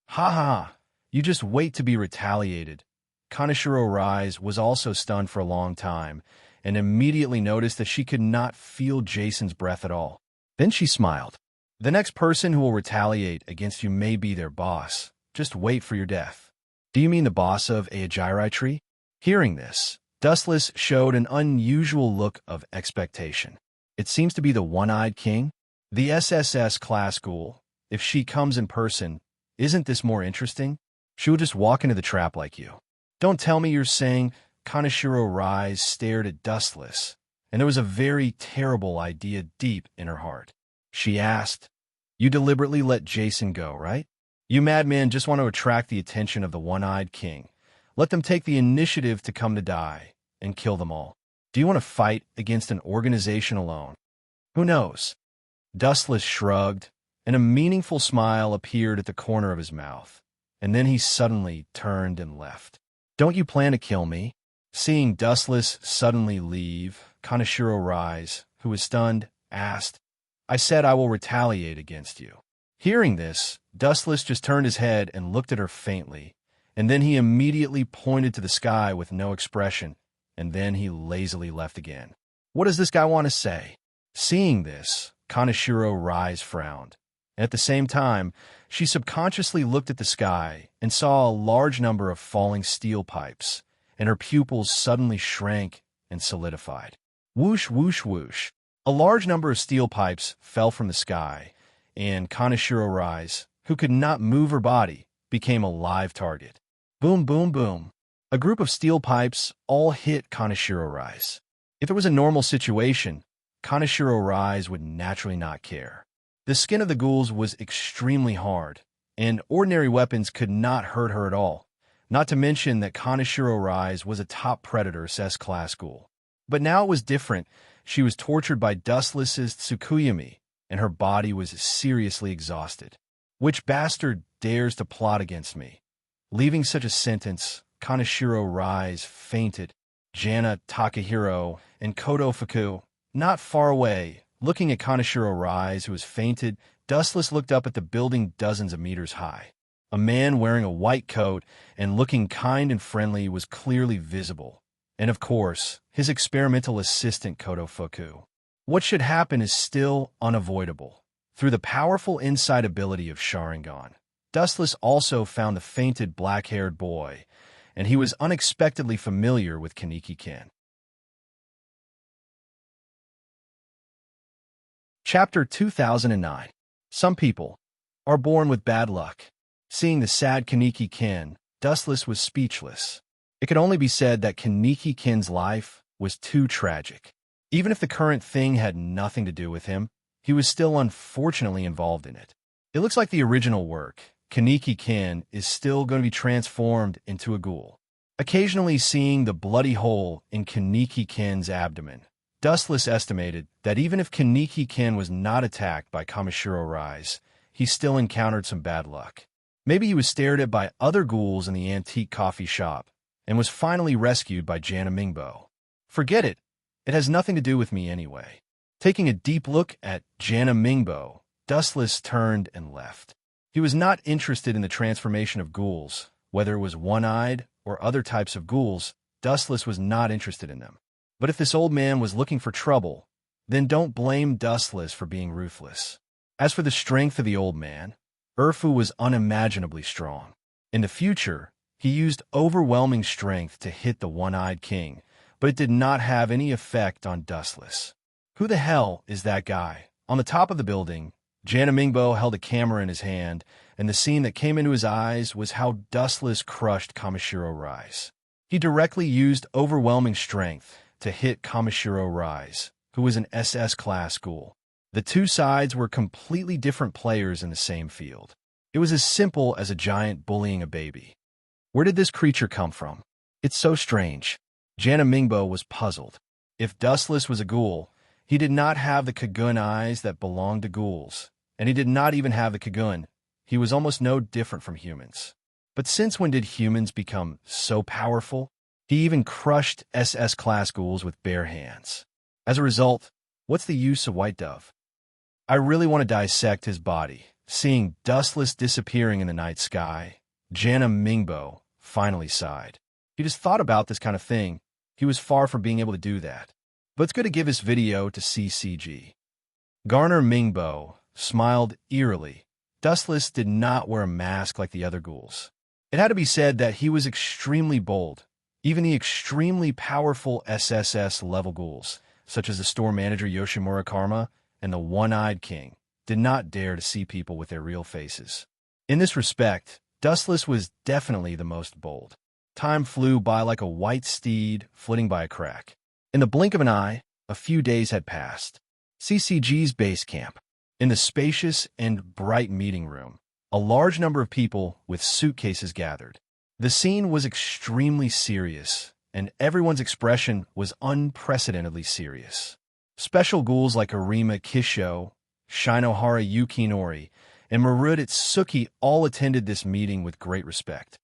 Speaker 1: Ha ha, you just wait to be retaliated. Kaneshiro Rise was also stunned for a long time, and immediately noticed that she could not feel Jason's breath at all. Then she smiled. The next person who will retaliate against you may be their boss. Just wait for your death. Do you mean the boss of Aojirai Tree? Hearing this, Dustless showed an unusual look of expectation. It seems to be the One-Eyed King, the SSS class ghoul. If she comes in person, isn't this more interesting? She will just walk into the trap like you. Don't tell me you're saying. Kaneshiro Rise stared at Dustless, and there was a very terrible idea deep in her heart. She asked, "You deliberately let Jason go, right? You madmen just want to attract the attention of the One-Eyed King. Let them take the initiative to come to die, and kill them all. Do you want to fight against an organization alone? Who knows?" Dustless shrugged, and a meaningful smile appeared at the corner of his mouth, and then he suddenly turned and left. Don't you plan to kill me? Seeing Dustless suddenly leave, Kaneshiro Rise, who was stunned, asked, I said I will retaliate against you. Hearing this, Dustless just turned his head and looked at her faintly, and then he immediately pointed to the sky with no expression, and then he lazily left again. What does this guy want to say? Seeing this, Kaneshiro Rise frowned. At the same time, she subconsciously looked at the sky and saw a large number of falling steel pipes, and her pupils suddenly shrank and solidified. Whoosh, whoosh, whoosh. A large number of steel pipes fell from the sky, and Kaneshiro Rise, who could not move her body, became a live target. Boom, boom, boom. A group of steel pipes all hit Kaneshiro Rise. If it was a normal situation, Kaneshiro Rise would naturally not care. The skin of the ghouls was extremely hard, and ordinary weapons could not hurt her at all, not to mention that Kaneshiro Rise was a top predator S-class ghoul. But now it was different. She was tortured by Dustless's Tsukuyami, and her body was seriously exhausted. Which bastard dares to plot against me? Leaving such a sentence, Kaneshiro Rise fainted. Jana, Takahiro, and Kodofuku, not far away, looking at Kaneshiro Rise, who was fainted, Dustless looked up at the building dozens of meters high. A man wearing a white coat and looking kind and friendly was clearly visible. And of course, his experimental assistant Kodofuku. What should happen is still unavoidable. Through the powerful inside ability of Sharingan, Dustless also found the fainted black-haired boy, and he was unexpectedly familiar with Kaneki-ken. Chapter 2009. Some people are born with bad luck. Seeing the sad Kaneki-ken, Dustless was speechless. It could only be said that Kaneki-ken's life was too tragic. Even if the current thing had nothing to do with him, he was still unfortunately involved in it. It looks like the original work, Kaneki-ken, is still going to be transformed into a ghoul. Occasionally seeing the bloody hole in Kaneki-ken's abdomen, Dustless estimated that even if Kaneki-ken was not attacked by Kaneshiro Rise, he still encountered some bad luck. Maybe he was stared at by other ghouls in the antique coffee shop, and was finally rescued by Jana Mingbo. Forget it. It has nothing to do with me anyway. Taking a deep look at Jana Mingbo, Dustless turned and left. He was not interested in the transformation of ghouls. Whether it was one-eyed or other types of ghouls, Dustless was not interested in them. But if this old man was looking for trouble, then don't blame Dustless for being ruthless. As for the strength of the old man, Urfu was unimaginably strong. In the future, he used overwhelming strength to hit the one-eyed king, but it did not have any effect on Dustless. Who the hell is that guy? On the top of the building, Jana Mingbo held a camera in his hand, and the scene that came into his eyes was how Dustless crushed Kamishiro Rise. He directly used overwhelming strength to hit Kamishiro Rise, who was an SS-class ghoul. The two sides were completely different players in the same field. It was as simple as a giant bullying a baby. Where did this creature come from? It's so strange. Jana Mingbo was puzzled. If Dustless was a ghoul, he did not have the Kagun eyes that belonged to ghouls, and he did not even have the Kagun. He was almost no different from humans. But since when did humans become so powerful? He even crushed SS-class ghouls with bare hands. As a result, what's the use of White Dove? I really want to dissect his body. Seeing Dustless disappearing in the night sky, Jana Mingbo finally sighed. He just thought about this kind of thing. He was far from being able to do that. But it's good to give this video to CCG. Garner Mingbo smiled eerily. Dustless did not wear a mask like the other ghouls. It had to be said that he was extremely bold. Even the extremely powerful SSS-level ghouls, such as the store manager Yoshimura Karma and the One-Eyed King, did not dare to see people with their real faces. In this respect, Dustless was definitely the most bold. Time flew by like a white steed flitting by a crack. In the blink of an eye, a few days had passed. CCG's base camp. In the spacious and bright meeting room, a large number of people with suitcases gathered. The scene was extremely serious, and everyone's expression was unprecedentedly serious. Special ghouls like Arima Kisho, Shinohara Yukinori, and Marud Itsuki all attended this meeting with great respect.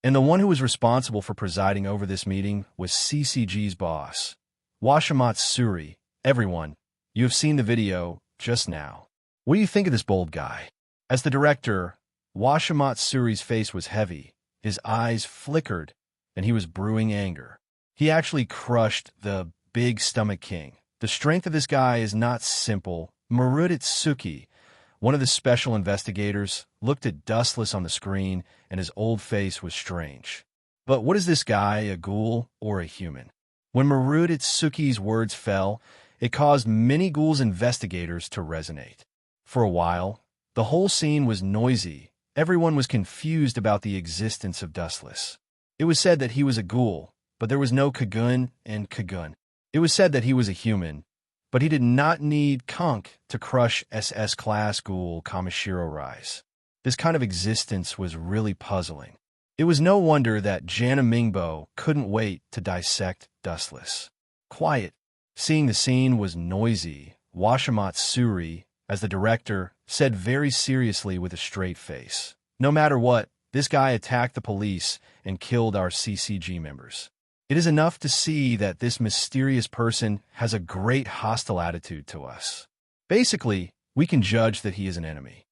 Speaker 1: And the one who was responsible for presiding over this meeting was CCG's boss, Washimatsuri. Everyone, you have seen the video just now. What do you think of this bold guy? As the director, Washimatsuri's face was heavy, his eyes flickered, and he was brewing anger. He actually crushed the Big Stomach King. The strength of this guy is not simple. Marud Itsuki, one of the special investigators, looked at Dustless on the screen, and his old face was strange. But what is this guy, a ghoul or a human? When Marud Itsuki's words fell, it caused many ghouls investigators to resonate. For a while, the whole scene was noisy. Everyone was confused about the existence of Dustless. It was said that he was a ghoul, but there was no Kagun and Kagun. It was said that he was a human, but he did not need Kunk to crush SS-class ghoul Kamishiro Rise. This kind of existence was really puzzling. It was no wonder that Jana Mingbo couldn't wait to dissect Dustless. Quiet. Seeing the scene was noisy, Washimatsuri, as the director, said very seriously with a straight face, "No matter what, this guy attacked the police and killed our CCG members. It is enough to see that this mysterious person has a great hostile attitude to us. Basically, we can judge that he is an enemy.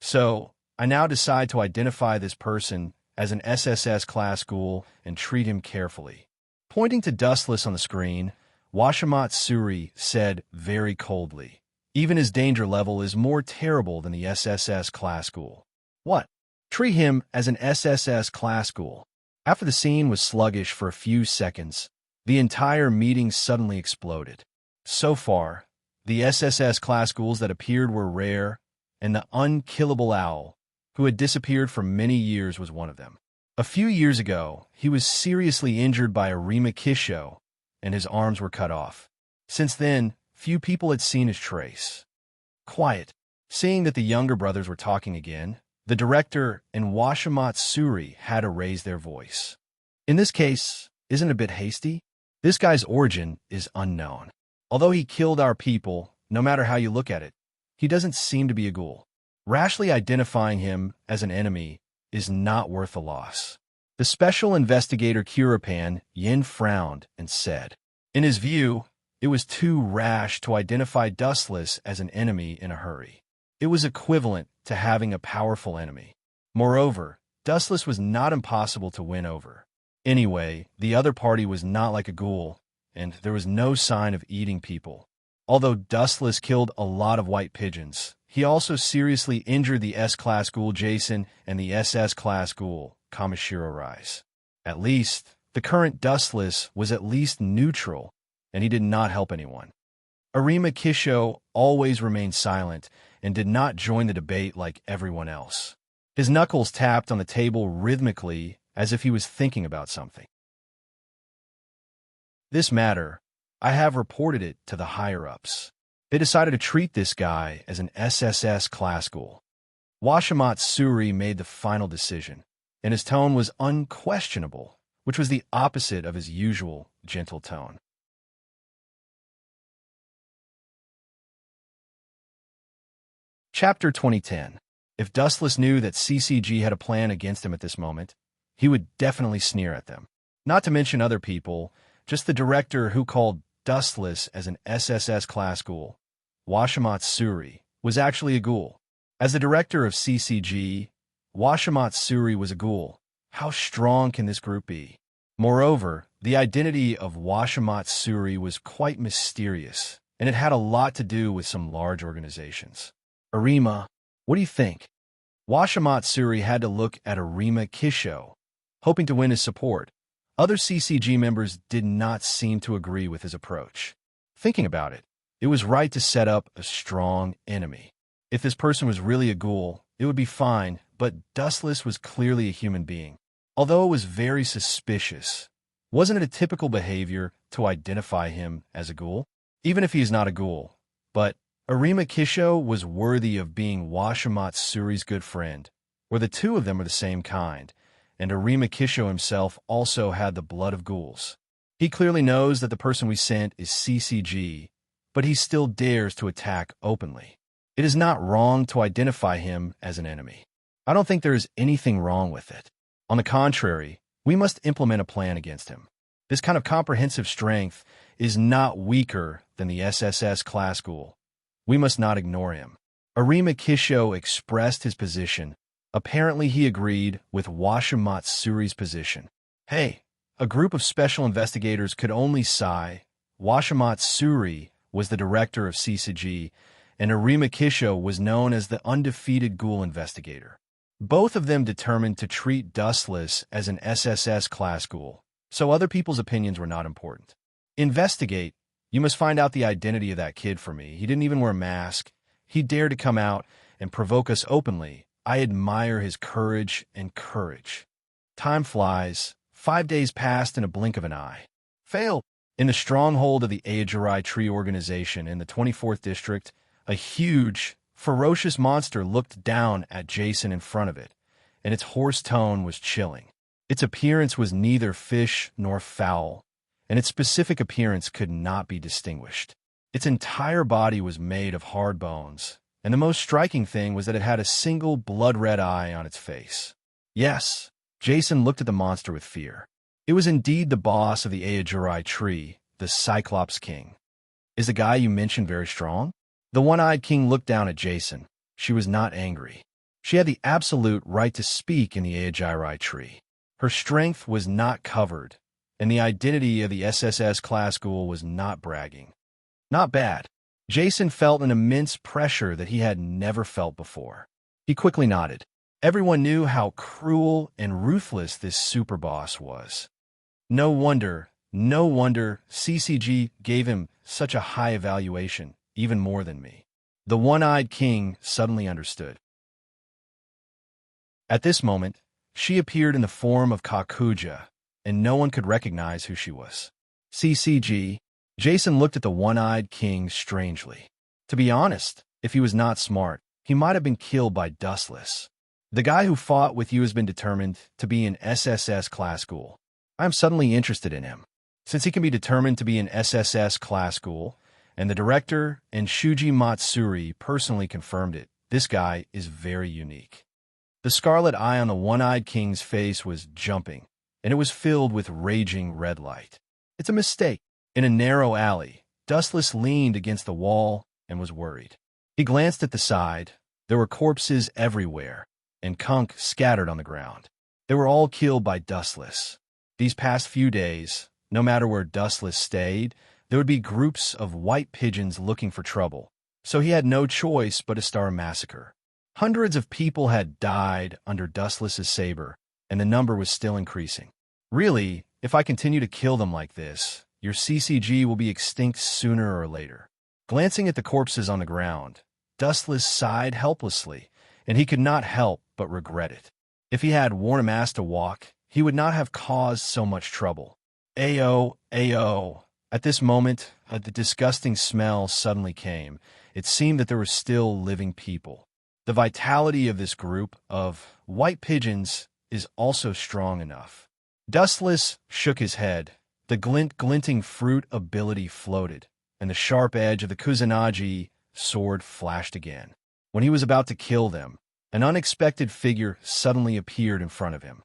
Speaker 1: So, I now decide to identify this person as an SSS-class ghoul and treat him carefully." Pointing to Dustless on the screen, Washimatsuri said very coldly, "Even his danger level is more terrible than the SSS-class ghoul." What? Treat him as an SSS-class ghoul. After the scene was sluggish for a few seconds, the entire meeting suddenly exploded. So far, the SSS-class ghouls that appeared were rare, and the unkillable owl, who had disappeared for many years, was one of them. A few years ago, he was seriously injured by a Rima Kisho, and his arms were cut off. Since then, few people had seen his trace. Quiet. Seeing that the younger brothers were talking again, the director and Washimatsuri had to raise their voice. In this case, isn't it a bit hasty? This guy's origin is unknown. Although he killed our people, no matter how you look at it, he doesn't seem to be a ghoul. Rashly identifying him as an enemy is not worth the loss. The special investigator Kurapan Yin frowned and said, in his view, it was too rash to identify Dustless as an enemy in a hurry. It was equivalent to having a powerful enemy. Moreover, Dustless was not impossible to win over. Anyway, the other party was not like a ghoul, and there was no sign of eating people. Although Dustless killed a lot of white pigeons, he also seriously injured the S-Class ghoul Jason and the SS-Class ghoul Kamishiro Rise. At least, the current Dustless was at least neutral, and he did not help anyone. Arima Kisho always remained silent and did not join the debate like everyone else. His knuckles tapped on the table rhythmically as if he was thinking about something. This matter, I have reported it to the higher-ups. They decided to treat this guy as an SSS class ghoul. Washimat Suri made the final decision, and his tone was unquestionable, which was the opposite of his usual gentle tone. Chapter 2010. If Dustless knew that CCG had a plan against him at this moment, he would definitely sneer at them. Not to mention other people, just the director who called Dustless as an SSS class ghoul, Washimat Suri, was actually a ghoul. As the director of CCG, Washimat Suri was a ghoul. How strong can this group be? Moreover, the identity of Washimat Suri was quite mysterious, and it had a lot to do with some large organizations. Arima, what do you think? Washimat Suri had to look at Arima Kisho, hoping to win his support. Other CCG members did not seem to agree with his approach. Thinking about it, it was right to set up a strong enemy. If this person was really a ghoul, it would be fine, but Dustless was clearly a human being. Although it was very suspicious, wasn't it a typical behavior to identify him as a ghoul? Even if he is not a ghoul. But Arima Kisho was worthy of being Washimat Suri's good friend, where the two of them are the same kind, and Arima Kisho himself also had the blood of ghouls. He clearly knows that the person we sent is CCG, but he still dares to attack openly. It is not wrong to identify him as an enemy. I don't think there is anything wrong with it. On the contrary, we must implement a plan against him. This kind of comprehensive strength is not weaker than the SSS class ghoul. We must not ignore him. Arima Kisho expressed his position. Apparently he agreed with Washimat Suri's position. Hey, a group of special investigators could only sigh. Washimat Suri was the director of CCG, and Arima Kisho was known as the undefeated ghoul investigator. Both of them determined to treat Dustless as an SSS class ghoul, so other people's opinions were not important. Investigate. You must find out the identity of that kid for me. He didn't even wear a mask. He dared to come out and provoke us openly. I admire his courage and courage. Time flies. 5 days passed in a blink of an eye. Failed. In the stronghold of the Ayajirai Tree Organization in the 24th District, a huge, ferocious monster looked down at Jason in front of it, and its hoarse tone was chilling. Its appearance was neither fish nor fowl, and its specific appearance could not be distinguished. Its entire body was made of hard bones, and the most striking thing was that it had a single blood-red eye on its face. Yes, Jason looked at the monster with fear. It was indeed the boss of the Ayajirai Tree, the Cyclops King. Is the guy you mentioned very strong? The one-eyed king looked down at Jason. She was not angry. She had the absolute right to speak in the Ayajirai Tree. Her strength was not covered, and the identity of the SSS class ghoul was not bragging. Not bad. Jason felt an immense pressure that he had never felt before. He quickly nodded. Everyone knew how cruel and ruthless this superboss was. No wonder CCG gave him such a high evaluation, even more than me. The one-eyed king suddenly understood. At this moment, she appeared in the form of Kakuja, and no one could recognize who she was. CCG. Jason looked at the one-eyed king strangely. To be honest, if he was not smart, he might have been killed by Dustless. The guy who fought with you has been determined to be an SSS class ghoul. I am suddenly interested in him. Since he can be determined to be an SSS class ghoul, and the director and Shuji Matsuri personally confirmed it, this guy is very unique. The scarlet eye on the one-eyed king's face was jumping, and it was filled with raging red light. It's a mistake. In a narrow alley, Dustless leaned against the wall and was worried. He glanced at the side. There were corpses everywhere, and kunk scattered on the ground. They were all killed by Dustless. These past few days, no matter where Dustless stayed, There would be groups of white pigeons looking for trouble, so he had no choice but to start a massacre. Hundreds of people had died under Dustless's saber, and the number was still increasing. Really, if I continue to kill them like this, your CCG will be extinct sooner or later. Glancing at the corpses on the ground, Dustless sighed helplessly, and he could not help but regret it. If he had worn a mask to walk, he would not have caused so much trouble. Ayo, ayo. At this moment, the disgusting smell suddenly came. It seemed that there were still living people. The vitality of this group of white pigeons is also strong enough. Dustless shook his head. The glinting fruit ability floated, and the sharp edge of the Kusanagi sword flashed again. When he was about to kill them, an unexpected figure suddenly appeared in front of him.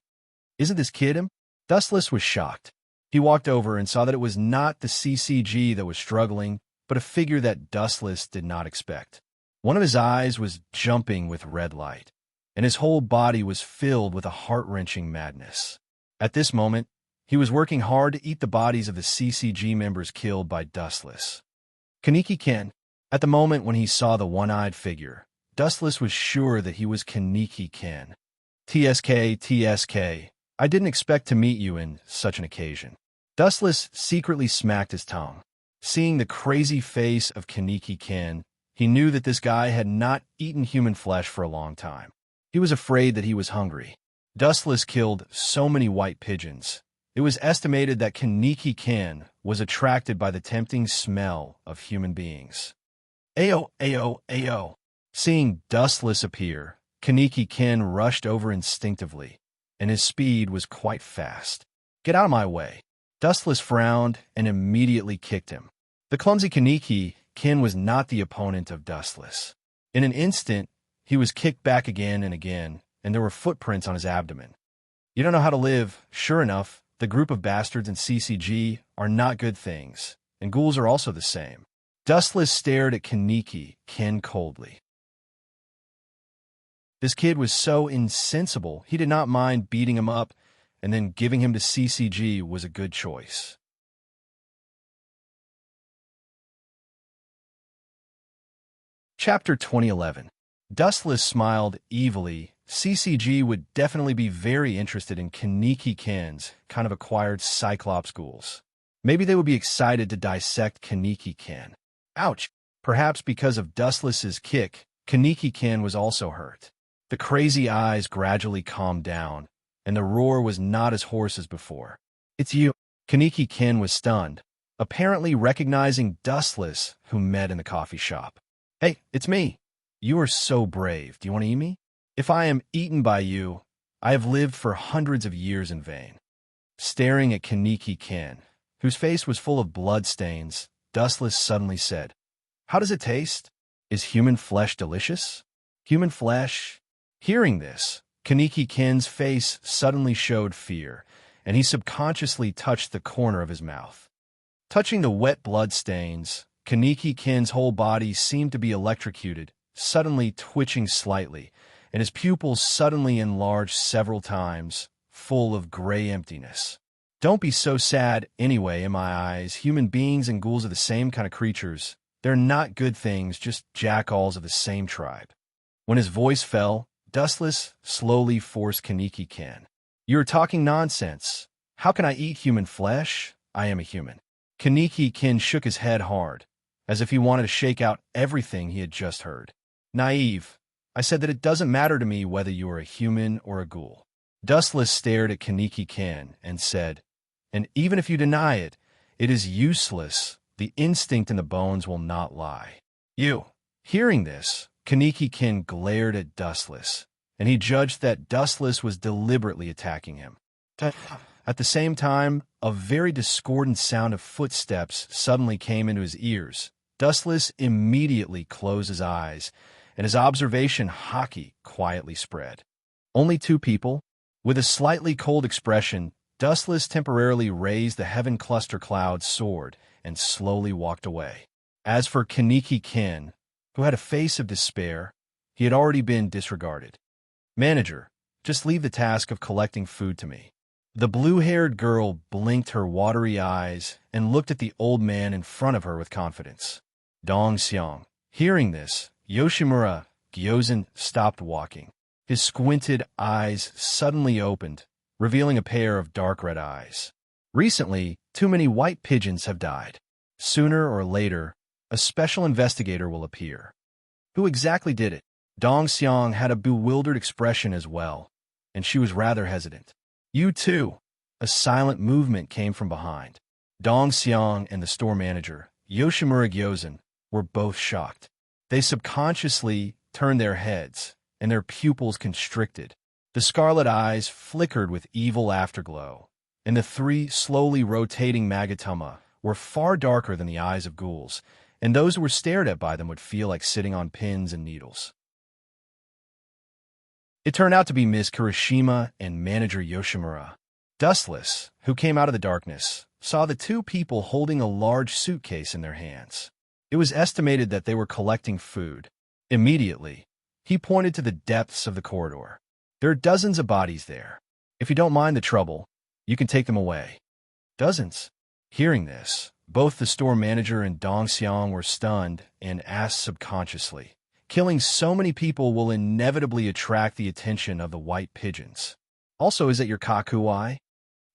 Speaker 1: Isn't this kid him? Dustless was shocked. He walked over and saw that it was not the CCG that was struggling, but a figure that Dustless did not expect. One of his eyes was jumping with red light, and his whole body was filled with a heart-wrenching madness. At this moment, he was working hard to eat the bodies of the CCG members killed by Dustless. Kaneki Ken. At the moment when he saw the one-eyed figure, Dustless was sure that he was Kaneki Ken. TSK, I didn't expect to meet you in such an occasion. Dustless secretly smacked his tongue. Seeing the crazy face of Kaneki Ken, he knew that this guy had not eaten human flesh for a long time. He was afraid that he was hungry. Dustless killed so many white pigeons. It was estimated that Kaneki Ken was attracted by the tempting smell of human beings. Ayo. Seeing Dustless appear, Kaneki Ken rushed over instinctively, and his speed was quite fast. Get out of my way. Dustless frowned and immediately kicked him. The clumsy Kaneki Ken was not the opponent of Dustless. In an instant, he was kicked back again, and there were footprints on his abdomen. You don't know how to live. Sure enough, the group of bastards in CCG are not good things, and ghouls are also the same. Dustless stared at Kaneki Ken coldly. This kid was so insensible, he did not mind beating him up, and then giving him to CCG was a good choice. Chapter 2011. Dustless smiled evilly. CCG would definitely be very interested in Kaneki Ken's kind of acquired Cyclops ghouls. Maybe they would be excited to dissect Kaneki Ken. Ouch! Perhaps because of Dustless's kick, Kaneki Ken was also hurt. The crazy eyes gradually calmed down, and the roar was not as hoarse as before. It's you. Kaneki Ken was stunned, apparently recognizing Dustless, who met in the coffee shop. Hey, it's me. You are so brave. Do you want to eat me? If I am eaten by you, I have lived for hundreds of years in vain. Staring at Kaneki Ken, whose face was full of bloodstains, Dustless suddenly said, How does it taste? Is human flesh delicious? Human flesh? Hearing this, Kaneki Ken's face suddenly showed fear, and he subconsciously touched the corner of his mouth. Touching the wet bloodstains, Kaneki Ken's whole body seemed to be electrocuted, suddenly twitching slightly, and his pupils suddenly enlarged several times, full of gray emptiness. Don't be so sad anyway, in my eyes. Human beings and ghouls are the same kind of creatures. They're not good things, just jackalls of the same tribe. When his voice fell, Dustless slowly forced Kaneki Ken. You're talking nonsense. How can I eat human flesh? I am a human. Kaneki Ken shook his head hard, as if he wanted to shake out everything he had just heard. Naive. I said that it doesn't matter to me whether you are a human or a ghoul. Dustless stared at Kaneki Ken and said, And even if you deny it, it is useless. The instinct in the bones will not lie. You. Hearing this, Kaneki Ken glared at Dustless, and he judged that Dustless was deliberately attacking him. At the same time, a very discordant sound of footsteps suddenly came into his ears. Dustless immediately closed his eyes, and his observation hockey quietly spread. Only two people. With a slightly cold expression, Dustless temporarily raised the Heaven Cluster Cloud sword and slowly walked away. As for Kaneki Ken, who had a face of despair, he had already been disregarded. Manager, just leave the task of collecting food to me. The blue-haired girl blinked her watery eyes and looked at the old man in front of her with confidence. Dong Xiang. Hearing this, Yoshimura Gyozan stopped walking. His squinted eyes suddenly opened, revealing a pair of dark red eyes. Recently, too many white pigeons have died. Sooner or later, a special investigator will appear. Who exactly did it? Dong Xiang had a bewildered expression as well, and she was rather hesitant. You too. A silent movement came from behind. Dong Xiang and the store manager, Yoshimura Gyozan, were both shocked. They subconsciously turned their heads, and their pupils constricted. The scarlet eyes flickered with evil afterglow, and the three slowly rotating magatama were far darker than the eyes of ghouls, and those who were stared at by them would feel like sitting on pins and needles. It turned out to be Miss Kirishima and manager Yoshimura. Dustless, who came out of the darkness, saw the two people holding a large suitcase in their hands. It was estimated that they were collecting food. Immediately, he pointed to the depths of the corridor. There are dozens of bodies there. If you don't mind the trouble, you can take them away. Dozens? Hearing this, both the store manager and Dong Xiang were stunned and asked subconsciously, killing so many people will inevitably attract the attention of the white pigeons. Also, is it your kakuai?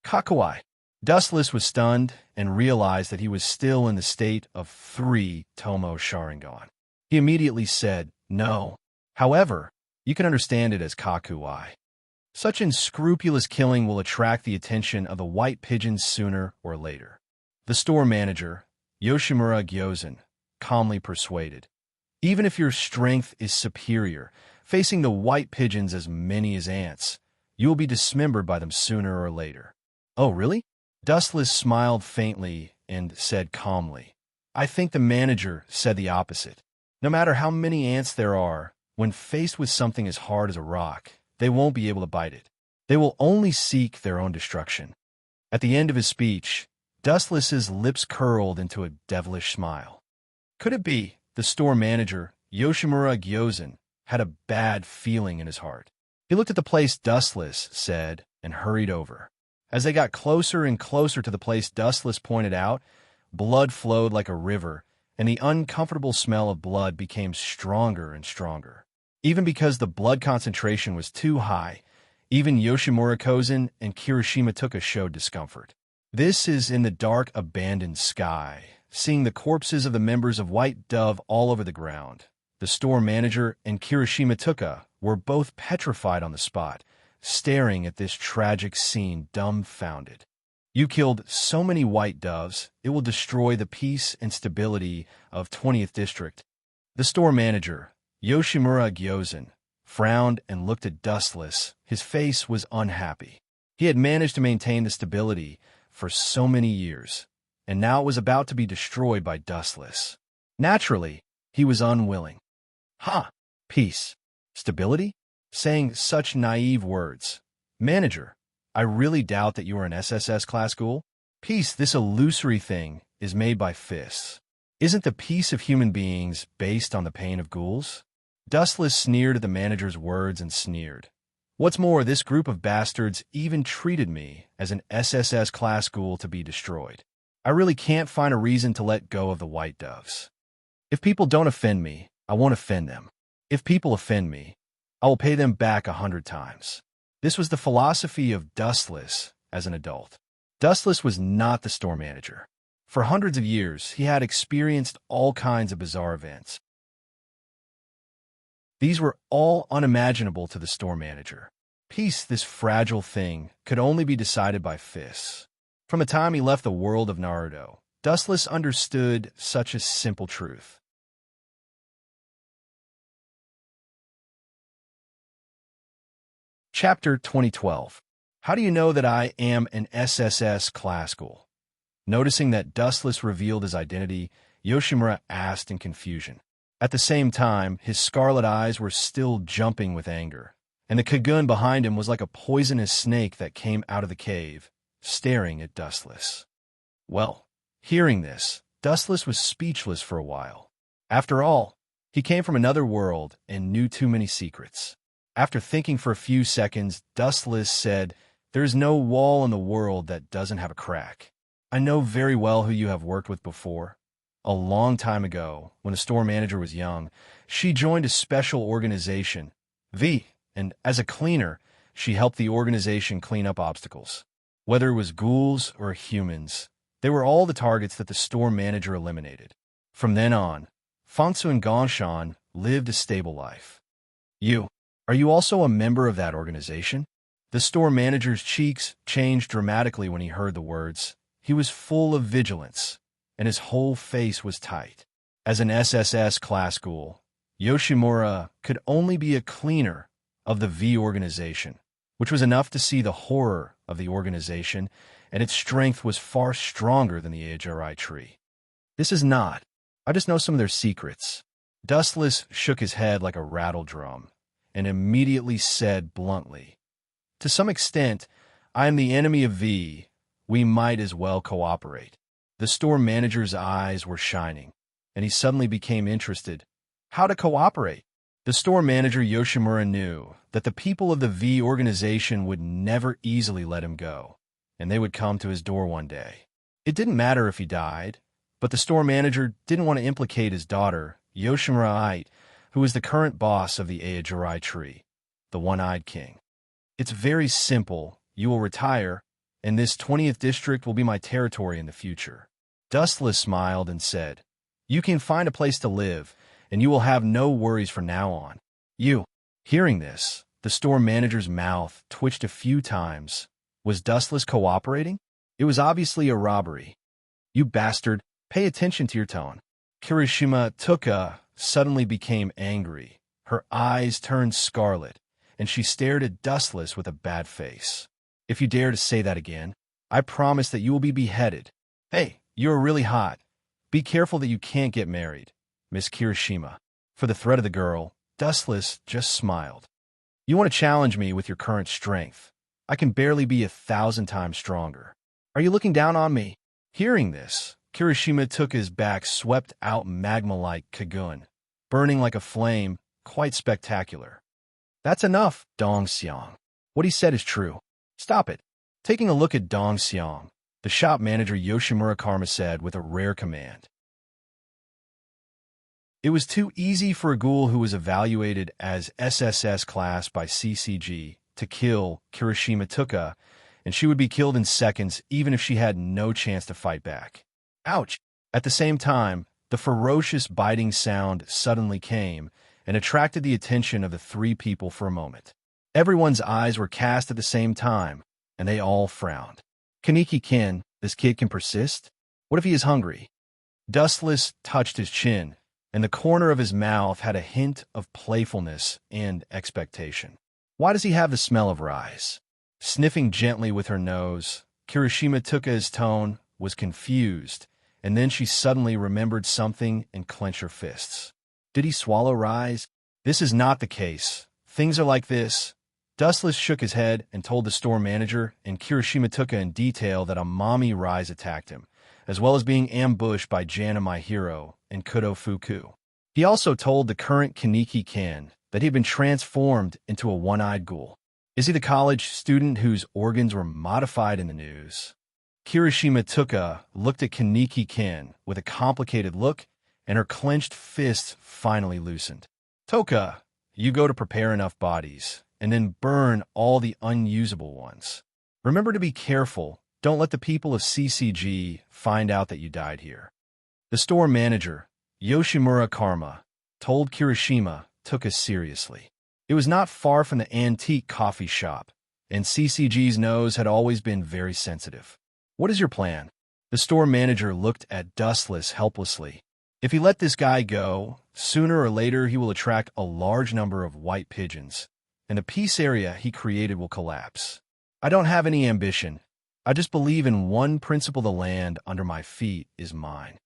Speaker 1: Kakuai. Dustless was stunned and realized that he was still in the state of 3 Tomo Sharingan. He immediately said, no. However, you can understand it as kakuai. Such unscrupulous killing will attract the attention of the white pigeons sooner or later. The store manager, Yoshimura Gyozan, calmly persuaded. Even if your strength is superior, facing the white pigeons as many as ants, you will be dismembered by them sooner or later. Oh, really? Dustless smiled faintly and said calmly, I think the manager said the opposite. No matter how many ants there are, when faced with something as hard as a rock, they won't be able to bite it. They will only seek their own destruction. At the end of his speech, Dustless's lips curled into a devilish smile. Could it be the store manager, Yoshimura Gyozan, had a bad feeling in his heart? He looked at the place Dustless said and hurried over. As they got closer and closer to the place Dustless pointed out, blood flowed like a river, and the uncomfortable smell of blood became stronger and stronger. Even because the blood concentration was too high, even Yoshimura Kozan and Kirishima Tuka showed discomfort. This is in the dark, abandoned sky, seeing the corpses of the members of White Dove all over the ground. The store manager and Kirishima Tuka were both petrified on the spot, staring at this tragic scene dumbfounded. You killed so many white doves, it will destroy the peace and stability of 20th District. The store manager, Yoshimura Gyozan, frowned and looked at Dustless. His face was unhappy. He had managed to maintain the stability for so many years, and now it was about to be destroyed by Dustless. Naturally, he was unwilling. Ha! Peace. Stability? Saying such naive words. Manager, I really doubt that you are an SSS class ghoul. Peace, this illusory thing, is made by fists. Isn't the peace of human beings based on the pain of ghouls? Dustless sneered at the manager's words and sneered. What's more, this group of bastards even treated me as an SSS class ghoul to be destroyed. I really can't find a reason to let go of the white doves. If people don't offend me, I won't offend them. If people offend me, I will pay them back 100 times. This was the philosophy of Dustless as an adult. Dustless was not the store manager. For hundreds of years, he had experienced all kinds of bizarre events. These were all unimaginable to the store manager. Peace, this fragile thing, could only be decided by fists. From the time he left the world of Naruto, Dustless understood such a simple truth. Chapter 2012. How do you know that I am an SSS class ghoul? Noticing that Dustless revealed his identity, Yoshimura asked in confusion. At the same time, his scarlet eyes were still jumping with anger, and the Kagun behind him was like a poisonous snake that came out of the cave, staring at Dustless. Well, hearing this, Dustless was speechless for a while. After all, he came from another world and knew too many secrets. After thinking for a few seconds, Dustless said, There is no wall in the world that doesn't have a crack. I know very well who you have worked with before. A long time ago, when the store manager was young, she joined a special organization, V, and as a cleaner, she helped the organization clean up obstacles. Whether it was ghouls or humans, they were all the targets that the store manager eliminated. From then on, Fangsu and Gongshan lived a stable life. Are you also a member of that organization? The store manager's cheeks changed dramatically when he heard the words. He was full of vigilance, and his whole face was tight. As an SSS class ghoul, Yoshimura could only be a cleaner of the V organization, which was enough to see the horror of the organization, and its strength was far stronger than the AJRI tree. This is not. I just know some of their secrets. Dustless shook his head like a rattle drum, and immediately said bluntly, to some extent, I am the enemy of V. We might as well cooperate. The store manager's eyes were shining, and he suddenly became interested. How to cooperate? The store manager Yoshimura knew that the people of the V organization would never easily let him go, and they would come to his door one day. It didn't matter if he died, but the store manager didn't want to implicate his daughter, Yoshimura, who was the current boss of the Aojirai tree, the One-Eyed King. It's very simple. You will retire, and this 20th district will be my territory in the future. Dustless smiled and said, you can find a place to live, and you will have no worries from now on. Hearing this, the store manager's mouth twitched a few times. Was Dustless cooperating? It was obviously a robbery. You bastard, pay attention to your tone. Kirishima Tuka suddenly became angry. Her eyes turned scarlet, and she stared at Dustless with a bad face. If you dare to say that again, I promise that you will be beheaded. Hey, you're really hot. Be careful that you can't get married, Miss Kirishima. For the threat of the girl, Dustless just smiled. You want to challenge me with your current strength. I can barely be 1,000 times stronger. Are you looking down on me? Hearing this, Kirishima took his back swept out magma-like Kagun, burning like a flame, quite spectacular. That's enough, Dong Xiang. What he said is true. Stop it. Taking a look at Dong Xiang, the shop manager Yoshimura Karma said with a rare command. It was too easy for a ghoul who was evaluated as SSS class by CCG to kill Kirishima Tuka, and she would be killed in seconds even if she had no chance to fight back. Ouch! At the same time, the ferocious biting sound suddenly came and attracted the attention of the three people for a moment. Everyone's eyes were cast at the same time, and they all frowned. Kaneki-kin, this kid can persist? What if he is hungry? Dustless touched his chin, and the corner of his mouth had a hint of playfulness and expectation. Why does he have the smell of rice? Sniffing gently with her nose, Kirishima Tuka's tone was confused, and then she suddenly remembered something and clenched her fists. Did he swallow rise? This is not the case. Things are like this. Dustless shook his head and told the store manager and Kirishima Tuka in detail that a mommy rise attacked him, as well as being ambushed by Jana my hero and Kudo Fuku. He also told the current Kaneki-kin that he had been transformed into a one-eyed ghoul. Is he the college student whose organs were modified in the news? Kirishima Tuka looked at Kaneki-kin with a complicated look, and her clenched fists finally loosened. Toka, you go to prepare enough bodies, and then burn all the unusable ones. Remember to be careful. Don't let the people of CCG find out that you died here. The store manager, Yoshimura Karma, told Kirishima Tuka seriously. It was not far from the antique coffee shop, and CCG's nose had always been very sensitive. What is your plan? The store manager looked at Dustless helplessly. If he let this guy go, sooner or later he will attract a large number of white pigeons, and the peace area he created will collapse. I don't have any ambition. I just believe in one principle: the land under my feet is mine.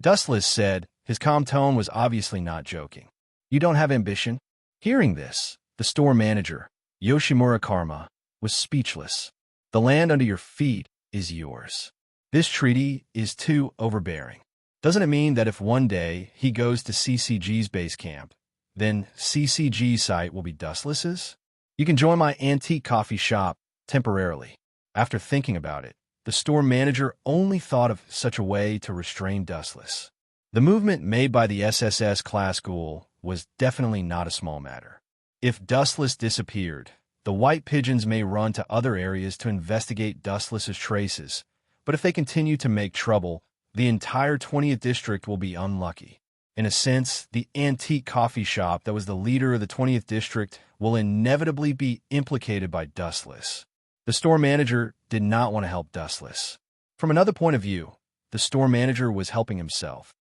Speaker 1: Dustless said. His calm tone was obviously not joking. You don't have ambition? Hearing this, the store manager, Yoshimura Karma, was speechless. The land under your feet is yours. This treaty is too overbearing. Doesn't it mean that if one day he goes to CCG's base camp, then CCG's site will be Dustless's? You can join my antique coffee shop temporarily. After thinking about it, the store manager only thought of such a way to restrain Dustless. The movement made by the SSS class ghoul was definitely not a small matter. If Dustless disappeared, the white pigeons may run to other areas to investigate Dustless's traces, but if they continue to make trouble, the entire 20th district will be unlucky. In a sense, the antique coffee shop that was the leader of the 20th district will inevitably be implicated by Dustless. The store manager did not want to help Dustless. From another point of view, the store manager was helping himself.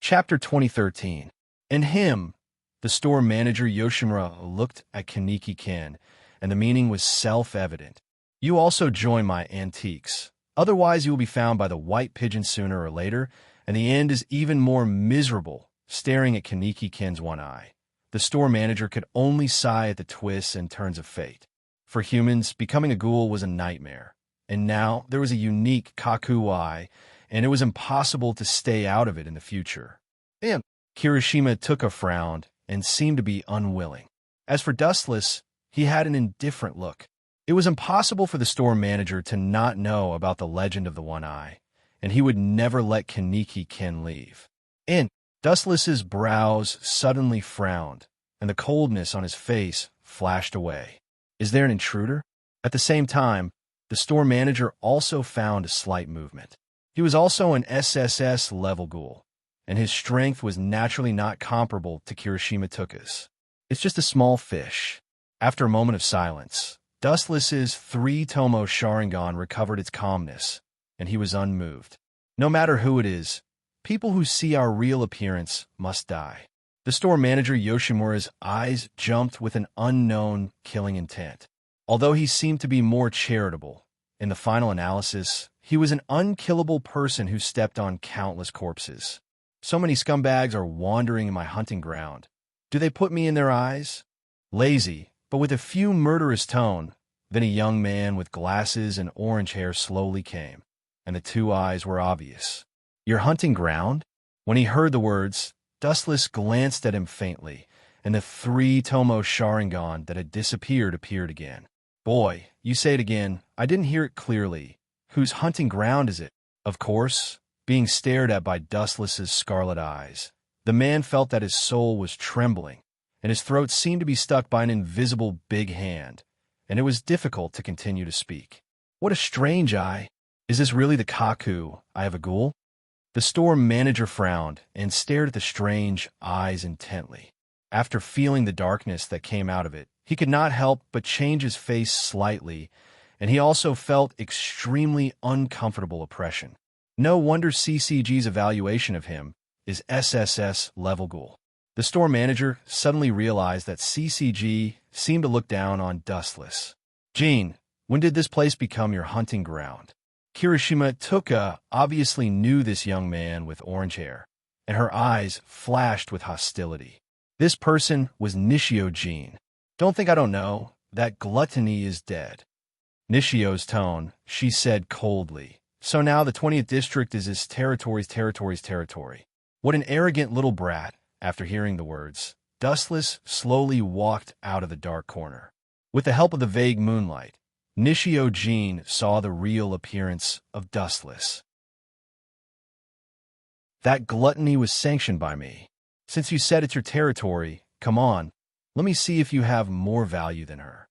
Speaker 1: Chapter 2013. In him, the store manager Yoshimura looked at Kaneki-ken, and the meaning was self-evident. You also join my antiques. Otherwise, you will be found by the white pigeon sooner or later, and the end is even more miserable, staring at Kaneki-ken's one eye. The store manager could only sigh at the twists and turns of fate. For humans, becoming a ghoul was a nightmare. And now there was a unique Kaku eye, and it was impossible to stay out of it in the future. And Kirishima took a frown and seemed to be unwilling. As for Dustless, he had an indifferent look. It was impossible for the store manager to not know about the legend of the one eye, and he would never let Kaneki-ken leave. And Dustless's brows suddenly frowned, and the coldness on his face flashed away. Is there an intruder? At the same time, the store manager also found a slight movement. He was also an SSS level ghoul, and his strength was naturally not comparable to Kirishima Tuka's. It's just a small fish. After a moment of silence, Dustless's 3-tomo Sharingan recovered its calmness, and he was unmoved. No matter who it is, people who see our real appearance must die. The store manager Yoshimura's eyes jumped with an unknown, killing intent. Although he seemed to be more charitable, in the final analysis, he was an unkillable person who stepped on countless corpses. So many scumbags are wandering in my hunting ground. Do they put me in their eyes? Lazy, but with a few murderous tone, then a young man with glasses and orange hair slowly came, and the two eyes were obvious. Your hunting ground? When he heard the words, Dustless glanced at him faintly, and the 3-tomo Sharingan that had disappeared appeared again. Boy, you say it again. I didn't hear it clearly. Whose hunting ground is it? Of course, being stared at by Dustless's scarlet eyes, the man felt that his soul was trembling, and his throat seemed to be stuck by an invisible big hand, and it was difficult to continue to speak. What a strange eye. Is this really the Kaku eye of a ghoul? The store manager frowned and stared at the strange eyes intently. After feeling the darkness that came out of it, he could not help but change his face slightly, and he also felt extremely uncomfortable oppression. No wonder CCG's evaluation of him is SSS level ghoul. The store manager suddenly realized that CCG seemed to look down on Dustless. Gene, when did this place become your hunting ground? Kirishima Tuka obviously knew this young man with orange hair, and her eyes flashed with hostility. This person was Nishio Gene. Don't think I don't know. That gluttony is dead. Nishio's tone, she said coldly. So now the 20th district is his territory. What an arrogant little brat. After hearing the words, Dustless slowly walked out of the dark corner. With the help of the vague moonlight, Nishio Gene saw the real appearance of Dustless. That gluttony was sanctioned by me. Since you said it's your territory, come on, let me see if you have more value than her.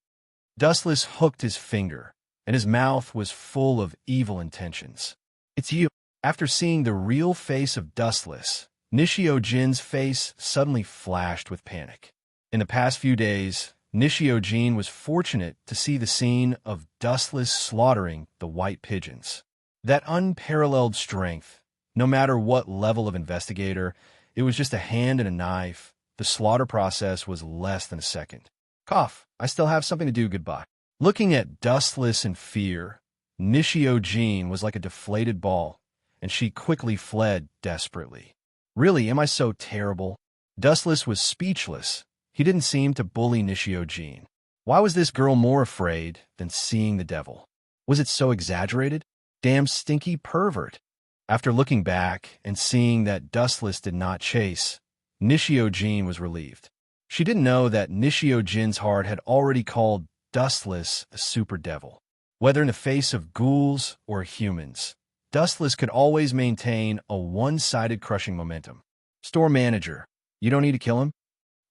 Speaker 1: Dustless hooked his finger, and his mouth was full of evil intentions. It's you. After seeing the real face of Dustless, Nishio Jin's face suddenly flashed with panic. In the past few days, Nishio Jin was fortunate to see the scene of Dustless slaughtering the white pigeons. That unparalleled strength, no matter what level of investigator, it was just a hand and a knife. The slaughter process was less than a second. Cough, I still have something to do, goodbye. Looking at Dustless in fear, Nishio Jin was like a deflated ball, and she quickly fled desperately. Really, am I so terrible? Dustless was speechless. He didn't seem to bully Nishio Jin. Why was this girl more afraid than seeing the devil? Was it so exaggerated? Damn stinky pervert. After looking back and seeing that Dustless did not chase, Nishio Jin was relieved. She didn't know that Nishio Jin's heart had already called Dustless a super devil. Whether in the face of ghouls or humans, Dustless could always maintain a one-sided crushing momentum. Store manager, you don't need to kill him?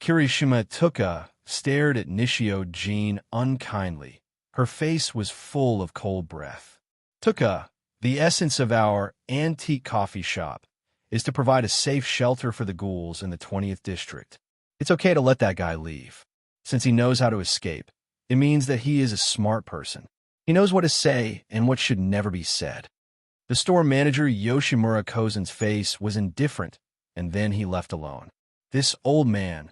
Speaker 1: Kirishima Tuka stared at Nishio Jin unkindly. Her face was full of cold breath. Tuka, the essence of our antique coffee shop is to provide a safe shelter for the ghouls in the 20th district. It's okay to let that guy leave. Since he knows how to escape, it means that he is a smart person. He knows what to say and what should never be said. The store manager Yoshimura Kozen's face was indifferent, and then he left alone. This old man,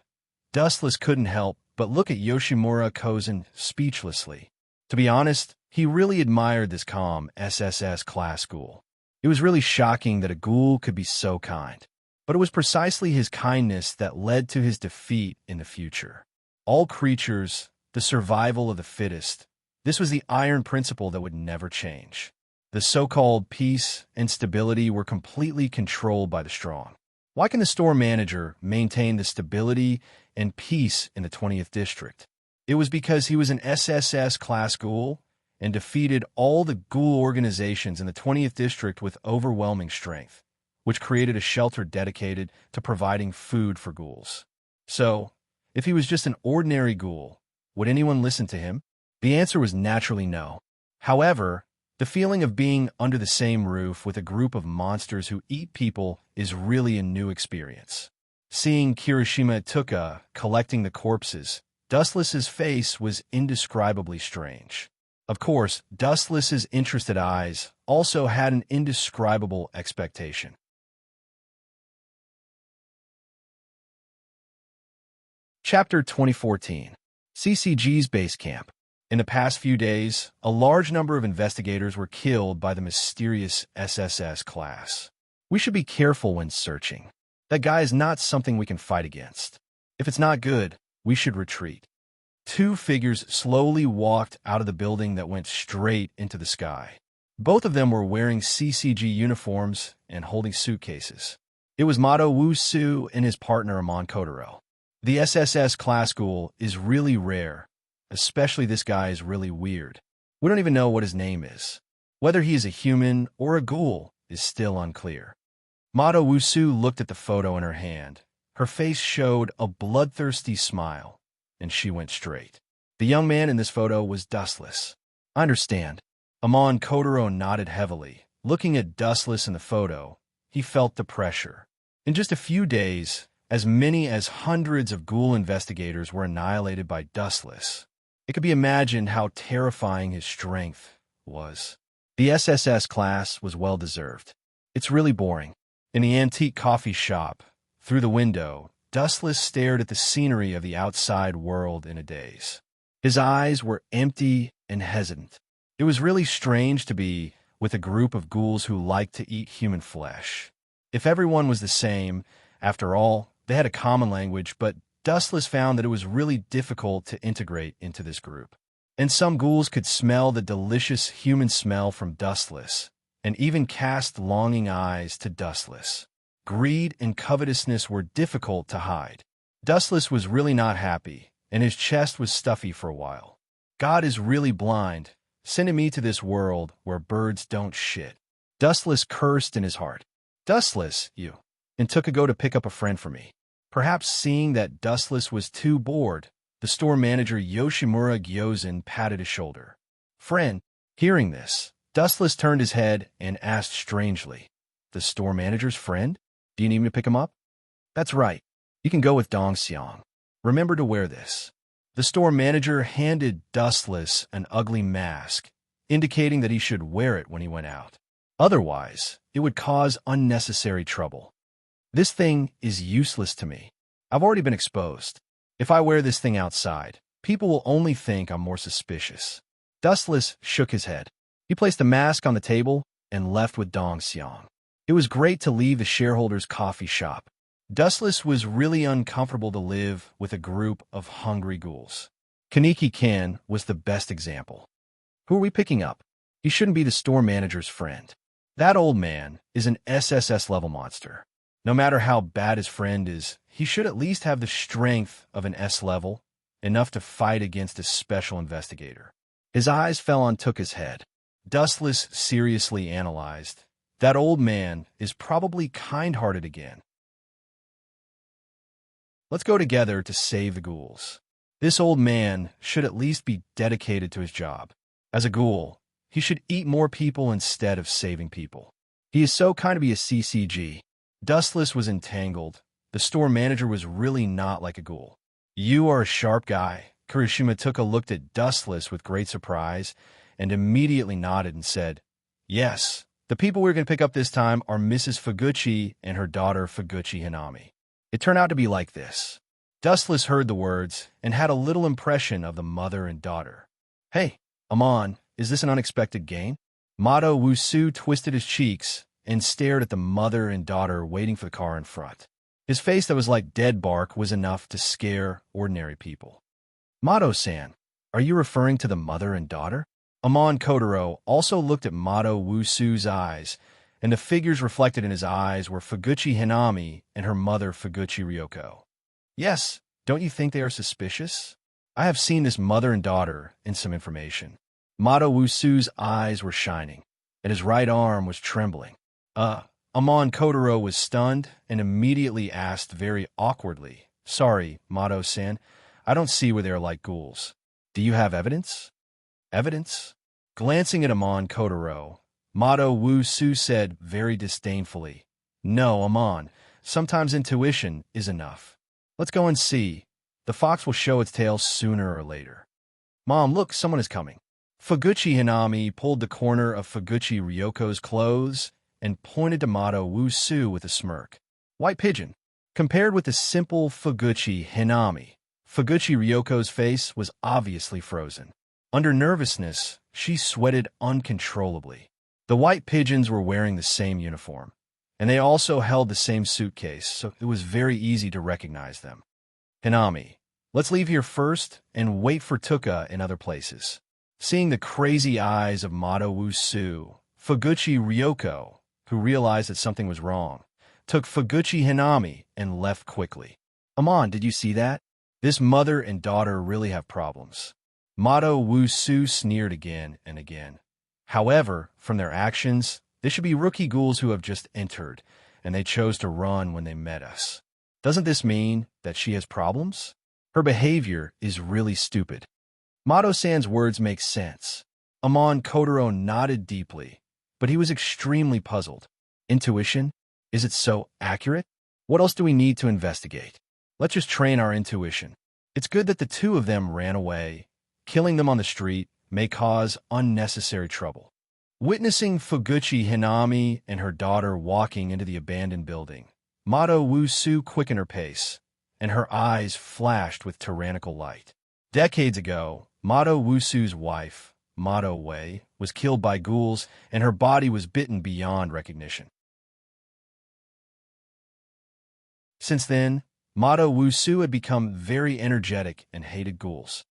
Speaker 1: Dustless couldn't help but look at Yoshimura Kozen speechlessly. To be honest, he really admired this calm SSS class ghoul. It was really shocking that a ghoul could be so kind. But it was precisely his kindness that led to his defeat in the future. All creatures, the survival of the fittest. This was the iron principle that would never change. The so-called peace and stability were completely controlled by the strong. Why can the store manager maintain the stability and peace in the 20th district? It was because he was an SSS class ghoul and defeated all the ghoul organizations in the 20th district with overwhelming strength, which created a shelter dedicated to providing food for ghouls. So, if he was just an ordinary ghoul, would anyone listen to him? The answer was naturally no. However, the feeling of being under the same roof with a group of monsters who eat people is really a new experience. Seeing Kirishima Tuka collecting the corpses, Dustless's face was indescribably strange. Of course, Dustless's interested eyes also had an indescribable expectation. Chapter 2014. CCG's Base Camp. In the past few days, a large number of investigators were killed by the mysterious SSS class. We should be careful when searching. That guy is not something we can fight against. If it's not good, we should retreat. Two figures slowly walked out of the building that went straight into the sky. Both of them were wearing CCG uniforms and holding suitcases. It was Mato Wusu and his partner Amon Kotaro. The SSS class ghoul is really rare. Especially this guy is really weird. We don't even know what his name is. Whether he is a human or a ghoul is still unclear. Mato Wusu looked at the photo in her hand. Her face showed a bloodthirsty smile, and she went straight. The young man in this photo was Dustless. I understand. Amon Kotaro nodded heavily. Looking at Dustless in the photo, he felt the pressure. In just a few days, as many as hundreds of ghoul investigators were annihilated by Dustless. It could be imagined how terrifying his strength was. The SSS class was well-deserved. It's really boring. In the antique coffee shop, through the window, Dustless stared at the scenery of the outside world in a daze. His eyes were empty and hesitant. It was really strange to be with a group of ghouls who liked to eat human flesh. If everyone was the same, after all, they had a common language, but Dustless found that it was really difficult to integrate into this group. And some ghouls could smell the delicious human smell from Dustless, and even cast longing eyes to Dustless. Greed and covetousness were difficult to hide. Dustless was really not happy, and his chest was stuffy for a while. God is really blind, sending me to this world where birds don't shit. Dustless cursed in his heart. Dustless, you. And took a go to pick up a friend for me. Perhaps seeing that Dustless was too bored, the store manager Yoshimura Gyozen patted his shoulder. Friend, hearing this, Dustless turned his head and asked strangely, the store manager's friend? Do you need me to pick him up? That's right. You can go with Dongxiang. Remember to wear this. The store manager handed Dustless an ugly mask, indicating that he should wear it when he went out. Otherwise, it would cause unnecessary trouble. This thing is useless to me. I've already been exposed. If I wear this thing outside, people will only think I'm more suspicious. Dustless shook his head. He placed the mask on the table and left with Dongxiang. It was great to leave the shareholders' coffee shop. Dustless was really uncomfortable to live with a group of hungry ghouls. Kaneki-ken was the best example. Who are we picking up? He shouldn't be the store manager's friend. That old man is an SSS-level monster. No matter how bad his friend is, he should at least have the strength of an S level, enough to fight against a special investigator. His eyes fell on Tuka's head. Dustless seriously analyzed. That old man is probably kind-hearted again. Let's go together to save the ghouls. This old man should at least be dedicated to his job. As a ghoul, he should eat more people instead of saving people. He is so kind to be a CCG. Dustless was entangled. The store manager was really not like a ghoul. You are a sharp guy. Kirishima looked at Dustless with great surprise and immediately nodded and said, "Yes, the people we're going to pick up this time are Mrs. Fuguchi and her daughter Fuguchi Hinami." It turned out to be like this. Dustless heard the words and had a little impression of the mother and daughter. "Hey, Amon, is this an unexpected gain?" Mato Wusu twisted his cheeks and stared at the mother and daughter waiting for the car in front. His face that was like dead bark was enough to scare ordinary people. "Mato-san, are you referring to the mother and daughter?" Amon Kotaro also looked at Mato Wusu's eyes, and the figures reflected in his eyes were Fuguchi Hinami and her mother Fuguchi Ryoko. "Yes, don't you think they are suspicious? I have seen this mother and daughter in some information." Mato Wusu's eyes were shining, and his right arm was trembling. Amon Kotaro was stunned and immediately asked very awkwardly, "Sorry, Mato-san, I don't see where they are like ghouls. Do you have evidence?" "Evidence?" Glancing at Amon Kotaro, Mato Wusu said very disdainfully, "No, Amon, sometimes intuition is enough. Let's go and see. The fox will show its tail sooner or later." "Mom, look, someone is coming." Fuguchi Hinami pulled the corner of Fuguchi Ryoko's clothes and pointed to Mato Wusu with a smirk. "White pigeon." Compared with the simple Fuguchi Hinami, Fuguchi Ryoko's face was obviously frozen. Under nervousness, she sweated uncontrollably. The white pigeons were wearing the same uniform, and they also held the same suitcase, so it was very easy to recognize them. "Hinami, let's leave here first and wait for Tuka in other places." Seeing the crazy eyes of Mato Wusu, Fuguchi Ryoko, who realized that something was wrong, took Fuguchi Hinami and left quickly. "Amon, did you see that? This mother and daughter really have problems." Mato Wusu sneered again and again. However, from their actions, they should be rookie ghouls who have just entered, and they chose to run when they met us. Doesn't this mean that she has problems? Her behavior is really stupid. Mato-san's words make sense. Amon Kotaro nodded deeply, but he was extremely puzzled. Intuition? Is it so accurate? What else do we need to investigate? Let's just train our intuition. It's good that the two of them ran away. Killing them on the street may cause unnecessary trouble. Witnessing Fuguchi Hinami and her daughter walking into the abandoned building, Mato Wusu quickened her pace, and her eyes flashed with tyrannical light. Decades ago, Mato Wusu's wife, Mato Wei, was killed by ghouls, and her body was bitten beyond recognition. Since then, Mato Wusu had become very energetic and hated ghouls.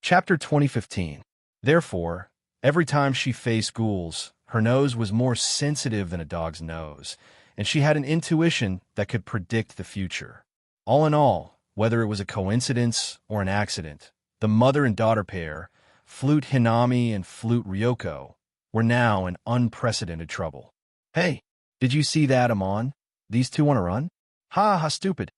Speaker 1: Chapter 2015. Therefore, every time she faced ghouls, her nose was more sensitive than a dog's nose, and she had an intuition that could predict the future. All in all, whether it was a coincidence or an accident, the mother and daughter pair, Flute Hinami and Flute Ryoko, were now in unprecedented trouble. "Hey, did you see that, Amon? These two want to run?" "Ha ha, stupid."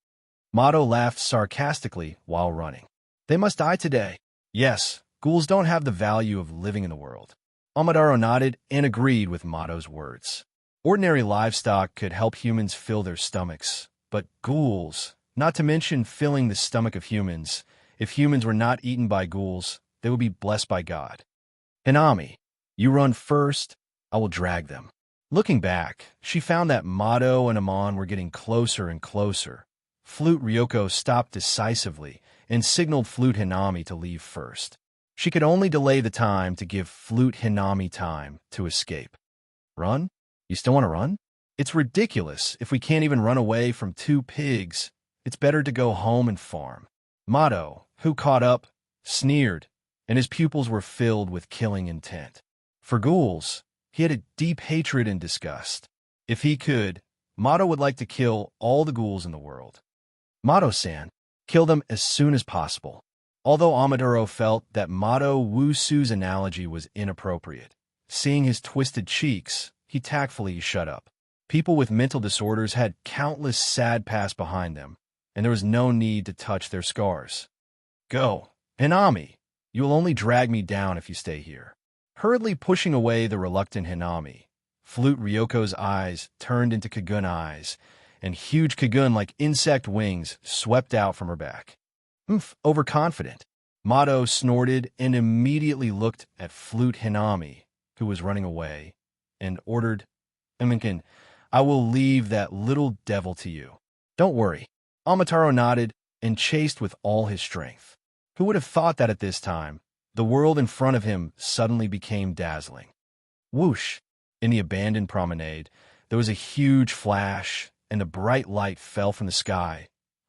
Speaker 1: Mato laughed sarcastically while running. "They must die today." Yes, ghouls don't have the value of living in the world. Amadaro nodded and agreed with Mato's words. Ordinary livestock could help humans fill their stomachs, but ghouls, not to mention filling the stomach of humans, if humans were not eaten by ghouls, they would be blessed by God. "Hinami, you run first, I will drag them." Looking back, she found that Mato and Amon were getting closer and closer. Flute Ryoko stopped decisively and signaled Flute Hinami to leave first. She could only delay the time to give Flute Hinami time to escape. "Run? You still want to run? It's ridiculous if we can't even run away from two pigs. It's better to go home and farm." Mato, who caught up, sneered, and his pupils were filled with killing intent. For ghouls, He had a deep hatred and disgust. If he could, Mato would like to kill all the ghouls in the world. Mato-san, kill them as soon as possible. Although Amataro felt that Mato Wusu's analogy was inappropriate, seeing his twisted cheeks, he tactfully shut up. People with mental disorders had countless sad past behind them, and there was no need to touch their scars. Go, Hinami. You will only drag me down if you stay here. Hurriedly pushing away the reluctant Hinami, Flute Ryoko's eyes turned into Kagun eyes, and huge Kagun like insect wings swept out from her back. Overconfident. Mato snorted and immediately looked at Flute Hinami, who was running away, and ordered, Eminkin, I will leave that little devil to you. Don't worry. Amataro nodded and chased with all his strength. Who would have thought that at this time, the world in front of him suddenly became dazzling? Whoosh! In the abandoned promenade, there was a huge flash, and a bright light fell from the sky.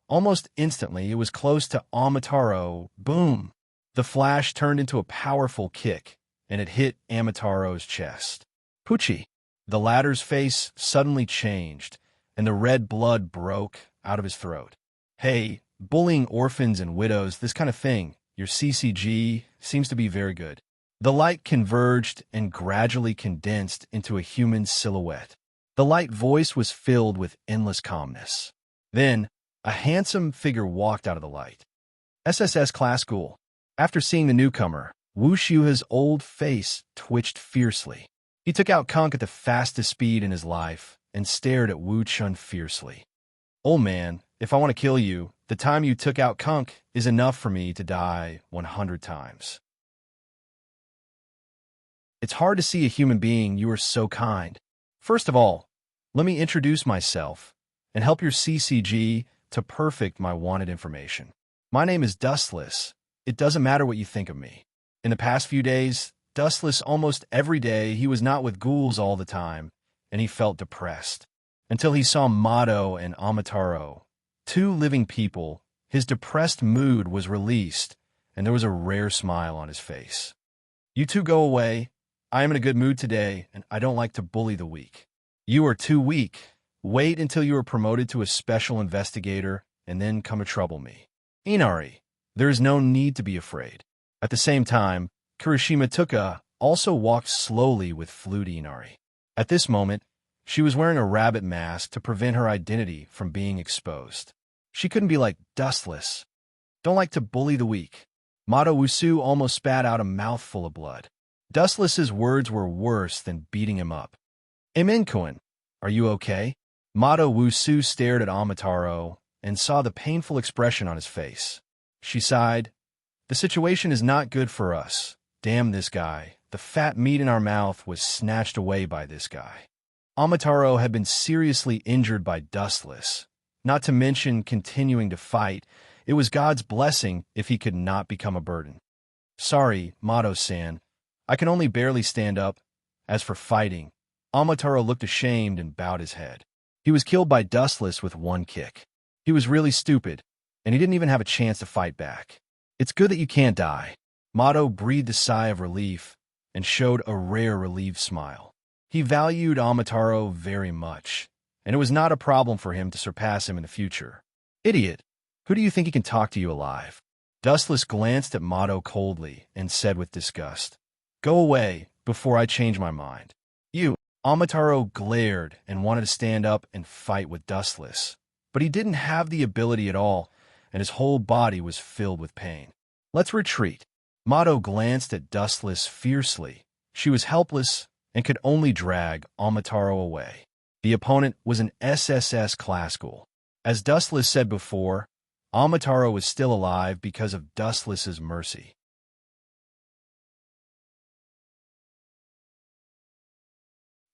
Speaker 1: Almost instantly, it was close to Amataro. Boom! The flash turned into a powerful kick, and it hit Amataro's chest. Pucci! The latter's face suddenly changed, and the red blood broke out of his throat. Hey, bullying orphans and widows, this kind of thing, your CCG seems to be very good. The light converged and gradually condensed into a human silhouette. The light voice was filled with endless calmness. Then, a handsome figure walked out of the light. SSS Class Ghoul. After seeing the newcomer, Wu Shuha's old face twitched fiercely. He took out Kunk at the fastest speed in his life and stared at Wu Chun fiercely. Old man, if I want to kill you, the time you took out Kunk is enough for me to die 100 times. It's hard to see a human being you are so kind. First of all, let me introduce myself and help your CCG to perfect my wanted information. My name is Dustless. It doesn't matter what you think of me. In the past few days, Dustless almost every day, he was not with ghouls all the time, and he felt depressed. Until he saw Mato and Amataro, two living people, his depressed mood was released, and there was a rare smile on his face. You two go away. I am in a good mood today, and I don't like to bully the weak. You are too weak. Wait until you are promoted to a special investigator, and then come to trouble me. Inari, there is no need to be afraid. At the same time, Kirishima Tuka also walked slowly with Flute Inari. At this moment, she was wearing a rabbit mask to prevent her identity from being exposed. She couldn't be like Dustless. Don't like to bully the weak. Mato Wusu almost spat out a mouthful of blood. Dustless's words were worse than beating him up. Eminkoin, are you okay? Mato Wusu stared at Amataro and saw the painful expression on his face. She sighed. The situation is not good for us. Damn this guy. The fat meat in our mouth was snatched away by this guy. Amataro had been seriously injured by Dustless. Not to mention continuing to fight, it was God's blessing if he could not become a burden. Sorry, Mato-san. I can only barely stand up. As for fighting, Amataro looked ashamed and bowed his head. He was killed by Dustless with one kick. He was really stupid, and he didn't even have a chance to fight back. It's good that you can't die. Mato breathed a sigh of relief and showed a rare relieved smile. He valued Amataro very much, and it was not a problem for him to surpass him in the future. Idiot! Who do you think he can talk to you alive? Dustless glanced at Mato coldly and said with disgust, Go away before I change my mind. You! Amataro glared and wanted to stand up and fight with Dustless, but he didn't have the ability at all, and his whole body was filled with pain. Let's retreat. Mato glanced at Dustless fiercely. She was helpless and could only drag Amataro away. The opponent was an SSS class ghoul. As Dustless said before, Amataro was still alive because of Dustless's mercy.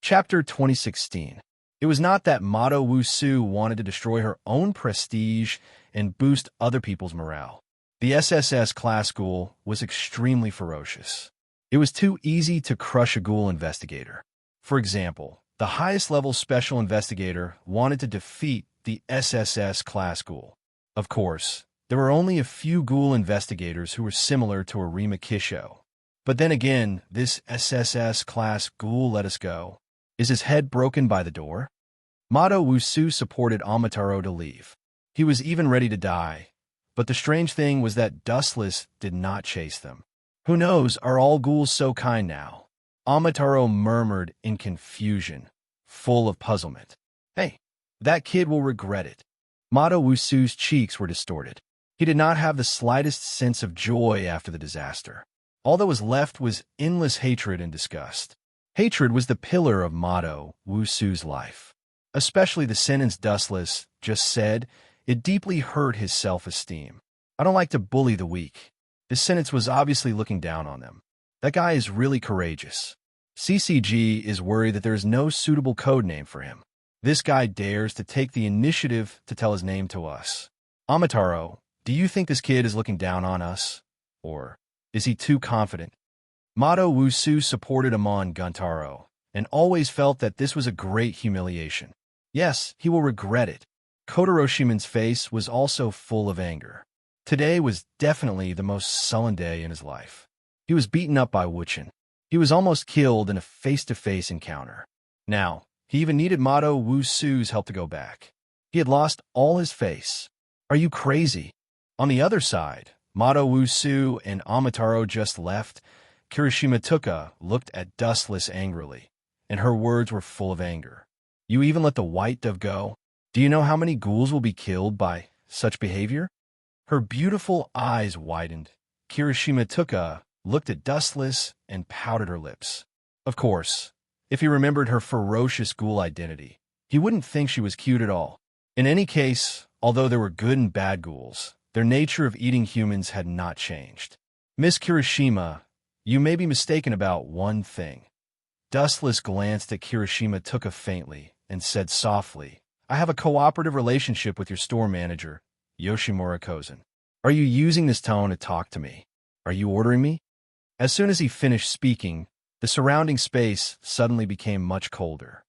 Speaker 1: Chapter 2016. It was not that Mato Wusu wanted to destroy her own prestige and boost other people's morale. The SSS class ghoul was extremely ferocious. It was too easy to crush a ghoul investigator. For example, the highest level special investigator wanted to defeat the SSS class ghoul. Of course, there were only a few ghoul investigators who were similar to Arima Kisho. But then again, this SSS-class ghoul let us go. Is his head broken by the door? Mato Wusu supported Amataro to leave. He was even ready to die. But the strange thing was that Dustless did not chase them. Who knows, are all ghouls so kind now? Amataro murmured in confusion, full of puzzlement. Hey, that kid will regret it. Mato Wusu's cheeks were distorted. He did not have the slightest sense of joy after the disaster. All that was left was endless hatred and disgust. Hatred was the pillar of Mato Wusu's life. Especially the sentence Dustless just said, it deeply hurt his self-esteem. I don't like to bully the weak. This sentence was obviously looking down on them. That guy is really courageous. CCG is worried that there is no suitable code name for him. This guy dares to take the initiative to tell his name to us. Amataro, do you think this kid is looking down on us? Or is he too confident? Mato Wusu supported Amon Guntaro and always felt that this was a great humiliation. Yes, he will regret it. Kotoroshiman's face was also full of anger. Today was definitely the most sullen day in his life. He was beaten up by Wuchen. He was almost killed in a face-to-face encounter. Now, he even needed Mato Wusu's help to go back. He had lost all his face. Are you crazy? On the other side, Mato Wusu and Amataro just left. Kirishima Tuka looked at Dustless angrily, and her words were full of anger. You even let the white dove go? Do you know how many ghouls will be killed by such behavior? Her beautiful eyes widened. Kirishima Tuka looked at Dustless and pouted her lips. Of course, if he remembered her ferocious ghoul identity, he wouldn't think she was cute at all. In any case, although there were good and bad ghouls, their nature of eating humans had not changed. Miss Kirishima, you may be mistaken about one thing. Dustless glanced at Kirishima Tuka faintly and said softly, I have a cooperative relationship with your store manager, Yoshimura Kozen. Are you using this tone to talk to me? Are you ordering me? As soon as he finished speaking, the surrounding space suddenly became much colder.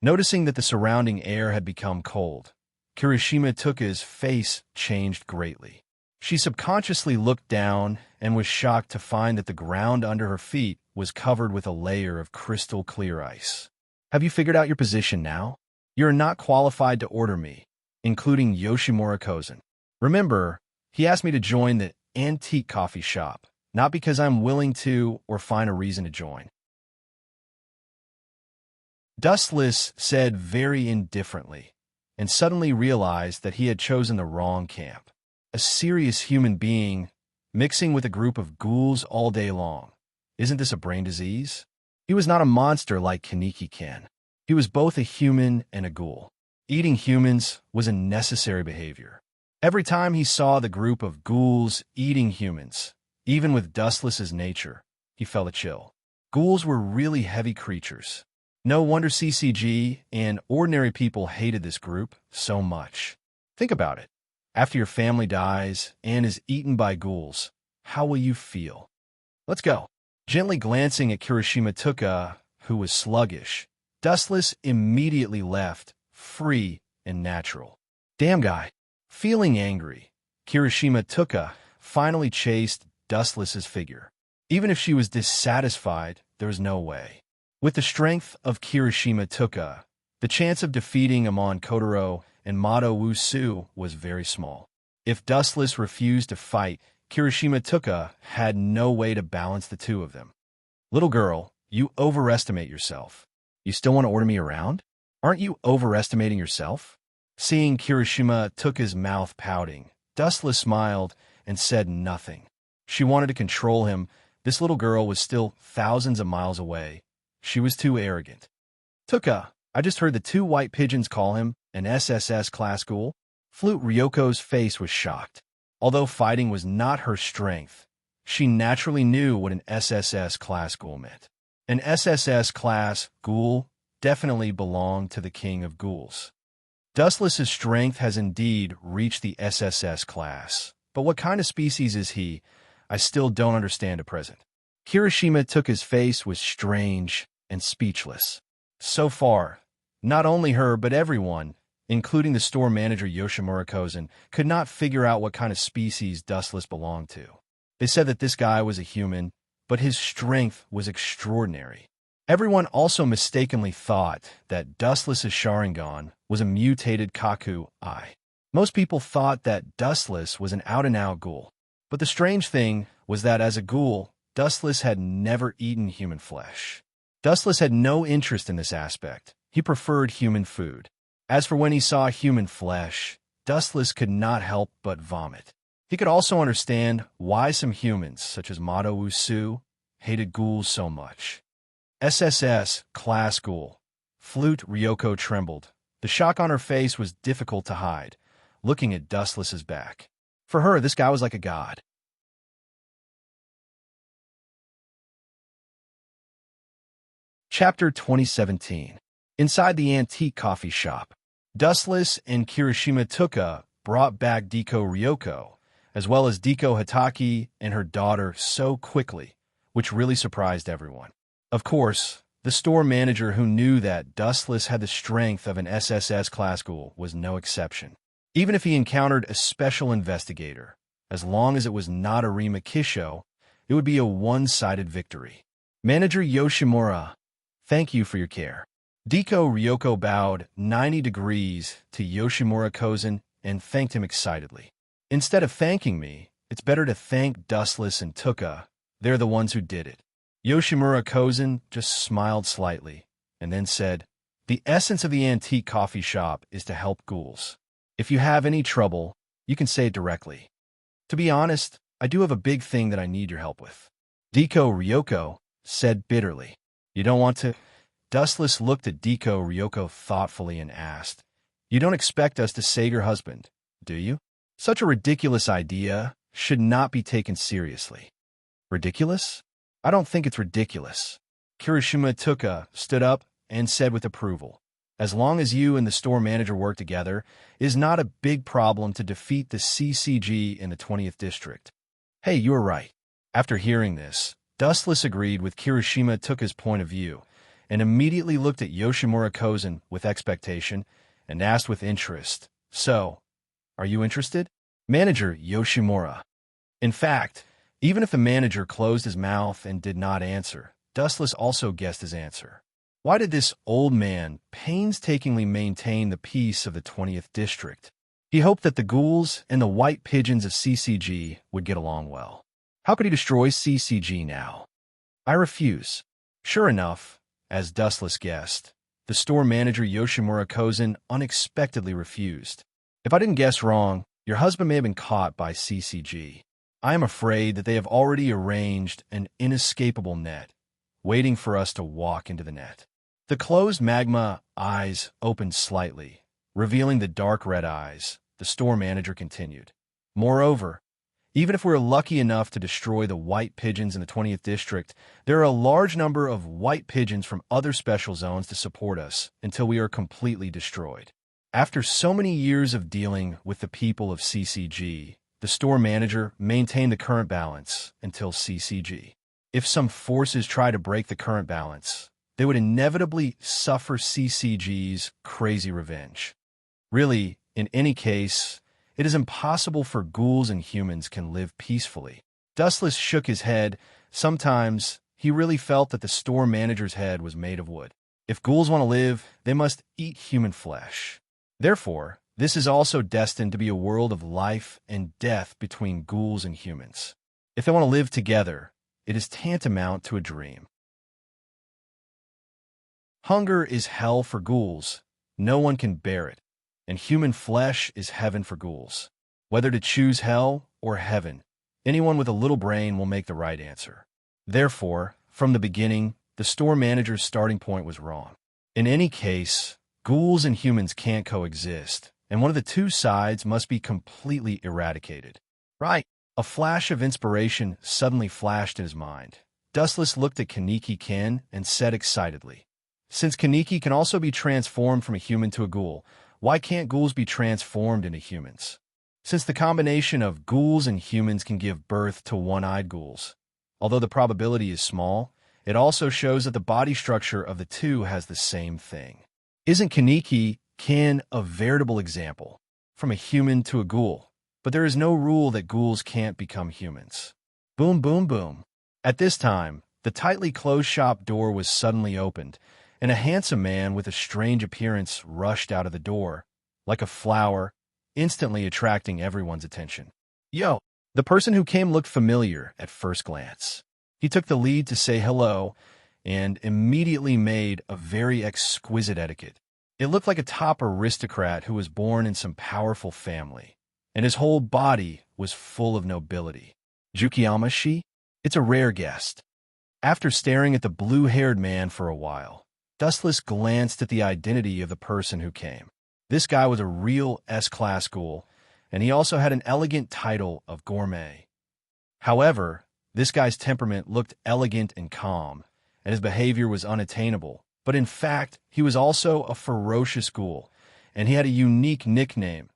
Speaker 1: Noticing that the surrounding air had become cold, Kirishima Tuka's face changed greatly. She subconsciously looked down and was shocked to find that the ground under her feet was covered with a layer of crystal clear ice. Have you figured out your position now? You are not qualified to order me, including Yoshimura Kozen. Remember, he asked me to join the antique coffee shop, not because I'm willing to or find a reason to join. Dustless said very indifferently, and suddenly realized that he had chosen the wrong camp. A serious human being mixing with a group of ghouls all day long. Isn't this a brain disease? He was not a monster like Kaneki-ken. He was both a human and a ghoul. Eating humans was a necessary behavior. Every time he saw the group of ghouls eating humans, even with Dustless's nature, he felt a chill. Ghouls were really heavy creatures. No wonder CCG and ordinary people hated this group so much. Think about it. After your family dies and is eaten by ghouls, how will you feel? Let's go. Gently glancing at Kirishima Tuka, who was sluggish, Dustless immediately left, free and natural. Damn guy. Feeling angry, Kirishima Tuka finally chased Dustless's figure. Even if she was dissatisfied, there was no way. With the strength of Kirishima Tuka, the chance of defeating Amon Kotaro and Mato Wusu was very small. If Dustless refused to fight, Kirishima Tuka had no way to balance the two of them. Little girl, you overestimate yourself. You still want to order me around? Aren't you overestimating yourself? Seeing Kirishima Tuka's mouth pouting, Dustless smiled and said nothing. She wanted to control him. This little girl was still thousands of miles away. She was too arrogant. Tuka, I just heard the two white pigeons call him an SSS class ghoul. Flute Ryoko's face was shocked. Although fighting was not her strength, she naturally knew what an SSS class ghoul meant. An SSS class ghoul definitely belonged to the king of ghouls. Dustless's strength has indeed reached the SSS class, but what kind of species is he? I still don't understand at present. Kirishima Tuka's face was strange and speechless. So far, not only her but everyone, including the store manager Yoshimura Kozen, could not figure out what kind of species Dustless belonged to. They said that this guy was a human, but his strength was extraordinary. Everyone also mistakenly thought that Dustless's Sharingan was a mutated Kaku eye. Most people thought that Dustless was an out-and-out ghoul. But the strange thing was that as a ghoul, Dustless had never eaten human flesh. Dustless had no interest in this aspect. He preferred human food. As for when he saw human flesh, Dustless could not help but vomit. He could also understand why some humans, such as Mado Wusu, hated ghouls so much. SSS, class ghoul. Flute Ryoko trembled. The shock on her face was difficult to hide, looking at Dustless's back. For her, this guy was like a god. Chapter 2017. Inside the antique coffee shop, Dustless and Kirishima Tuka brought back Deko Ryoko, as well as Deko Hitaki and her daughter so quickly, which really surprised everyone. Of course, the store manager who knew that Dustless had the strength of an SSS class ghoul was no exception. Even if he encountered a special investigator, as long as it was not Arima Kisho, it would be a one-sided victory. Manager Yoshimura, thank you for your care. Deko Ryoko bowed 90 degrees to Yoshimura Kozen and thanked him excitedly. Instead of thanking me, it's better to thank Dustless and Tuka. They're the ones who did it. Yoshimura Kozen just smiled slightly and then said, the essence of the antique coffee shop is to help ghouls. If you have any trouble, you can say it directly. To be honest, I do have a big thing that I need your help with. Deko Ryoko said bitterly. You don't want to? Dustless looked at Deko Ryoko thoughtfully and asked, you don't expect us to save your husband, do you? Such a ridiculous idea should not be taken seriously. Ridiculous? I don't think it's ridiculous. Kirishima Tuka stood up and said with approval, as long as you and the store manager work together, it is not a big problem to defeat the CCG in the 20th district. Hey, you were right. After hearing this, Dustless agreed with Kirishima Tuka's point of view and immediately looked at Yoshimura Kozen with expectation and asked with interest, so, are you interested? Manager Yoshimura. In fact, even if the manager closed his mouth and did not answer, Dustless also guessed his answer. Why did this old man painstakingly maintain the peace of the 20th district? He hoped that the ghouls and the white pigeons of CCG would get along well. How could he destroy CCG now? I refuse. Sure enough, as Dustless guessed, the store manager Yoshimura Kozen unexpectedly refused. If I didn't guess wrong, your husband may have been caught by CCG. I am afraid that they have already arranged an inescapable net, waiting for us to walk into the net. The closed magma eyes opened slightly, revealing the dark red eyes. The store manager continued. Moreover, even if we're lucky enough to destroy the white pigeons in the 20th district, there are a large number of white pigeons from other special zones to support us until we are completely destroyed. After so many years of dealing with the people of CCG, the store manager maintained the current balance until CCG. If some forces try to break the current balance, they would inevitably suffer CCG's crazy revenge. Really, in any case, it is impossible for ghouls and humans can live peacefully. Dustless shook his head. Sometimes he really felt that the store manager's head was made of wood. If ghouls want to live, they must eat human flesh. Therefore, this is also destined to be a world of life and death between ghouls and humans. If they want to live together, it is tantamount to a dream. Hunger is hell for ghouls. No one can bear it. And human flesh is heaven for ghouls. Whether to choose hell or heaven, anyone with a little brain will make the right answer. Therefore, from the beginning, the store manager's starting point was wrong. In any case, ghouls and humans can't coexist, and one of the two sides must be completely eradicated. Right. A flash of inspiration suddenly flashed in his mind. Dustless looked at Kaneki Ken and said excitedly, since Kaneki can also be transformed from a human to a ghoul, why can't ghouls be transformed into humans? Since the combination of ghouls and humans can give birth to one-eyed ghouls, although the probability is small, it also shows that the body structure of the two has the same thing. Isn't Kaneki Ken a veritable example? From a human to a ghoul. But there is no rule that ghouls can't become humans. Boom, boom, boom. At this time, the tightly closed shop door was suddenly opened, and a handsome man with a strange appearance rushed out of the door, like a flower, instantly attracting everyone's attention. Yo! The person who came looked familiar at first glance. He took the lead to say hello and immediately made a very exquisite etiquette. It looked like a top aristocrat who was born in some powerful family, and his whole body was full of nobility. Jukiyama-shi? It's a rare guest. After staring at the blue-haired man for a while, Dustless glanced at the identity of the person who came. This guy was a real S-class ghoul, and he also had an elegant title of gourmet. However, this guy's temperament looked elegant and calm, and his behavior was unattainable. But in fact, he was also a ferocious ghoul, and he had a unique nickname,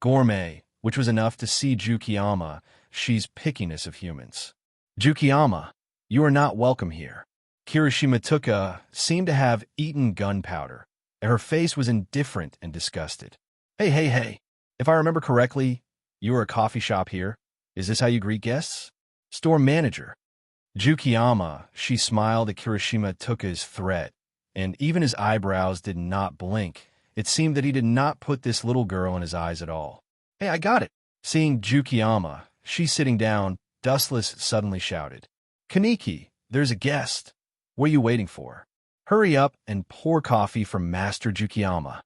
Speaker 1: Gourmet, which was enough to see Jukiyama-shi's pickiness of humans. Jukiyama, you are not welcome here. Kirishima Tuka seemed to have eaten gunpowder, and her face was indifferent and disgusted. Hey. If I remember correctly, you are a coffee shop here. Is this how you greet guests? Store manager. Jukiyama-shi smiled at Kirishima Tuka's threat, and even his eyebrows did not blink. It seemed that he did not put this little girl in his eyes at all. Hey, I got it. Seeing Jukiyama-shi sitting down, Dustless suddenly shouted, Kaneki, there's a guest. What are you waiting for? Hurry up and pour coffee from Master Jukiyama.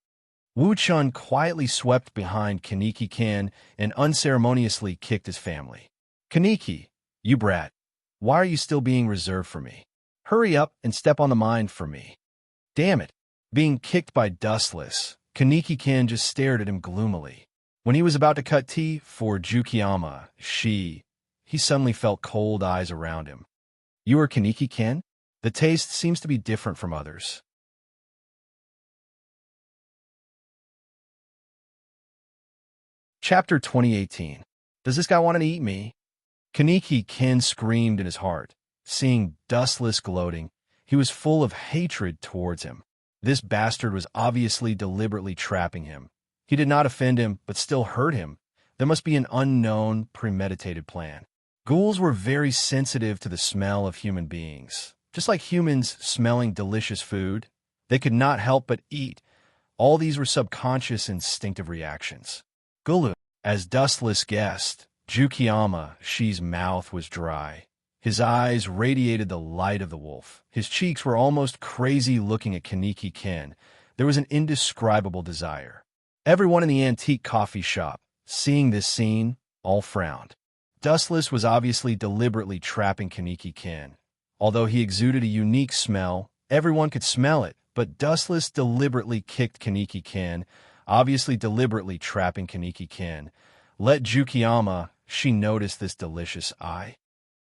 Speaker 1: Wu-chun quietly swept behind Kaneki-kan and unceremoniously kicked his family. Kaneki, you brat. Why are you still being reserved for me? Hurry up and step on the mine for me. Damn it. Being kicked by Dustless, Kaneki-kan just stared at him gloomily. When he was about to cut tea for Jukiyama-shi, he suddenly felt cold eyes around him. You are Kaneki-kan? The taste seems to be different from others. Chapter 2018. Does this guy want to eat me? Kaneki-kan screamed in his heart. Seeing Dustless gloating, he was full of hatred towards him. This bastard was obviously deliberately trapping him. He did not offend him, but still hurt him. There must be an unknown, premeditated plan. Ghouls were very sensitive to the smell of human beings. Just like humans smelling delicious food, they could not help but eat. All these were subconscious instinctive reactions. Gulu, as Dustless guessed, Jukiyama-shi's mouth was dry. His eyes radiated the light of the wolf. His cheeks were almost crazy looking at Kaneki-kan. There was an indescribable desire. Everyone in the antique coffee shop, seeing this scene, all frowned. Dustless was obviously deliberately trapping Kaneki-kan. Although he exuded a unique smell, everyone could smell it, but Dustless deliberately kicked Kaneki-kan, obviously deliberately trapping Kaneki-kan. Let Jukiyama-shi notice this delicious eye.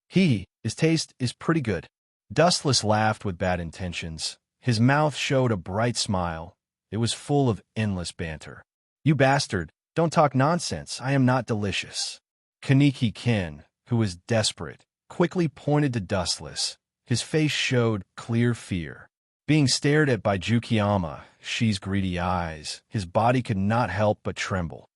Speaker 1: His taste is pretty good. Dustless laughed with bad intentions. His mouth showed a bright smile. It was full of endless banter. You bastard, don't talk nonsense. I am not delicious. Kaneki-kan, who was desperate, quickly pointed to Dustless. His face showed clear fear. Being stared at by Jukiyama-shi's greedy eyes, his body could not help but tremble.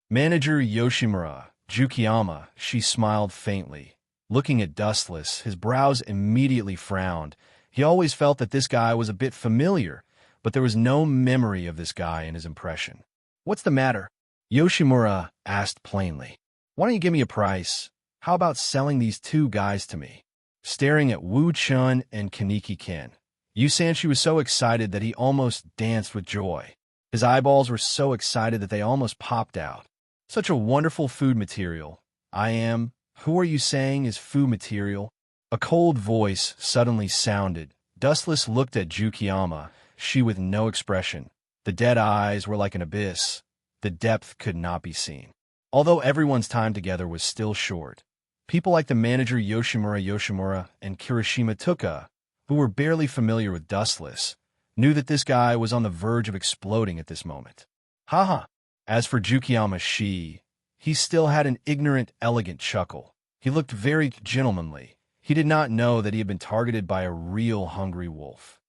Speaker 1: Manager Yoshimura, Jukiyama-shi smiled faintly. Looking at Dustless, his brows immediately frowned. He always felt that this guy was a bit familiar, but there was no memory of this guy in his impression. What's the matter? Yoshimura asked plainly. Why don't you give me a price? How about selling these two guys to me? Staring at Wu-chun and Kaneki-kan, Yusanshi was so excited that he almost danced with joy. His eyeballs were so excited that they almost popped out. Such a wonderful food material. Who are you saying is food material? A cold voice suddenly sounded. Dustless looked at Jukiyama-shi with no expression. The dead eyes were like an abyss. The depth could not be seen. Although everyone's time together was still short, people like the manager Yoshimura and Kirishima Tuka, who were barely familiar with Dustless, knew that this guy was on the verge of exploding at this moment. Haha. As for Jukiyama-shi, he still had an ignorant, elegant chuckle. He looked very gentlemanly. He did not know that he had been targeted by a real hungry wolf.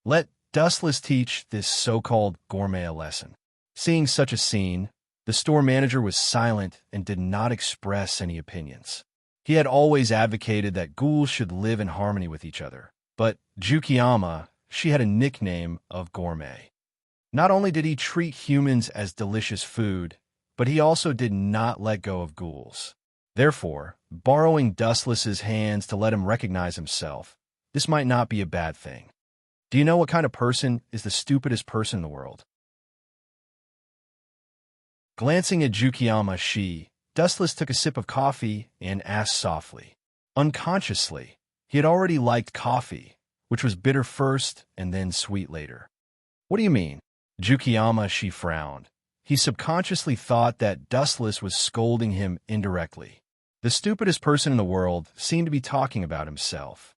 Speaker 1: Let Dustless teach this so-called gourmet a lesson. Seeing such a scene, the store manager was silent and did not express any opinions. He had always advocated that ghouls should live in harmony with each other. But Jukiyama, she had a nickname of gourmet. Not only did he treat humans as delicious food, but he also did not let go of ghouls. Therefore, borrowing Dustless's hands to let him recognize himself, this might not be a bad thing. Do you know what kind of person is the stupidest person in the world? Glancing at Jukiyama, Dustless took a sip of coffee and asked softly. Unconsciously, he had already liked coffee, which was bitter first and then sweet later. What do you mean? Jukiyama, frowned. He subconsciously thought that Dustless was scolding him indirectly. The stupidest person in the world seemed to be talking about himself.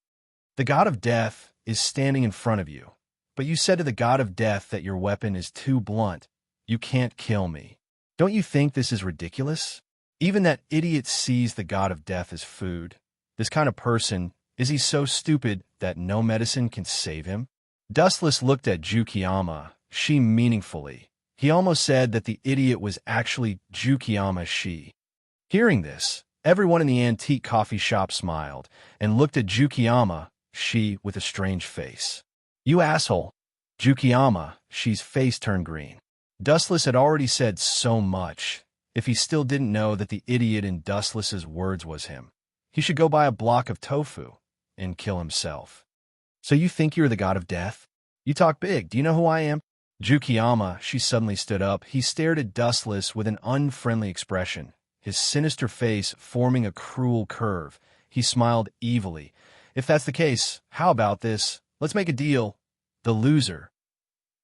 Speaker 1: The god of death is standing in front of you, but you said to the god of death that your weapon is too blunt. You can't kill me. Don't you think this is ridiculous? Even that idiot sees the god of death as food. This kind of person, is he so stupid that no medicine can save him? Dustless looked at Jukiyama, meaningfully. He almost said that the idiot was actually Jukiyama. Hearing this, everyone in the antique coffee shop smiled and looked at Jukiyama, with a strange face. You asshole! Jukiyama, face turned green. Dustless had already said so much. If he still didn't know that the idiot in Dustless's words was him, he should go buy a block of tofu and kill himself. So you think you're the god of death? You talk big. Do you know who I am? Jukiyama, suddenly stood up. He stared at Dustless with an unfriendly expression, his sinister face forming a cruel curve. He smiled evilly. If that's the case, how about this? Let's make a deal. The loser.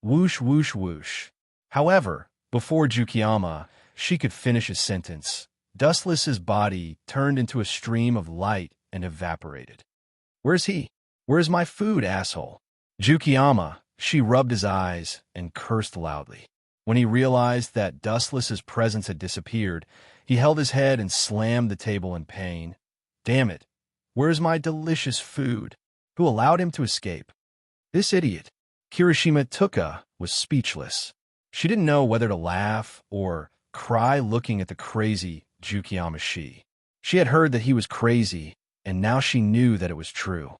Speaker 1: Whoosh, whoosh, whoosh. However, before Jukiyama, could finish his sentence, Dustless's body turned into a stream of light and evaporated. Where's he? Where's my food, asshole? Jukiyama, rubbed his eyes and cursed loudly. When he realized that Dustless's presence had disappeared, he held his head and slammed the table in pain. Damn it! Where's my delicious food? Who allowed him to escape? This idiot. Kirishima Tuka was speechless. She didn't know whether to laugh or cry looking at the crazy Jukiyama. She had heard that he was crazy, and now she knew that it was true.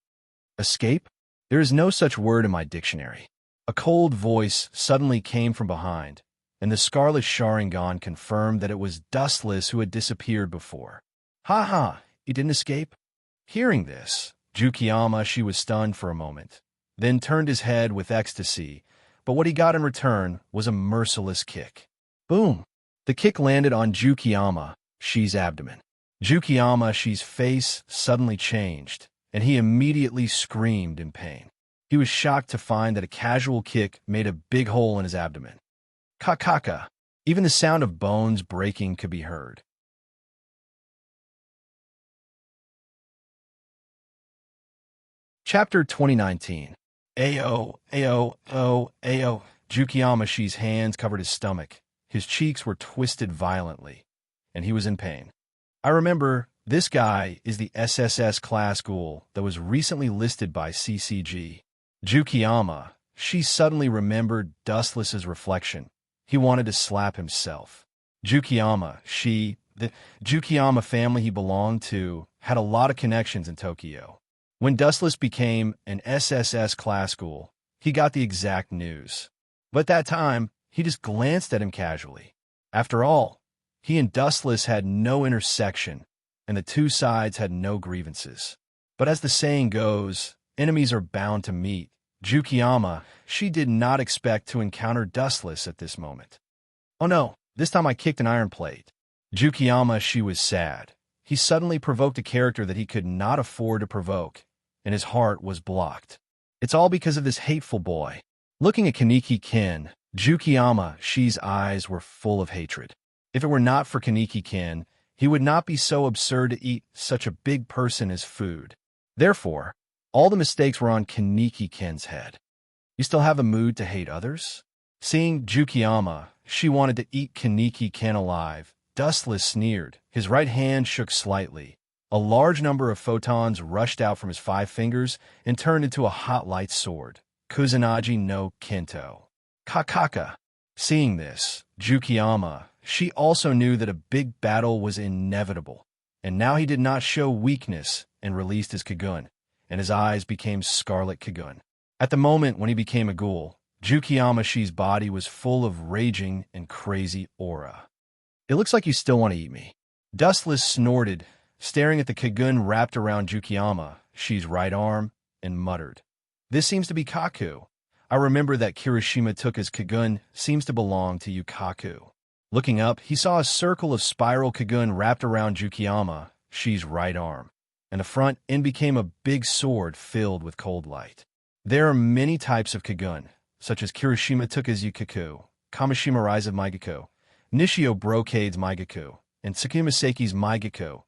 Speaker 1: Escape? There is no such word in my dictionary. A cold voice suddenly came from behind, and the Scarlet Sharingan confirmed that it was Dustless who had disappeared before. Ha ha, he didn't escape? Hearing this, Jukiyama, was stunned for a moment, then turned his head with ecstasy, but what he got in return was a merciless kick. Boom! The kick landed on Jukiyama's abdomen. Jukiyama's face suddenly changed, and he immediately screamed in pain. He was shocked to find that a casual kick made a big hole in his abdomen. Kakaka! Even the sound of bones breaking could be heard. Chapter 2019. Ayo, ayo, oh, ayo. Jukiyama's hands covered his stomach. His cheeks were twisted violently, and he was in pain. I remember, this guy is the SSS class ghoul that was recently listed by CCG. Jukiyama, suddenly remembered Dustless's reflection. He wanted to slap himself. Jukiyama, the Jukiyama family he belonged to, had a lot of connections in Tokyo. When Dustless became an SSS class ghoul, he got the exact news. But at that time, he just glanced at him casually. After all, he and Dustless had no intersection, and the two sides had no grievances. But as the saying goes, enemies are bound to meet. Jukiyama, did not expect to encounter Dustless at this moment. Oh no, this time I kicked an iron plate. Jukiyama, was sad. He suddenly provoked a character that he could not afford to provoke, and his heart was blocked. It's all because of this hateful boy. Looking at Kaneki-kin, Jukiyama, eyes were full of hatred. If it were not for Kaneki-kin, he would not be so absurd to eat such a big person as food. Therefore, all the mistakes were on Kaneki-kin's head. You still have a mood to hate others? Seeing Jukiyama, wanted to eat Kaneki-kin alive. Dustless sneered. His right hand shook slightly. A large number of photons rushed out from his 5 fingers and turned into a hot light sword. Kusanagi no Kento. Kakaka. Seeing this, Jukiyama, also knew that a big battle was inevitable. And now he did not show weakness and released his Kagun, and his eyes became scarlet Kagun. At the moment when he became a ghoul, Jukiyama-shi's body was full of raging and crazy aura. "It looks like you still want to eat me." Dustless snorted, staring at the Kagun wrapped around Jukiyama-shi's right arm, and muttered, "This seems to be Kaku. I remember that Kirishima took his Kagun seems to belong to Yukaku." Looking up, he saw a circle of spiral Kagun wrapped around Jukiyama-shi's right arm, and the front end became a big sword filled with cold light. There are many types of Kagun, such as Kirishima took his Yukaku, Kamishima Rise of Maigaku, Nishio Brocade's Maigaku, and Tsukima Seiki's Maigaku,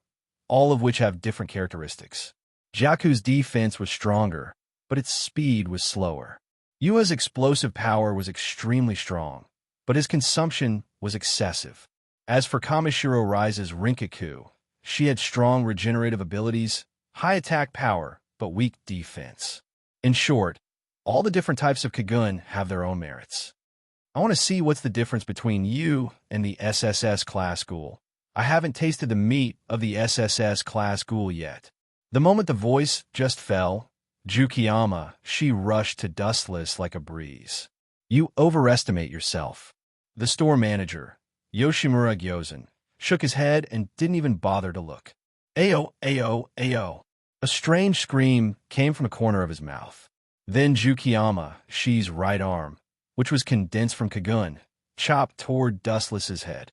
Speaker 1: all of which have different characteristics. Jaku's defense was stronger, but its speed was slower. Yua's explosive power was extremely strong, but his consumption was excessive. As for Kamishiro Rise's Rinkaku, she had strong regenerative abilities, high attack power, but weak defense. In short, all the different types of Kagun have their own merits. I want to see what's the difference between you and the SSS class ghoul. I haven't tasted the meat of the SSS class ghoul yet. The moment the voice just fell, Jukiyama-shi rushed to Dustless like a breeze. "You overestimate yourself." The store manager, Yoshimura Gyozen, shook his head and didn't even bother to look. "Ayo, ayo, ayo." A strange scream came from the corner of his mouth. Then Jukiyama-shi's right arm, which was condensed from Kagun, chopped toward Dustless's head.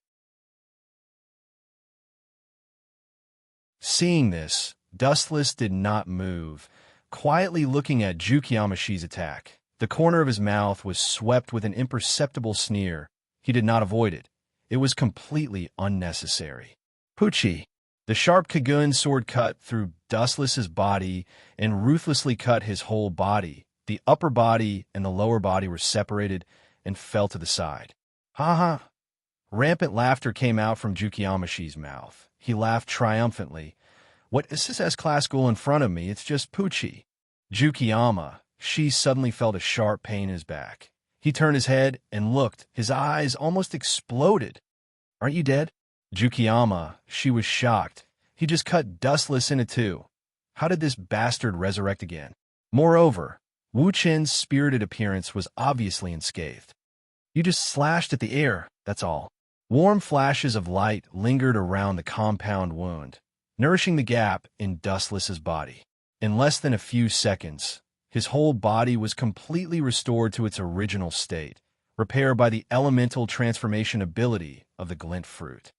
Speaker 1: Seeing this, Dustless did not move, quietly looking at Jukiyama-shi's attack. The corner of his mouth was swept with an imperceptible sneer. He did not avoid it. It was completely unnecessary. "Puchi!" The sharp Kagun sword cut through Dustless's body and ruthlessly cut his whole body. The upper body and the lower body were separated and fell to the side. "Ha ha!" Rampant laughter came out from Jukiyama-shi's mouth. He laughed triumphantly. "What SSS class ghoul in front of me? It's just Puchi." Jukiyama-shi suddenly felt a sharp pain in his back. He turned his head and looked. His eyes almost exploded. "Aren't you dead?" Jukiyama-shi was shocked. He just cut Dustless into two. How did this bastard resurrect again? Moreover, Wu Chen's spirited appearance was obviously unscathed. "You just slashed at the air, that's all." Warm flashes of light lingered around the compound wound, nourishing the gap in Dustless's body. In less than a few seconds, his whole body was completely restored to its original state, repaired by the elemental transformation ability of the glint fruit.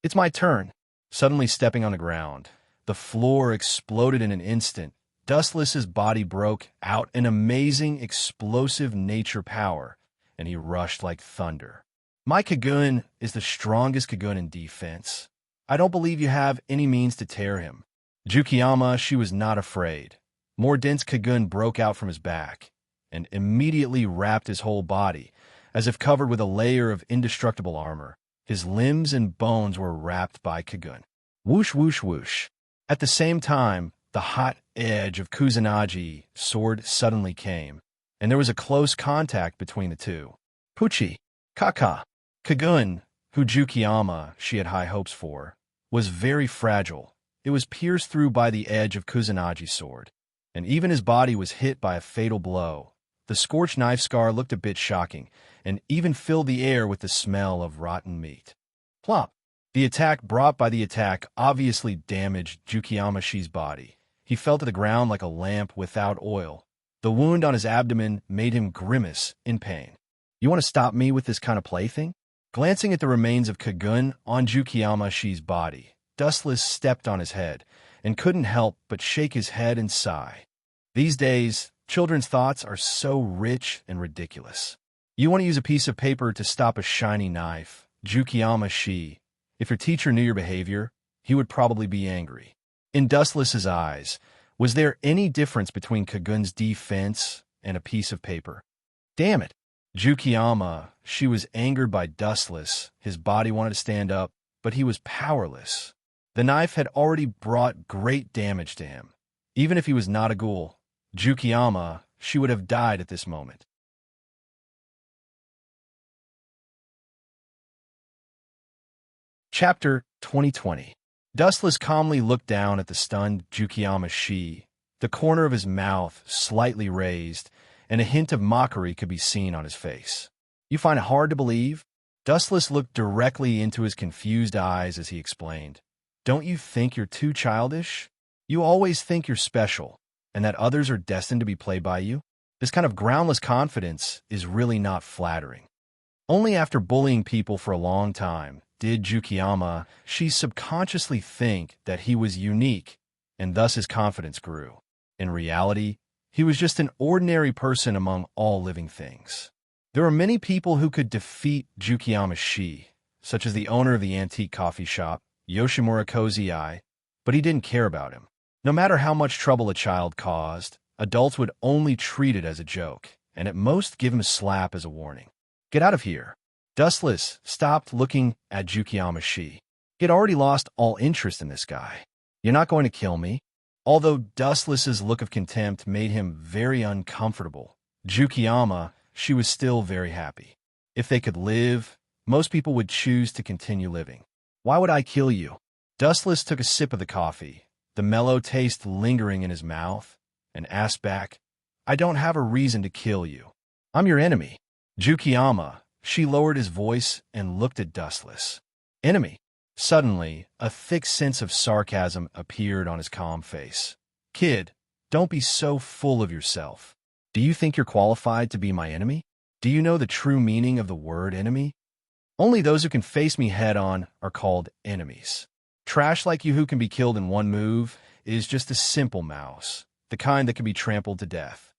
Speaker 1: "It's my turn." Suddenly stepping on the ground, the floor exploded in an instant. Dustless's body broke out an amazing explosive nature power, and he rushed like thunder. "My Kagun is the strongest Kagun in defense. I don't believe you have any means to tear him." Jukiyama-shi was not afraid. More dense Kagun broke out from his back, and immediately wrapped his whole body, as if covered with a layer of indestructible armor. His limbs and bones were wrapped by Kagun. Whoosh, whoosh, whoosh. At the same time, the hot edge of Kusanagi sword suddenly came, and there was a close contact between the two. "Puchi! Kaka!" Kagun, who Jukiyama-shi had high hopes for, was very fragile. It was pierced through by the edge of Kusanagi's sword, and even his body was hit by a fatal blow. The scorched knife scar looked a bit shocking, and even filled the air with the smell of rotten meat. Plop! The attack brought by the attack obviously damaged Jukiyama-shi's body. He fell to the ground like a lamp without oil. The wound on his abdomen made him grimace in pain. "You want to stop me with this kind of plaything?" Glancing at the remains of Kagun on Jukiyama-shi's body, Dustless stepped on his head, and couldn't help but shake his head and sigh. These days, children's thoughts are so rich and ridiculous. You want to use a piece of paper to stop a shiny knife. Jukiyama-shi. If your teacher knew your behavior, he would probably be angry. In Dustless's eyes, was there any difference between Kagun's defense and a piece of paper? Damn it! Jukiyama-shi was angered by Dustless. His body wanted to stand up, but he was powerless. The knife had already brought great damage to him. Even if he was not a ghoul, Jukiyama-shi would have died at this moment. Chapter 2020. Dustless calmly looked down at the stunned Jukiyama Shi, the corner of his mouth slightly raised, and a hint of mockery could be seen on his face. You find it hard to believe? Dustless looked directly into his confused eyes as he explained. Don't you think you're too childish? You always think you're special, and that others are destined to be played by you? This kind of groundless confidence is really not flattering. Only after bullying people for a long time did Jukiyama Shi subconsciously think that he was unique, and thus his confidence grew. In reality, he was just an ordinary person among all living things. There were many people who could defeat Jukiyama Shi, such as the owner of the antique coffee shop, Yoshimura Kozii, but he didn't care about him. No matter how much trouble a child caused, adults would only treat it as a joke, and at most give him a slap as a warning. Get out of here. Dustless stopped looking at Jukiyama Shi. He had already lost all interest in this guy. You're not going to kill me? Although Dustless's look of contempt made him very uncomfortable, Jukiyama Shi was still very happy. If they could live, most people would choose to continue living. Why would I kill you? Dustless took a sip of the coffee, the mellow taste lingering in his mouth, and asked back, I don't have a reason to kill you. I'm your enemy. Jukiyama Shi lowered his voice and looked at Dustless. Enemy? Suddenly, a thick sense of sarcasm appeared on his calm face. Kid, don't be so full of yourself. Do you think you're qualified to be my enemy? Do you know the true meaning of the word enemy? Only those who can face me head-on are called enemies. Trash like you who can be killed in one move is just a simple mouse, the kind that can be trampled to death.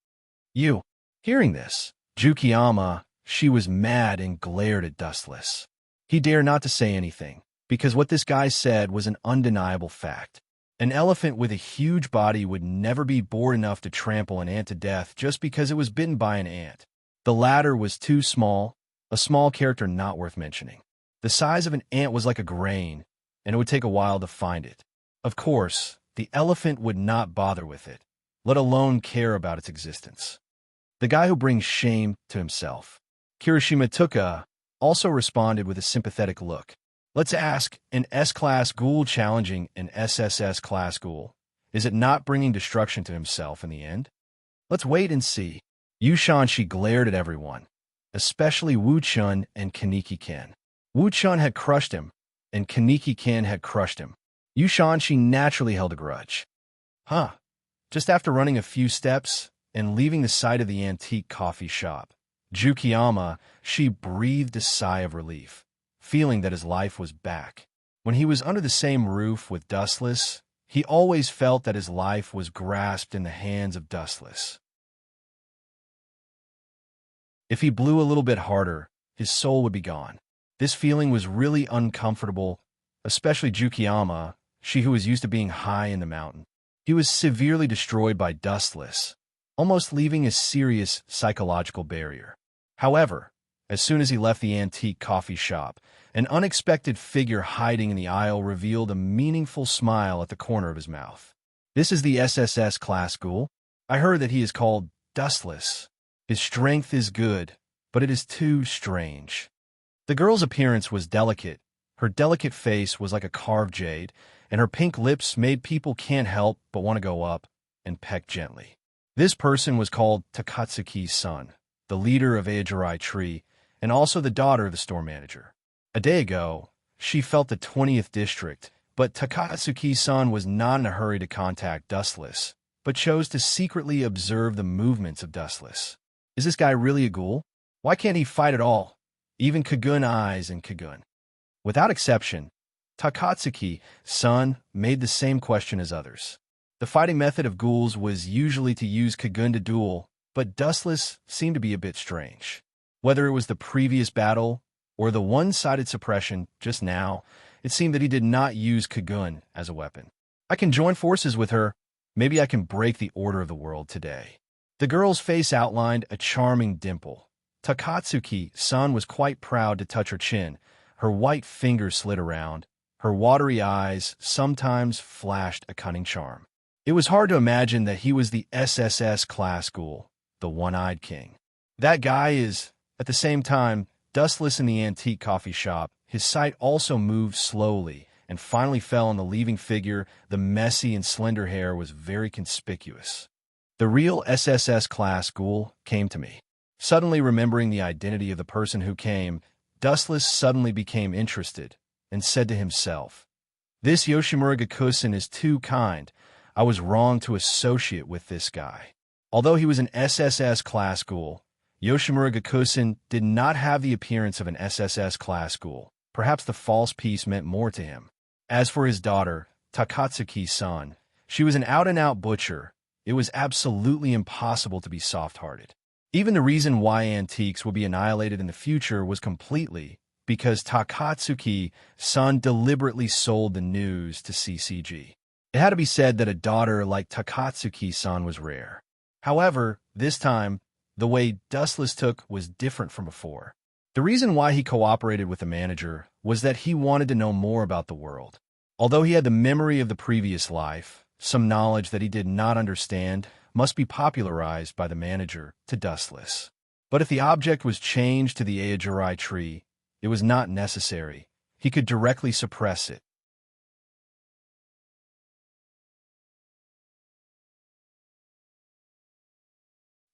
Speaker 1: You. Hearing this, Jukiyama Shi was mad and glared at Dustless. He dared not to say anything, because what this guy said was an undeniable fact. An elephant with a huge body would never be bored enough to trample an ant to death just because it was bitten by an ant. The latter was too small, a small character not worth mentioning. The size of an ant was like a grain, and it would take a while to find it. Of course, the elephant would not bother with it, let alone care about its existence. The guy who brings shame to himself. Kirishima Tuka also responded with a sympathetic look. Let's ask, an S-class ghoul challenging an SSS class ghoul. Is it not bringing destruction to himself in the end? Let's wait and see. Yushan-shi glared at everyone, especially Wu-chun and Kaneki-ken. Wu-chun had crushed him, and Kaneki-ken had crushed him. Yushan-shi naturally held a grudge. Just after running a few steps and leaving the site of the antique coffee shop, Jukiyama Shi breathed a sigh of relief, feeling that his life was back. When he was under the same roof with Dustless, he always felt that his life was grasped in the hands of Dustless. If he blew a little bit harder, his soul would be gone. This feeling was really uncomfortable, especially Jukiyama Shi, who was used to being high in the mountain. He was severely destroyed by Dustless, almost leaving a serious psychological barrier. However, as soon as he left the antique coffee shop, an unexpected figure hiding in the aisle revealed a meaningful smile at the corner of his mouth. This is the SSS class ghoul. I heard that he is called Dustless. His strength is good, but it is too strange. The girl's appearance was delicate. Her delicate face was like a carved jade, and her pink lips made people can't help but want to go up and peck gently. This person was called Takatsuki's son, the leader of Ajirai Tree, and also the daughter of the store manager. A day ago, she felt the 20th district, but Takatsuki's son was not in a hurry to contact Dustless, but chose to secretly observe the movements of Dustless. Is this guy really a ghoul? Why can't he fight at all? Even Kagun eyes and Kagun. Without exception, Takatsuki's son made the same question as others. The fighting method of ghouls was usually to use Kagun to duel, but Dustless seemed to be a bit strange. Whether it was the previous battle or the one-sided suppression just now, it seemed that he did not use Kagun as a weapon. I can join forces with her. Maybe I can break the order of the world today. The girl's face outlined a charming dimple. Takatsuki-san was quite proud to touch her chin. Her white fingers slid around. Her watery eyes sometimes flashed a cunning charm. It was hard to imagine that he was the SSS class ghoul, the one-eyed king. That guy is, at the same time, Dustless in the antique coffee shop. His sight also moved slowly, and finally fell on the leaving figure. The messy and slender hair was very conspicuous. The real SSS-class ghoul came to me. Suddenly remembering the identity of the person who came, Dustless suddenly became interested and said to himself, "This Yoshimura Gakusen is too kind. I was wrong to associate with this guy." Although he was an SSS-class ghoul, Yoshimura Gakusen did not have the appearance of an SSS-class ghoul. Perhaps the false piece meant more to him. As for his daughter, Takatsuki-san, she was an out-and-out butcher. It was absolutely impossible to be soft-hearted. Even the reason why antiques will be annihilated in the future was completely because Takatsuki-san deliberately sold the news to CCG. It had to be said that a daughter like Takatsuki-san was rare. However, this time, the way Dustless took was different from before. The reason why he cooperated with the manager was that he wanted to know more about the world. Although he had the memory of the previous life, some knowledge that he did not understand must be popularized by the manager to Dustless. But if the object was changed to the Aojurai tree, it was not necessary. He could directly suppress it.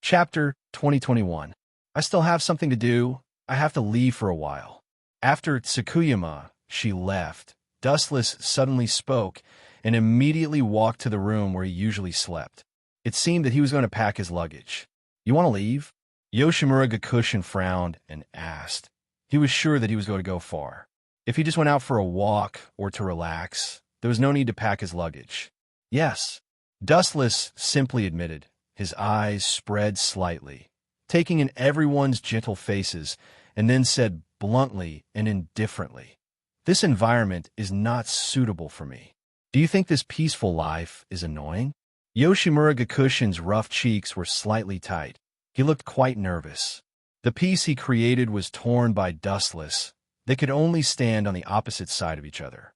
Speaker 1: Chapter 2021. I still have something to do. I have to leave for a while. After Tsukuyama, she left. Dustless suddenly spoke and immediately walked to the room where he usually slept. It seemed that he was going to pack his luggage. "You want to leave?" Yoshimura Gakushin frowned and asked. He was sure that he was going to go far. If he just went out for a walk or to relax, there was no need to pack his luggage. "Yes," Dustless simply admitted, his eyes spread slightly, taking in everyone's gentle faces, and then said bluntly and indifferently, "This environment is not suitable for me. Do you think this peaceful life is annoying?" Yoshimura Gakushin's rough cheeks were slightly tight. He looked quite nervous. The piece he created was torn by Dustless. They could only stand on the opposite side of each other.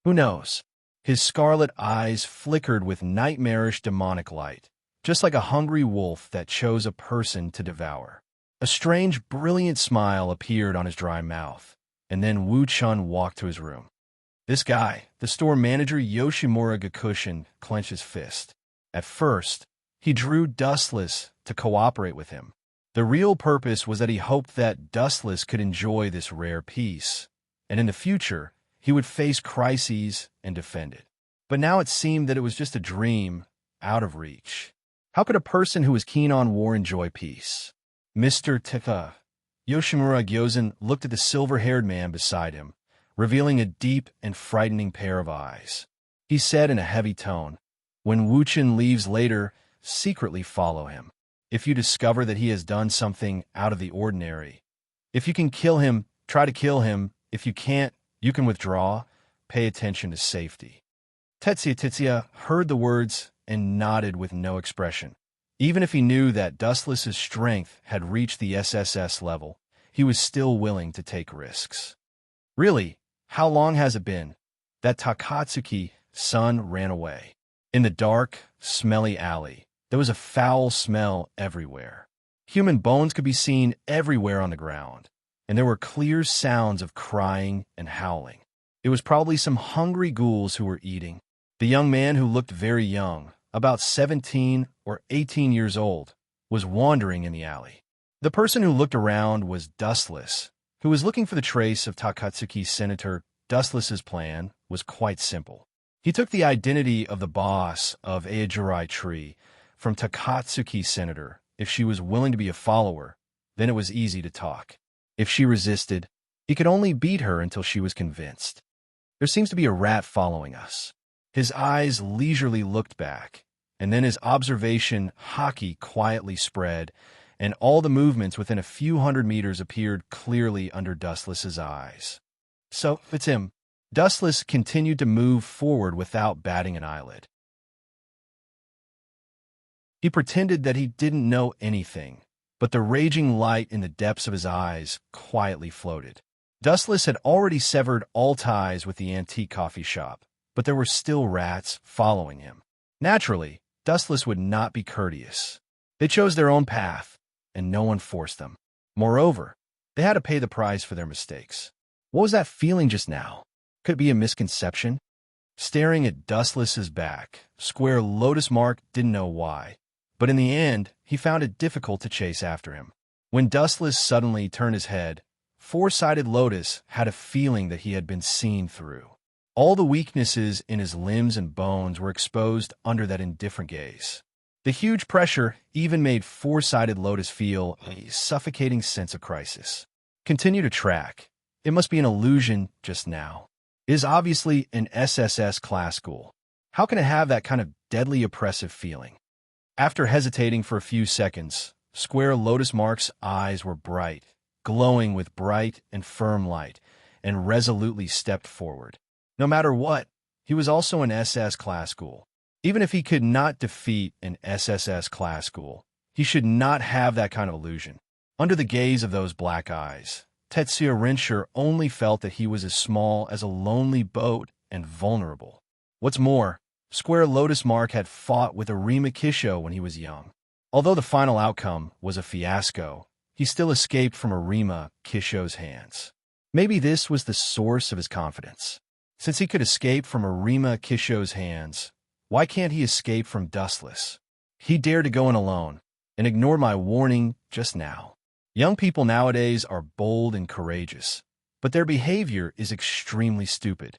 Speaker 1: Who knows? His scarlet eyes flickered with nightmarish demonic light, just like a hungry wolf that chose a person to devour. A strange, brilliant smile appeared on his dry mouth, and then Wu Chun walked to his room. This guy, the store manager Yoshimura Gakushin, clenched his fist. At first, he drew Dustless to cooperate with him. The real purpose was that he hoped that Dustless could enjoy this rare piece, and in the future, he would face crises and defend it. But now it seemed that it was just a dream, out of reach. How could a person who was keen on war enjoy peace? "Mr. Tika." Yoshimura Gyozen looked at the silver-haired man beside him, revealing a deep and frightening pair of eyes. He said in a heavy tone, "When Wuchen leaves later, secretly follow him. If you discover that he has done something out of the ordinary, if you can kill him, try to kill him. If you can't, you can withdraw. Pay attention to safety." Tetsuya heard the words and nodded with no expression. Even if he knew that Dustless's strength had reached the SSS level, he was still willing to take risks. "Really, how long has it been that Takatsuki-san ran away?" In the dark, smelly alley, there was a foul smell everywhere. Human bones could be seen everywhere on the ground, and there were clear sounds of crying and howling. It was probably some hungry ghouls who were eating. The young man, who looked very young, about 17 or 18 years old, was wandering in the alley. The person who looked around was Dustless, who was looking for the trace of Takatsuki's senator. Dustless's plan was quite simple. He took the identity of the boss of Aojurai Tree from Takatsuki's senator. If she was willing to be a follower, then it was easy to talk. If she resisted, he could only beat her until she was convinced. "There seems to be a rat following us." His eyes leisurely looked back, and then his observation haki quietly spread, and all the movements within a few hundred meters appeared clearly under Dustless's eyes. "So, it's him." Dustless continued to move forward without batting an eyelid. He pretended that he didn't know anything, but the raging light in the depths of his eyes quietly floated. Dustless had already severed all ties with the antique coffee shop, but there were still rats following him. Naturally, Dustless would not be courteous. They chose their own path, and no one forced them. Moreover, they had to pay the price for their mistakes. What was that feeling just now? Could it be a misconception? Staring at Dustless's back, Square Lotus Mark didn't know why, but in the end, he found it difficult to chase after him. When Dustless suddenly turned his head, Four-Sided Lotus had a feeling that he had been seen through. All the weaknesses in his limbs and bones were exposed under that indifferent gaze. The huge pressure even made Four-Sided Lotus feel a suffocating sense of crisis. Continue to track. It must be an illusion just now. It is obviously an SSS class school. How can it have that kind of deadly oppressive feeling? After hesitating for a few seconds, Square Lotus Mark's eyes were bright, glowing with bright and firm light, and resolutely stepped forward. No matter what, he was also an SS class school. Even if he could not defeat an SSS class school, he should not have that kind of illusion. Under the gaze of those black eyes, Tetsuya Rincher only felt that he was as small as a lonely boat and vulnerable. What's more, Square Lotus Mark had fought with Arima Kisho when he was young. Although the final outcome was a fiasco, he still escaped from Arima Kisho's hands. Maybe this was the source of his confidence. Since he could escape from Arima Kisho's hands, why can't he escape from Dustless? He dared to go in alone and ignore my warning just now. Young people nowadays are bold and courageous, but their behavior is extremely stupid.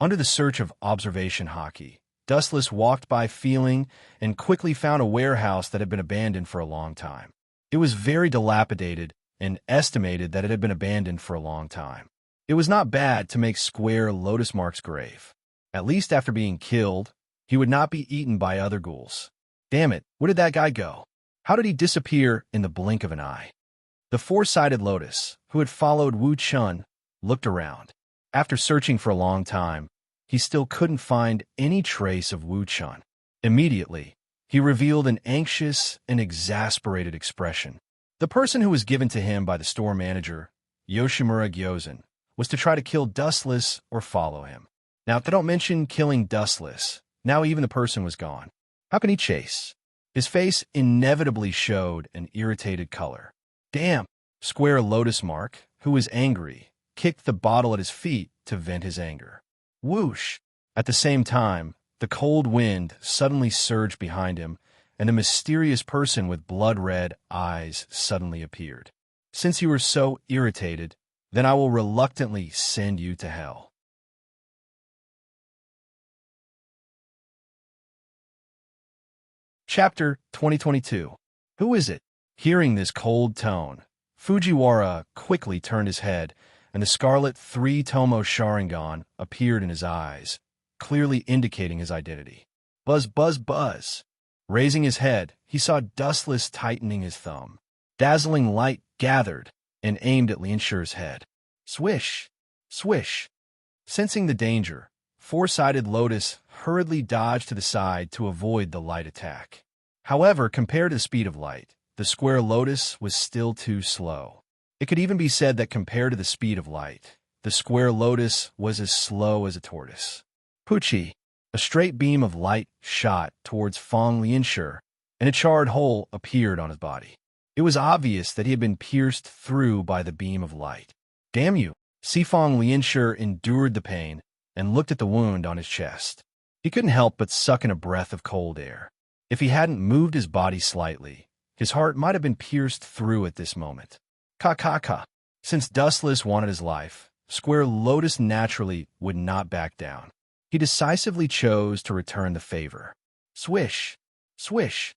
Speaker 1: Under the search of observation hockey, Dustless walked by feeling and quickly found a warehouse that had been abandoned for a long time. It was very dilapidated and estimated that it had been abandoned for a long time. It was not bad to make Square Lotus Mark's grave. At least after being killed, he would not be eaten by other ghouls. Damn it, where did that guy go? How did he disappear in the blink of an eye? The Four-Sided Lotus, who had followed Wu Chun, looked around. After searching for a long time, he still couldn't find any trace of Wu Chun. Immediately, he revealed an anxious and exasperated expression. The person who was given to him by the store manager, Yoshimura Gyozan, was to try to kill Dustless or follow him. Now, if they don't mention killing Dustless, now even the person was gone. How can he chase? His face inevitably showed an irritated color. Damn! Square Lotus Mark, who was angry, kicked the bottle at his feet to vent his anger. Whoosh! At the same time, the cold wind suddenly surged behind him, and a mysterious person with blood-red eyes suddenly appeared. Since you were so irritated, then I will reluctantly send you to hell. Chapter 2022. Who is it? Hearing this cold tone, Fujiwara quickly turned his head, and the scarlet three-tomo Sharingan appeared in his eyes, clearly indicating his identity. Buzz, buzz, buzz. Raising his head, he saw Dustless tightening his thumb. Dazzling light gathered and aimed at Lianshur's head. Swish! Swish! Sensing the danger, Four-Sided Lotus hurriedly dodged to the side to avoid the light attack. However, compared to the speed of light, the Square Lotus was still too slow. It could even be said that compared to the speed of light, the Square Lotus was as slow as a tortoise. Pucci! A straight beam of light shot towards Fong Lianshur, and a charred hole appeared on his body. It was obvious that he had been pierced through by the beam of light. Damn you! Fong Lianshur endured the pain and looked at the wound on his chest. He couldn't help but suck in a breath of cold air. If he hadn't moved his body slightly, his heart might have been pierced through at this moment. Ka. Since Dustless wanted his life, Square Lotus naturally would not back down. He decisively chose to return the favor. Swish! Swish!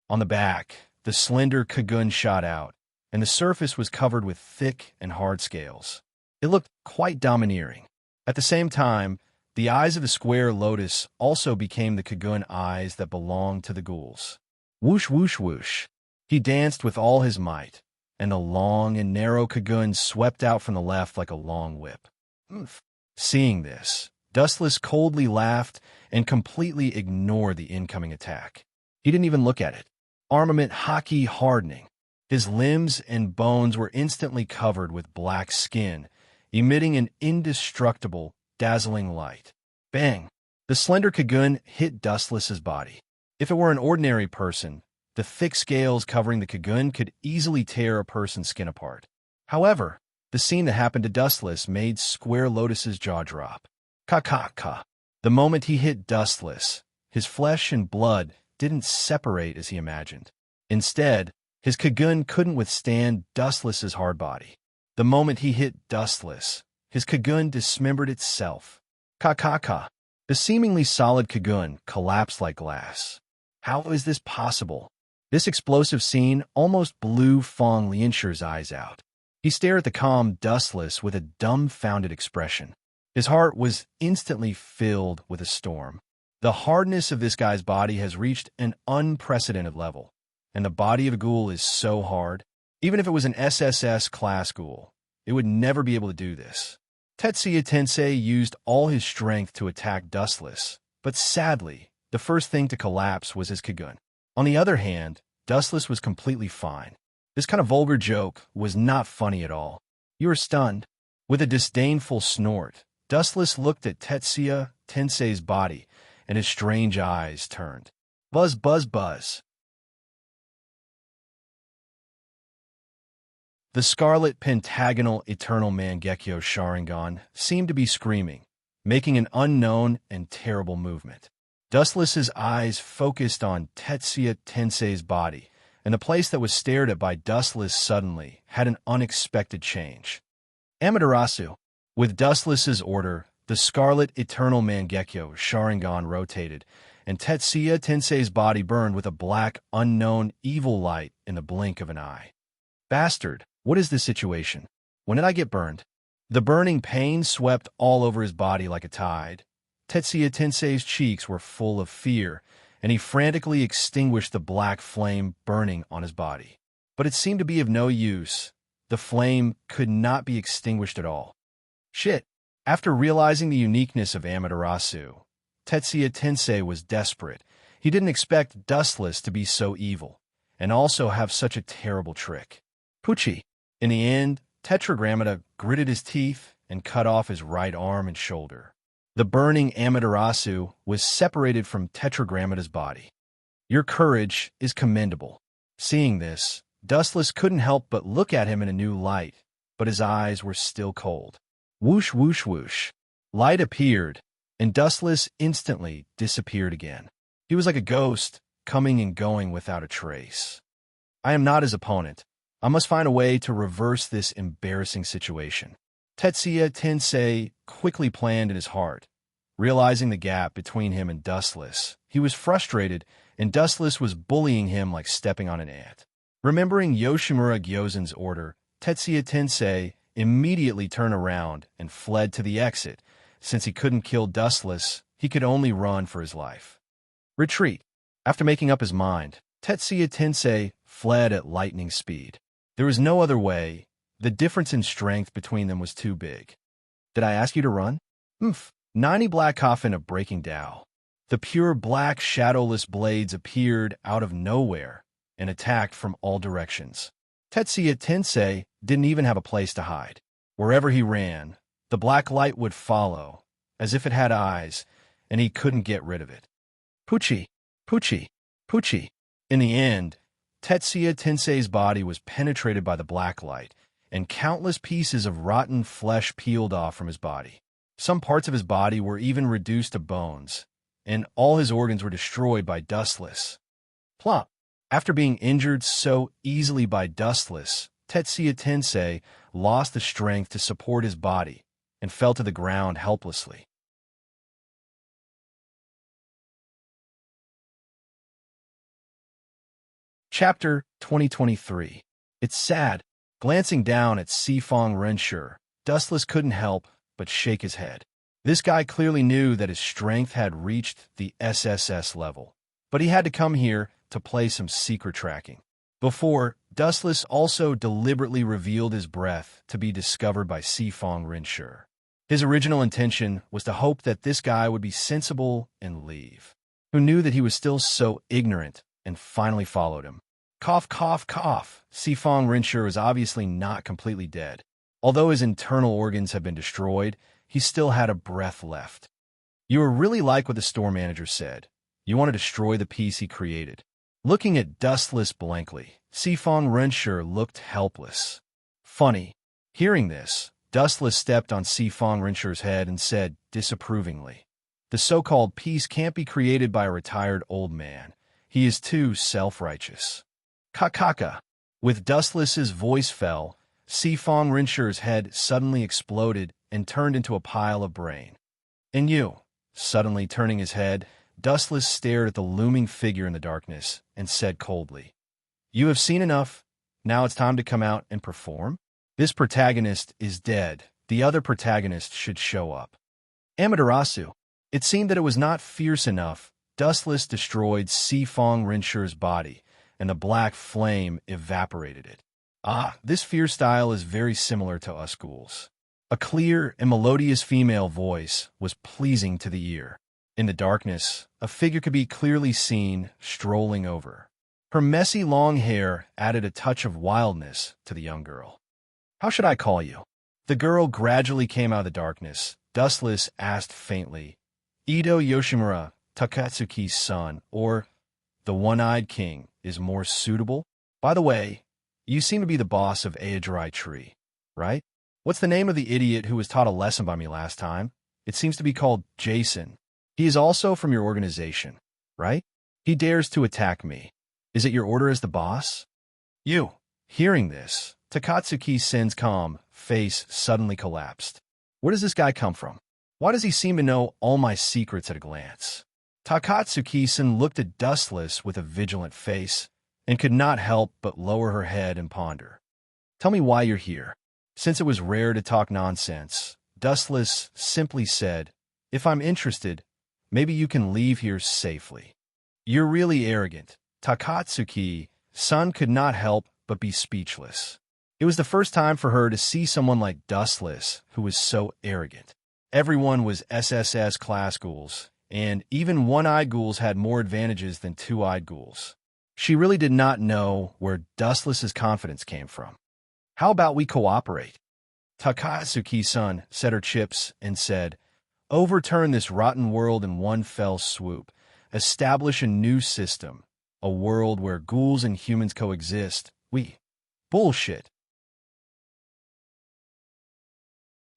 Speaker 1: On the back, the slender Kagun shot out, and the surface was covered with thick and hard scales. It looked quite domineering. At the same time, the eyes of the Square Lotus also became the Kagun eyes that belonged to the ghouls. Whoosh, whoosh, whoosh. He danced with all his might, and the long and narrow Kagun swept out from the left like a long whip. Oomph. Seeing this, Dustless coldly laughed and completely ignored the incoming attack. He didn't even look at it. Armament haki hardening. His limbs and bones were instantly covered with black skin, emitting an indestructible, dazzling light. Bang! The slender Kagun hit Dustless's body. If it were an ordinary person, the thick scales covering the Kagun could easily tear a person's skin apart. However, the scene that happened to Dustless made Square Lotus's jaw drop. Ka. The moment he hit Dustless, his flesh and blood didn't separate as he imagined. Instead, his Kagun couldn't withstand Dustless's hard body. The moment he hit Dustless, his Kagun dismembered itself. Ka. The seemingly solid Kagun collapsed like glass. How is this possible? This explosive scene almost blew Fong Lianshi's eyes out. He stared at the calm Dustless with a dumbfounded expression. His heart was instantly filled with a storm. The hardness of this guy's body has reached an unprecedented level, and the body of a ghoul is so hard, even if it was an SSS class ghoul, it would never be able to do this. Tetsuya Tensei used all his strength to attack Dustless, but sadly, the first thing to collapse was his Kagun. On the other hand, Dustless was completely fine. This kind of vulgar joke was not funny at all. You were stunned. With a disdainful snort, Dustless looked at Tetsuya Tensei's body, and his strange eyes turned. Buzz. The scarlet pentagonal Eternal Mangekyo Sharingan seemed to be screaming, making an unknown and terrible movement. Dustless's eyes focused on Tetsuya Tensei's body, and the place that was stared at by Dustless suddenly had an unexpected change. Amaterasu. With Dustless's order, the scarlet Eternal Mangekyo Sharingan rotated, and Tetsuya Tensei's body burned with a black, unknown, evil light in the blink of an eye. Bastard, what is this situation? When did I get burned? The burning pain swept all over his body like a tide. Tetsuya Tensei's cheeks were full of fear, and he frantically extinguished the black flame burning on his body. But it seemed to be of no use. The flame could not be extinguished at all. Shit. After realizing the uniqueness of Amaterasu, Tetsuya Tensei was desperate. He didn't expect Dustless to be so evil, and also have such a terrible trick. Pucci. In the end, Tetragrammaton gritted his teeth and cut off his right arm and shoulder. The burning Amaterasu was separated from Tetragrammaton's body. Your courage is commendable. Seeing this, Dustless couldn't help but look at him in a new light, but his eyes were still cold. Whoosh. Light appeared, and Dustless instantly disappeared again. He was like a ghost, coming and going without a trace. I am not his opponent. I must find a way to reverse this embarrassing situation. Tetsuya Tensei quickly planned in his heart. Realizing the gap between him and Dustless, he was frustrated, and Dustless was bullying him like stepping on an ant. Remembering Yoshimura Gyozen's order, Tetsuya Tensei immediately turned around and fled to the exit. Since he couldn't kill Dustless, he could only run for his life. Retreat. After making up his mind, Tetsuya Tensei fled at lightning speed. There was no other way. The difference in strength between them was too big. Did I ask you to run? 90 Black Coffin of Breaking Tao. The pure black shadowless blades appeared out of nowhere and attacked from all directions. Tetsuya Tensei didn't even have a place to hide. Wherever he ran, the black light would follow, as if it had eyes, and he couldn't get rid of it. Pucci. In the end, Tetsuya Tensei's body was penetrated by the black light, and countless pieces of rotten flesh peeled off from his body. Some parts of his body were even reduced to bones, and all his organs were destroyed by Dustless. Plop. After being injured so easily by Dustless, Tetsuya Tensei lost the strength to support his body and fell to the ground helplessly. Chapter 2023. It's sad. Glancing down at Sifong Renshi, Dustless couldn't help but shake his head. This guy clearly knew that his strength had reached the SSS level, but he had to come here to play some secret tracking. Before, Dustless also deliberately revealed his breath to be discovered by Sifong Renshi. His original intention was to hope that this guy would be sensible and leave, who knew that he was still so ignorant and finally followed him. Cough. Sifong Renshi was obviously not completely dead. Although his internal organs had been destroyed, he still had a breath left. You were really like what the store manager said. You want to destroy the piece he created. Looking at Dustless blankly, Sifong Renshi looked helpless. Funny. Hearing this, Dustless stepped on Sifong Rincher's head and said disapprovingly, "The so-called peace can't be created by a retired old man. He is too self-righteous." Kakaka. With Dustless's voice fell, Sifong Rincher's head suddenly exploded and turned into a pile of brain. "And you?" Suddenly turning his head, Dustless stared at the looming figure in the darkness and said coldly, "You have seen enough. Now it's time to come out and perform? This protagonist is dead. The other protagonist should show up." Amaterasu. It seemed that it was not fierce enough. Dustless destroyed Sifong Rincher's body, and the black flame evaporated it. "Ah, this fear style is very similar to us ghouls." A clear and melodious female voice was pleasing to the ear. In the darkness, a figure could be clearly seen strolling over. Her messy long hair added a touch of wildness to the young girl. "How should I call you?" The girl gradually came out of the darkness. Dustless asked faintly, "Ito Yoshimura, Takatsuki's son, or the One-Eyed King, is more suitable? By the way, you seem to be the boss of Aodrai Tree, right? What's the name of the idiot who was taught a lesson by me last time? It seems to be called Jason. He is also from your organization, right? He dares to attack me. Is it your order as the boss?" You. Hearing this, Takatsuki-sen's calm face suddenly collapsed. Where does this guy come from? Why does he seem to know all my secrets at a glance? Takatsuki-sen looked at Dustless with a vigilant face and could not help but lower her head and ponder. "Tell me why you're here." Since it was rare to talk nonsense, Dustless simply said, "If I'm interested, maybe you can leave here safely." "You're really arrogant." Takatsuki-san could not help but be speechless. It was the first time for her to see someone like Dustless who was so arrogant. Everyone was SSS class ghouls, and even one-eyed ghouls had more advantages than two-eyed ghouls. She really did not know where Dustless's confidence came from. "How about we cooperate?" Takatsuki-san set her chips and said, "Overturn this rotten world in one fell swoop. Establish a new system, a world where ghouls and humans coexist. Bullshit."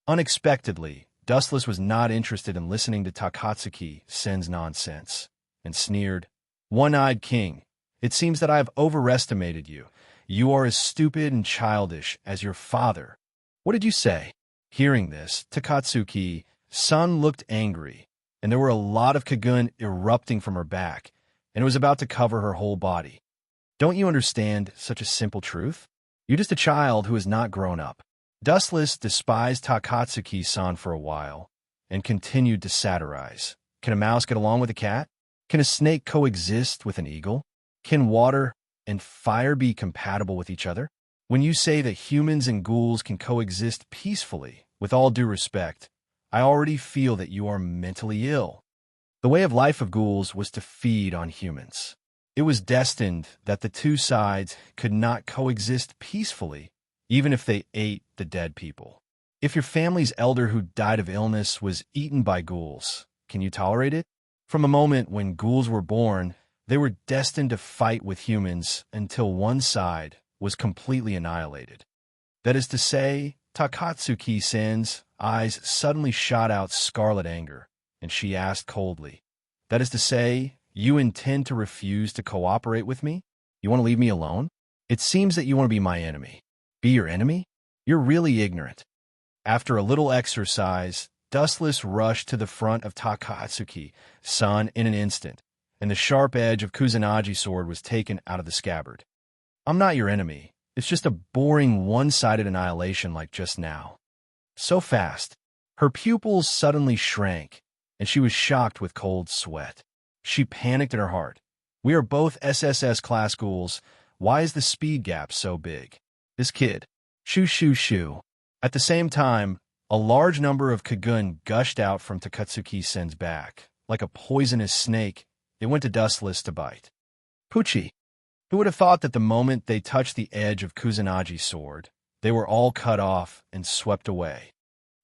Speaker 1: Unexpectedly, Dustless was not interested in listening to Takatsuki-sen's nonsense, and sneered, "One-Eyed King, it seems that I have overestimated you. You are as stupid and childish as your father." "What did you say?" Hearing this, Takatsuki-san looked angry, and there were a lot of kagun erupting from her back, and it was about to cover her whole body. "Don't you understand such a simple truth? You're just a child who has not grown up." Dustless despised Takatsuki-san for a while, and continued to satirize. "Can a mouse get along with a cat? Can a snake coexist with an eagle? Can water and fire be compatible with each other? When you say that humans and ghouls can coexist peacefully, with all due respect, I already feel that you are mentally ill." The way of life of ghouls was to feed on humans. It was destined that the two sides could not coexist peacefully, even if they ate the dead people. If your family's elder who died of illness was eaten by ghouls, can you tolerate it? From a moment when ghouls were born, they were destined to fight with humans until one side was completely annihilated. That is to say, Takatsuki-sen's eyes suddenly shot out scarlet anger, and she asked coldly, "That is to say, you intend to refuse to cooperate with me? You want to leave me alone? It seems that you want to be my enemy." "Be your enemy? You're really ignorant." After a little exercise, Dustless rushed to the front of Takatsuki-san in an instant, and the sharp edge of Kusanagi sword was taken out of the scabbard. "I'm not your enemy. It's just a boring one-sided annihilation like just now." So fast. Her pupils suddenly shrank, and she was shocked with cold sweat. She panicked in her heart. "We are both SSS class ghouls. Why is the speed gap so big? This kid." Shoo shoo shoo. At the same time, a large number of kagun gushed out from Takatsuki-sen's back. Like a poisonous snake, it went to Dustless to bite. Poochie. Who would have thought that the moment they touched the edge of Kusanagi's sword, they were all cut off and swept away.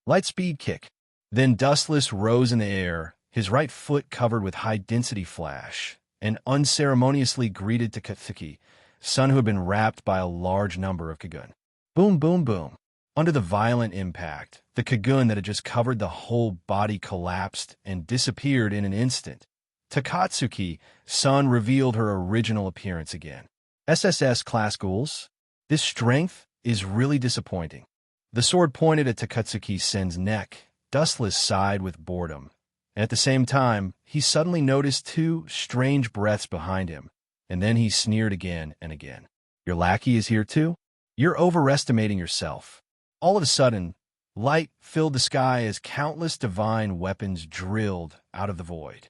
Speaker 1: Light speed kick. Then Dustless rose in the air, his right foot covered with high-density flash, and unceremoniously greeted Takatsuki, son who had been wrapped by a large number of kagun. Boom, boom, boom. Under the violent impact, the cocoon that had just covered the whole body collapsed and disappeared in an instant. Takatsuki, Sun revealed her original appearance again. SSS class ghouls? This strength is really disappointing. The sword pointed at Takatsuki-sen's neck. Dustless sighed with boredom. And at the same time, he suddenly noticed two strange breaths behind him, and then he sneered again and again. Your lackey is here too? You're overestimating yourself. All of a sudden, light filled the sky as countless divine weapons drilled out of the void.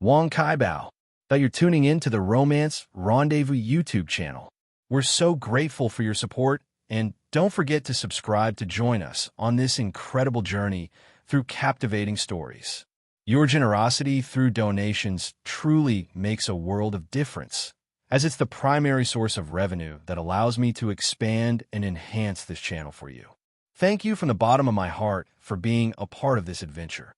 Speaker 1: Wong Kaibao, that you're tuning in to the Romance Rendezvous YouTube channel. We're so grateful for your support, and don't forget to subscribe to join us on this incredible journey through captivating stories. Your generosity through donations truly makes a world of difference, as it's the primary source of revenue that allows me to expand and enhance this channel for you. Thank you from the bottom of my heart for being a part of this adventure.